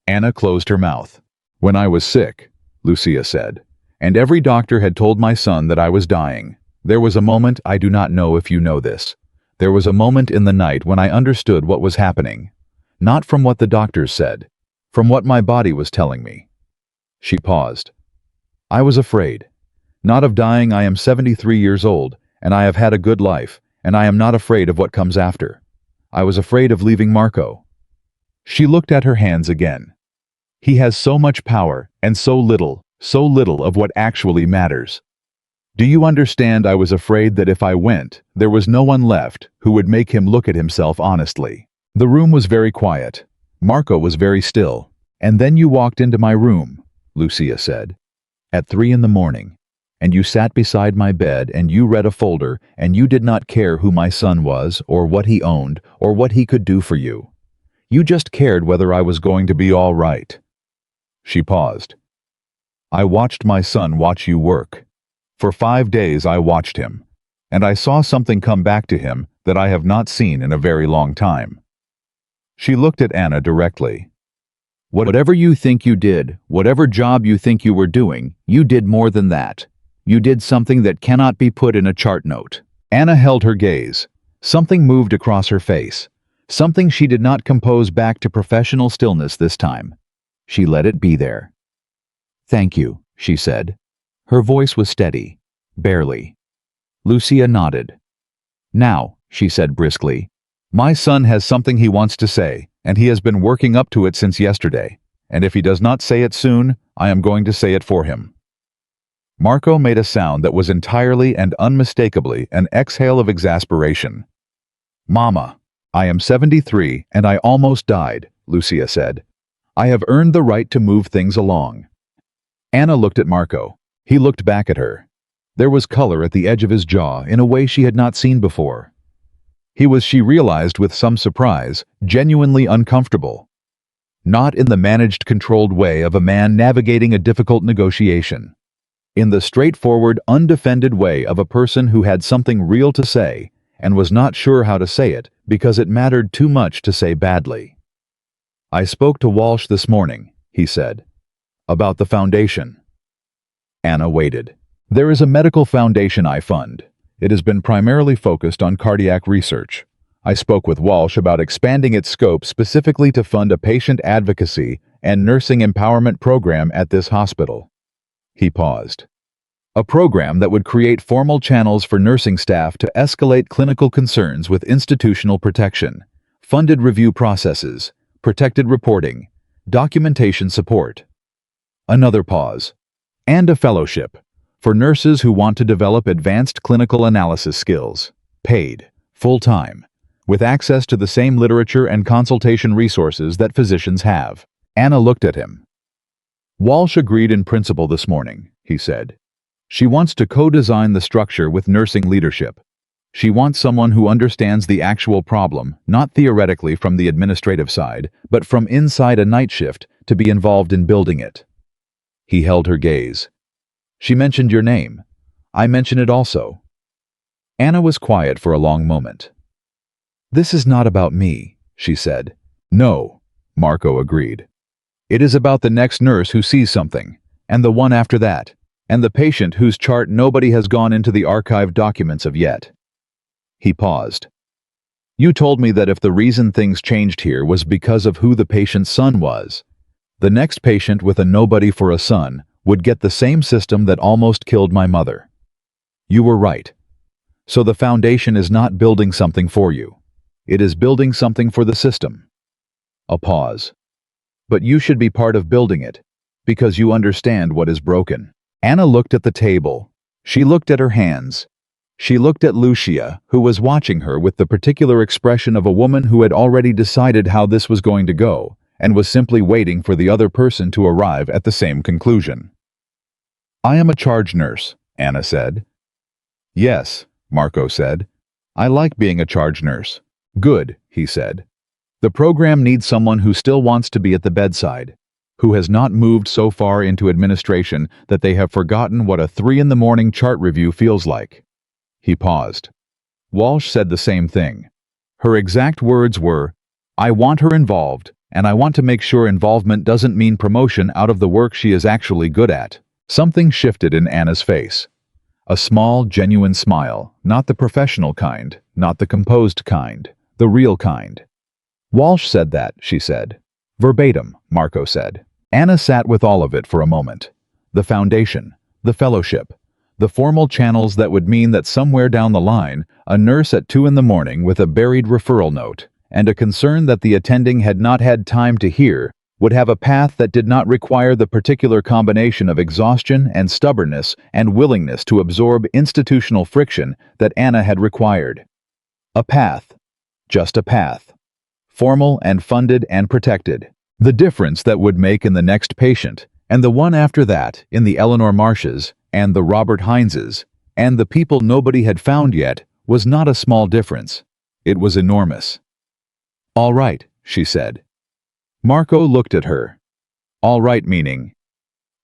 Anna closed her mouth. "When I was sick," Lucia said, "and every doctor had told my son that I was dying, there was a moment, I do not know if you know this, there was a moment in the night when I understood what was happening. Not from what the doctors said, from what my body was telling me." She paused. "I was afraid. Not of dying. I am 73 years old, and I have had a good life, and I am not afraid of what comes after. I was afraid of leaving Marco." She looked at her hands again. "He has so much power, and so little of what actually matters. Do you understand? I was afraid that if I went, there was no one left who would make him look at himself honestly." The room was very quiet. Marco was very still. "And then you walked into my room," Lucia said, "at 3 in the morning, and you sat beside my bed and you read a folder and you did not care who my son was or what he owned or what he could do for you. You just cared whether I was going to be all right." She paused. "I watched my son watch you work. For 5 days I watched him, and I saw something come back to him that I have not seen in a very long time." She looked at Anna directly. "Whatever you think you did, whatever job you think you were doing, you did more than that. You did something that cannot be put in a chart note." Anna held her gaze. Something moved across her face. Something she did not compose back to professional stillness this time. She let it be there. "Thank you," she said. Her voice was steady, barely. Lucia nodded. "Now," she said briskly, "my son has something he wants to say, and he has been working up to it since yesterday, and if he does not say it soon, I am going to say it for him." Marco made a sound that was entirely and unmistakably an exhale of exasperation. "Mama, I am 73 and I almost died," Lucia said. "I have earned the right to move things along." Anna looked at Marco. He looked back at her. There was color at the edge of his jaw in a way she had not seen before. He was, she realized with some surprise, genuinely uncomfortable. Not in the managed, controlled way of a man navigating a difficult negotiation. In the straightforward, undefended way of a person who had something real to say and was not sure how to say it because it mattered too much to say badly. "I spoke to Walsh this morning," he said, "about the foundation." Anna waited. "There is a medical foundation I fund. It has been primarily focused on cardiac research. I spoke with Walsh about expanding its scope specifically to fund a patient advocacy and nursing empowerment program at this hospital." He paused. "A program that would create formal channels for nursing staff to escalate clinical concerns with institutional protection, funded review processes, protected reporting, documentation support." Another pause. "And a fellowship for nurses who want to develop advanced clinical analysis skills, paid, full-time, with access to the same literature and consultation resources that physicians have." Anna looked at him. "Walsh agreed in principle this morning," he said. "She wants to co-design the structure with nursing leadership. She wants someone who understands the actual problem, not theoretically from the administrative side, but from inside a night shift to be involved in building it." He held her gaze. "She mentioned your name. I mention it also." Anna was quiet for a long moment. "This is not about me," she said. "No," Marco agreed. "It is about the next nurse who sees something, and the one after that, and the patient whose chart nobody has gone into the archived documents of yet." He paused. "You told me that if the reason things changed here was because of who the patient's son was, the next patient with a nobody for a son would get the same system that almost killed my mother. You were right. So the foundation is not building something for you. It is building something for the system." A pause. "But you should be part of building it, because you understand what is broken." Anna looked at the table. She looked at her hands. She looked at Lucia, who was watching her with the particular expression of a woman who had already decided how this was going to go, and was simply waiting for the other person to arrive at the same conclusion. "I am a charge nurse," Anna said. "Yes," Marco said. "I like being a charge nurse." "Good," he said. "The program needs someone who still wants to be at the bedside, who has not moved so far into administration that they have forgotten what a 3 a.m. chart review feels like." He paused. Walsh said the same thing. Her exact words were, "I want her involved, and I want to make sure involvement doesn't mean promotion out of the work she is actually good at." Something shifted in Anna's face. A small, genuine smile, not the professional kind, not the composed kind, the real kind. "Walsh said that," she said. "Verbatim," Marco said. Anna sat with all of it for a moment. The foundation, the fellowship, the formal channels that would mean that somewhere down the line, a nurse at 2 a.m. with a buried referral note, and a concern that the attending had not had time to hear, would have a path that did not require the particular combination of exhaustion and stubbornness and willingness to absorb institutional friction that Anna had required. A path. Just a path. Formal and funded and protected. The difference that would make in the next patient, and the one after that, in the Eleanor Marshes, and the Robert Hineses, and the people nobody had found yet, was not a small difference. It was enormous. "All right," she said. Marco looked at her. All right meaning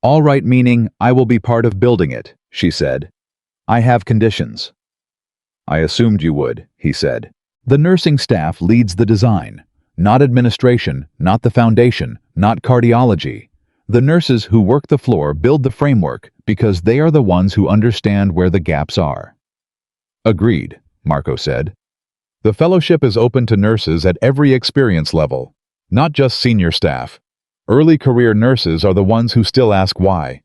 I will be part of building it," she said. "I have conditions." "I assumed you would," he said. "The nursing staff leads the design, not administration, not the foundation, not cardiology. The nurses who work the floor build the framework because they are the ones who understand where the gaps are." "Agreed," Marco said. "The fellowship is open to nurses at every experience level, not just senior staff. Early career nurses are the ones who still ask why.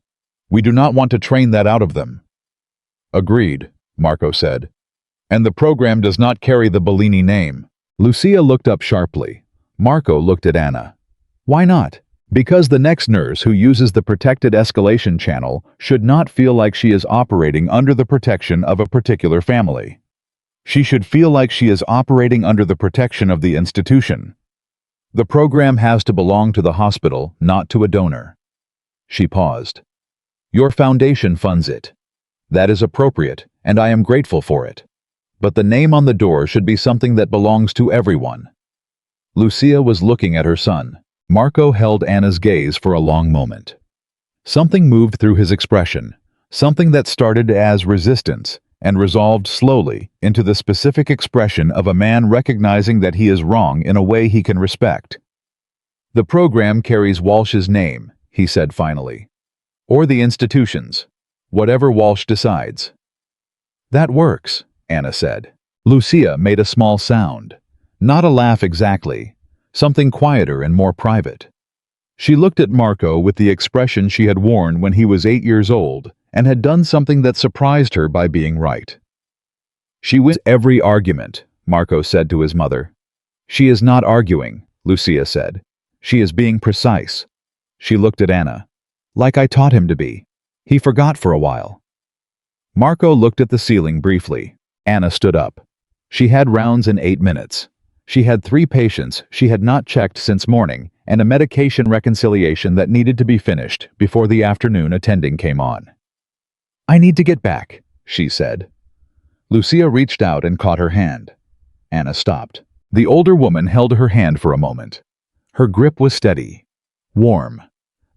We do not want to train that out of them." "Agreed," Marco said. "And the program does not carry the Bellini name." Lucia looked up sharply. Marco looked at Anna. "Why not?" "Because the next nurse who uses the protected escalation channel should not feel like she is operating under the protection of a particular family. She should feel like she is operating under the protection of the institution. The program has to belong to the hospital, not to a donor." She paused. "Your foundation funds it. That is appropriate, and I am grateful for it. But the name on the door should be something that belongs to everyone." Lucia was looking at her son. Marco held Anna's gaze for a long moment. Something moved through his expression, something that started as resistance and resolved slowly into the specific expression of a man recognizing that he is wrong in a way he can respect. "The program carries Walsh's name," he said finally. "Or the institution's. Whatever Walsh decides." "That works," Anna said. Lucia made a small sound. Not a laugh exactly. Something quieter and more private. She looked at Marco with the expression she had worn when he was 8 years old and had done something that surprised her by being right. "She wins every argument," Marco said to his mother. "She is not arguing," Lucia said. "She is being precise." She looked at Anna. "Like I taught him to be. He forgot for a while." Marco looked at the ceiling briefly. Anna stood up. She had rounds in 8 minutes. She had 3 patients she had not checked since morning, and a medication reconciliation that needed to be finished before the afternoon attending came on. "I need to get back," she said. Lucia reached out and caught her hand. Anna stopped. The older woman held her hand for a moment. Her grip was steady, warm.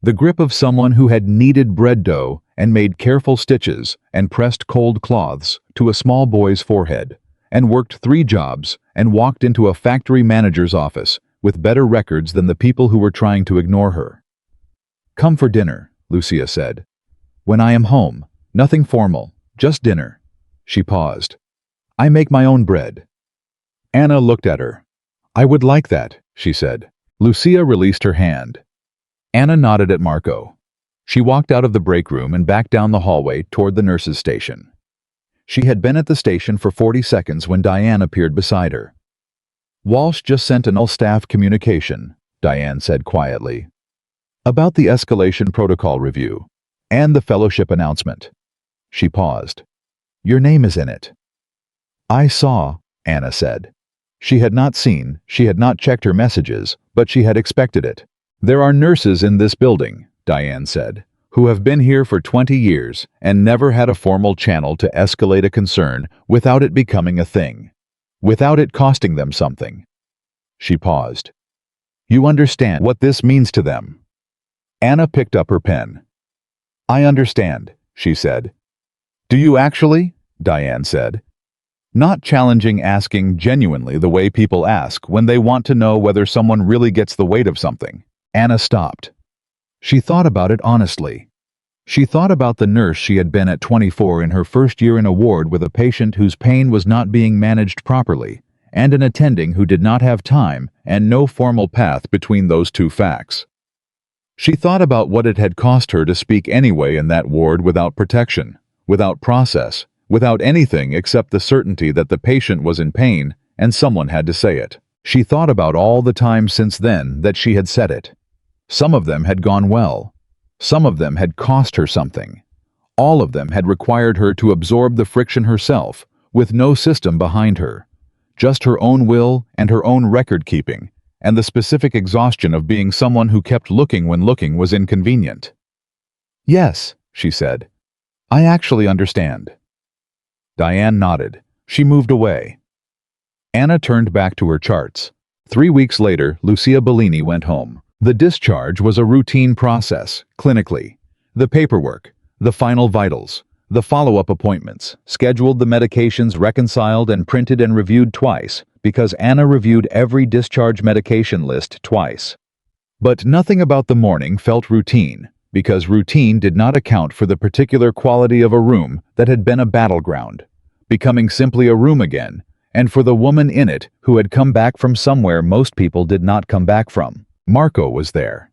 The grip of someone who had kneaded bread dough and made careful stitches and pressed cold cloths to a small boy's forehead, and worked 3 jobs and walked into a factory manager's office with better records than the people who were trying to ignore her. "Come for dinner," Lucia said. "When I am home, nothing formal, just dinner." She paused. "I make my own bread." Anna looked at her. "I would like that," she said. Lucia released her hand. Anna nodded at Marco. She walked out of the break room and back down the hallway toward the nurse's station. She had been at the station for 40 seconds when Diane appeared beside her. "Walsh just sent an all-staff communication," Diane said quietly, "about the escalation protocol review and the fellowship announcement." She paused. "Your name is in it." I saw, Anna said. She had not seen, she had not checked her messages, but she had expected it. There are nurses in this building, Diane said, who have been here for 20 years and never had a formal channel to escalate a concern without it becoming a thing, without it costing them something. She paused. You understand what this means to them? Anna picked up her pen. I understand, she said. Do you actually? Diane said. Not challenging, asking genuinely the way people ask when they want to know whether someone really gets the weight of something. Anna stopped. She thought about it honestly. She thought about the nurse she had been at 24 in her first year in a ward with a patient whose pain was not being managed properly, and an attending who did not have time and no formal path between those two facts. She thought about what it had cost her to speak anyway in that ward without protection, without process, without anything except the certainty that the patient was in pain and someone had to say it. She thought about all the times since then that she had said it. Some of them had gone well. Some of them had cost her something. All of them had required her to absorb the friction herself, with no system behind her. Just her own will and her own record-keeping, and the specific exhaustion of being someone who kept looking when looking was inconvenient. Yes, she said. I actually understand. Diane nodded. She moved away. Anna turned back to her charts. 3 weeks later, Lucia Bellini went home. The discharge was a routine process, clinically. The paperwork, the final vitals, the follow-up appointments, scheduled, the medications reconciled and printed and reviewed twice, because Anna reviewed every discharge medication list twice. But nothing about the morning felt routine, because routine did not account for the particular quality of a room that had been a battleground, becoming simply a room again, and for the woman in it who had come back from somewhere most people did not come back from. Marco was there.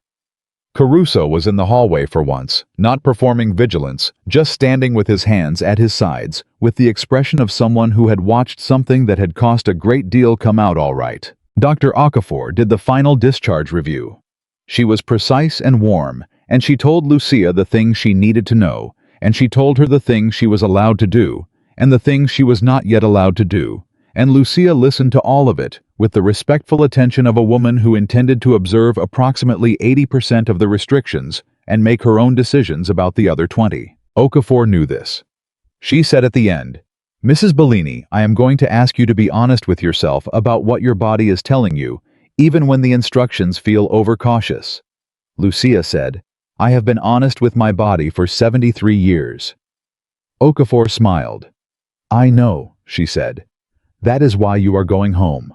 Caruso was in the hallway for once, not performing vigilance, just standing with his hands at his sides, with the expression of someone who had watched something that had cost a great deal come out all right. Dr. Okafor did the final discharge review. She was precise and warm, and she told Lucia the things she needed to know, and she told her the things she was allowed to do, and the things she was not yet allowed to do, and Lucia listened to all of it, with the respectful attention of a woman who intended to observe approximately 80% of the restrictions and make her own decisions about the other 20. Okafor knew this. She said at the end, Mrs. Bellini, I am going to ask you to be honest with yourself about what your body is telling you, even when the instructions feel overcautious. Lucia said, I have been honest with my body for 73 years. Okafor smiled. I know, she said. That is why you are going home.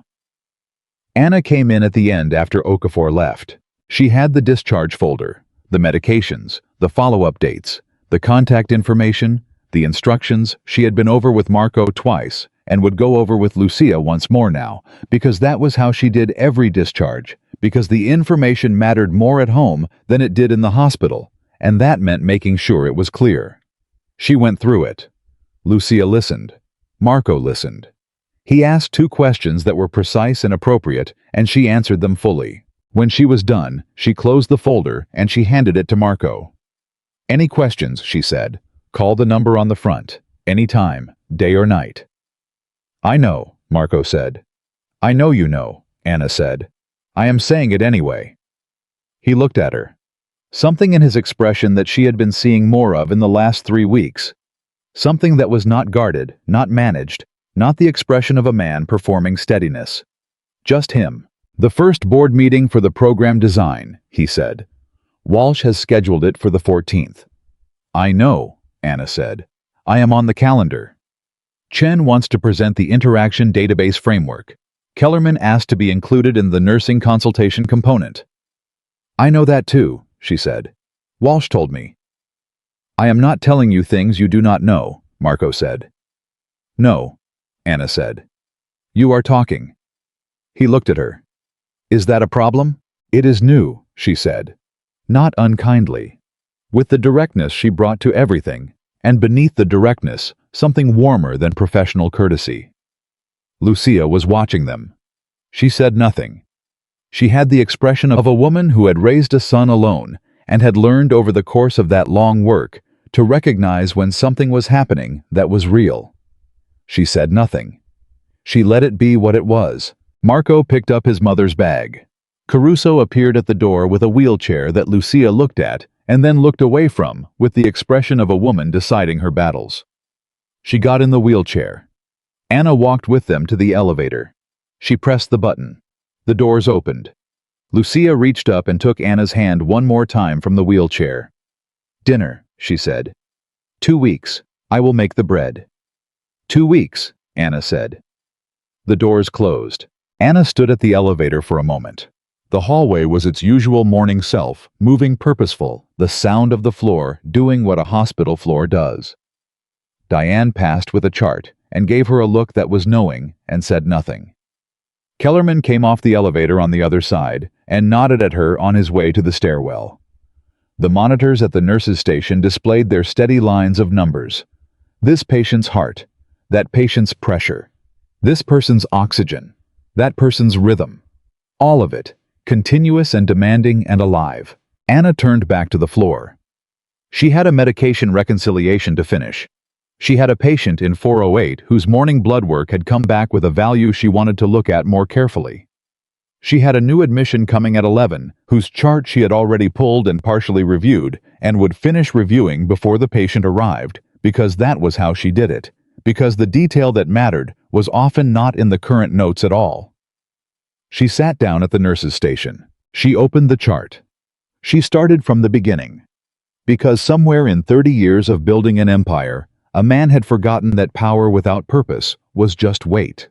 Anna came in at the end after Okafor left. She had the discharge folder, the medications, the follow-up dates, the contact information, the instructions. She had been over with Marco twice and would go over with Lucia once more now, because that was how she did every discharge, because the information mattered more at home than it did in the hospital, and that meant making sure it was clear. She went through it. Lucia listened. Marco listened. He asked 2 questions that were precise and appropriate, and she answered them fully. When she was done, she closed the folder and she handed it to Marco. Any questions, she said. Call the number on the front, anytime, day or night. I know, Marco said. I know you know, Anna said. I am saying it anyway. He looked at her. Something in his expression that she had been seeing more of in the last 3 weeks. Something that was not guarded, not managed, not the expression of a man performing steadiness. Just him. The first board meeting for the program design, he said. Walsh has scheduled it for the 14th. I know, Anna said. I am on the calendar. Chen wants to present the interaction database framework. Kellerman asked to be included in the nursing consultation component. I know that too, she said. Walsh told me. I am not telling you things you do not know, Marco said. No, Anna said. You are talking. He looked at her. Is that a problem? It is new, she said. Not unkindly. With the directness she brought to everything, and beneath the directness, something warmer than professional courtesy. Lucia was watching them. She said nothing. She had the expression of a woman who had raised a son alone and had learned over the course of that long work to recognize when something was happening that was real. She said nothing. She let it be what it was. Marco picked up his mother's bag. Caruso appeared at the door with a wheelchair that Lucia looked at and then looked away from, with the expression of a woman deciding her battles. She got in the wheelchair. Anna walked with them to the elevator. She pressed the button. The doors opened. Lucia reached up and took Anna's hand one more time from the wheelchair. "Dinner," she said. "2 weeks. I will make the bread." "2 weeks," Anna said. The doors closed. Anna stood at the elevator for a moment. The hallway was its usual morning self, moving purposeful, the sound of the floor doing what a hospital floor does. Diane passed with a chart and gave her a look that was knowing and said nothing. Kellerman came off the elevator on the other side and nodded at her on his way to the stairwell. The monitors at the nurses' station displayed their steady lines of numbers. This patient's heart, that patient's pressure, this person's oxygen, that person's rhythm. All of it, continuous and demanding and alive. Anna turned back to the floor. She had a medication reconciliation to finish. She had a patient in 408 whose morning blood work had come back with a value she wanted to look at more carefully. She had a new admission coming at 11, whose chart she had already pulled and partially reviewed, and would finish reviewing before the patient arrived, because that was how she did it, because the detail that mattered was often not in the current notes at all. She sat down at the nurse's station. She opened the chart. She started from the beginning. Because somewhere in 30 years of building an empire, a man had forgotten that power without purpose was just weight.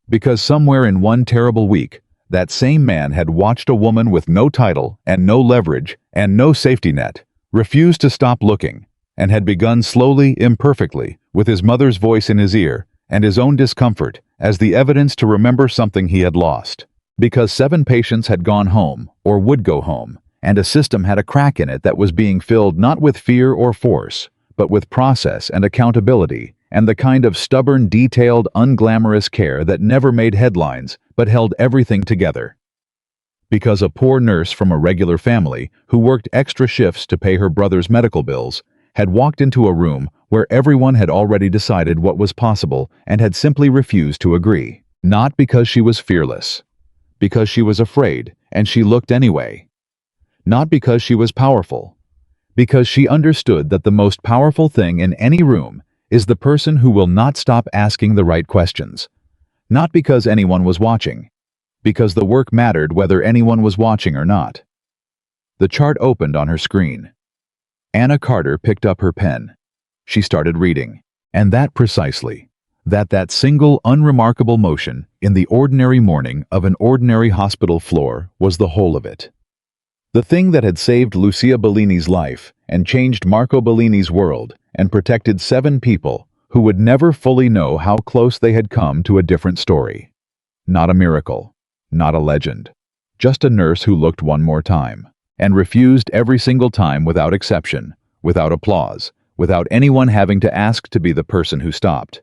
Because somewhere in one terrible week, that same man had watched a woman with no title and no leverage and no safety net, refuse to stop looking, and had begun slowly, imperfectly, with his mother's voice in his ear and his own discomfort as the evidence to remember something he had lost. Because 7 patients had gone home, or would go home, and a system had a crack in it that was being filled not with fear or force, but with process and accountability, and the kind of stubborn, detailed, unglamorous care that never made headlines, but held everything together. Because a poor nurse from a regular family, who worked extra shifts to pay her brother's medical bills, had walked into a room where everyone had already decided what was possible and had simply refused to agree. Not because she was fearless. Because she was afraid, and she looked anyway. Not because she was powerful. Because she understood that the most powerful thing in any room is the person who will not stop asking the right questions. Not because anyone was watching. Because the work mattered whether anyone was watching or not. The chart opened on her screen. Anna Carter picked up her pen. She started reading. And that precisely. That single unremarkable motion in the ordinary morning of an ordinary hospital floor was the whole of it. The thing that had saved Lucia Bellini's life and changed Marco Bellini's world and protected 7 people who would never fully know how close they had come to a different story. Not a miracle, not a legend, just a nurse who looked one more time and refused every single time without exception, without applause, without anyone having to ask to be the person who stopped.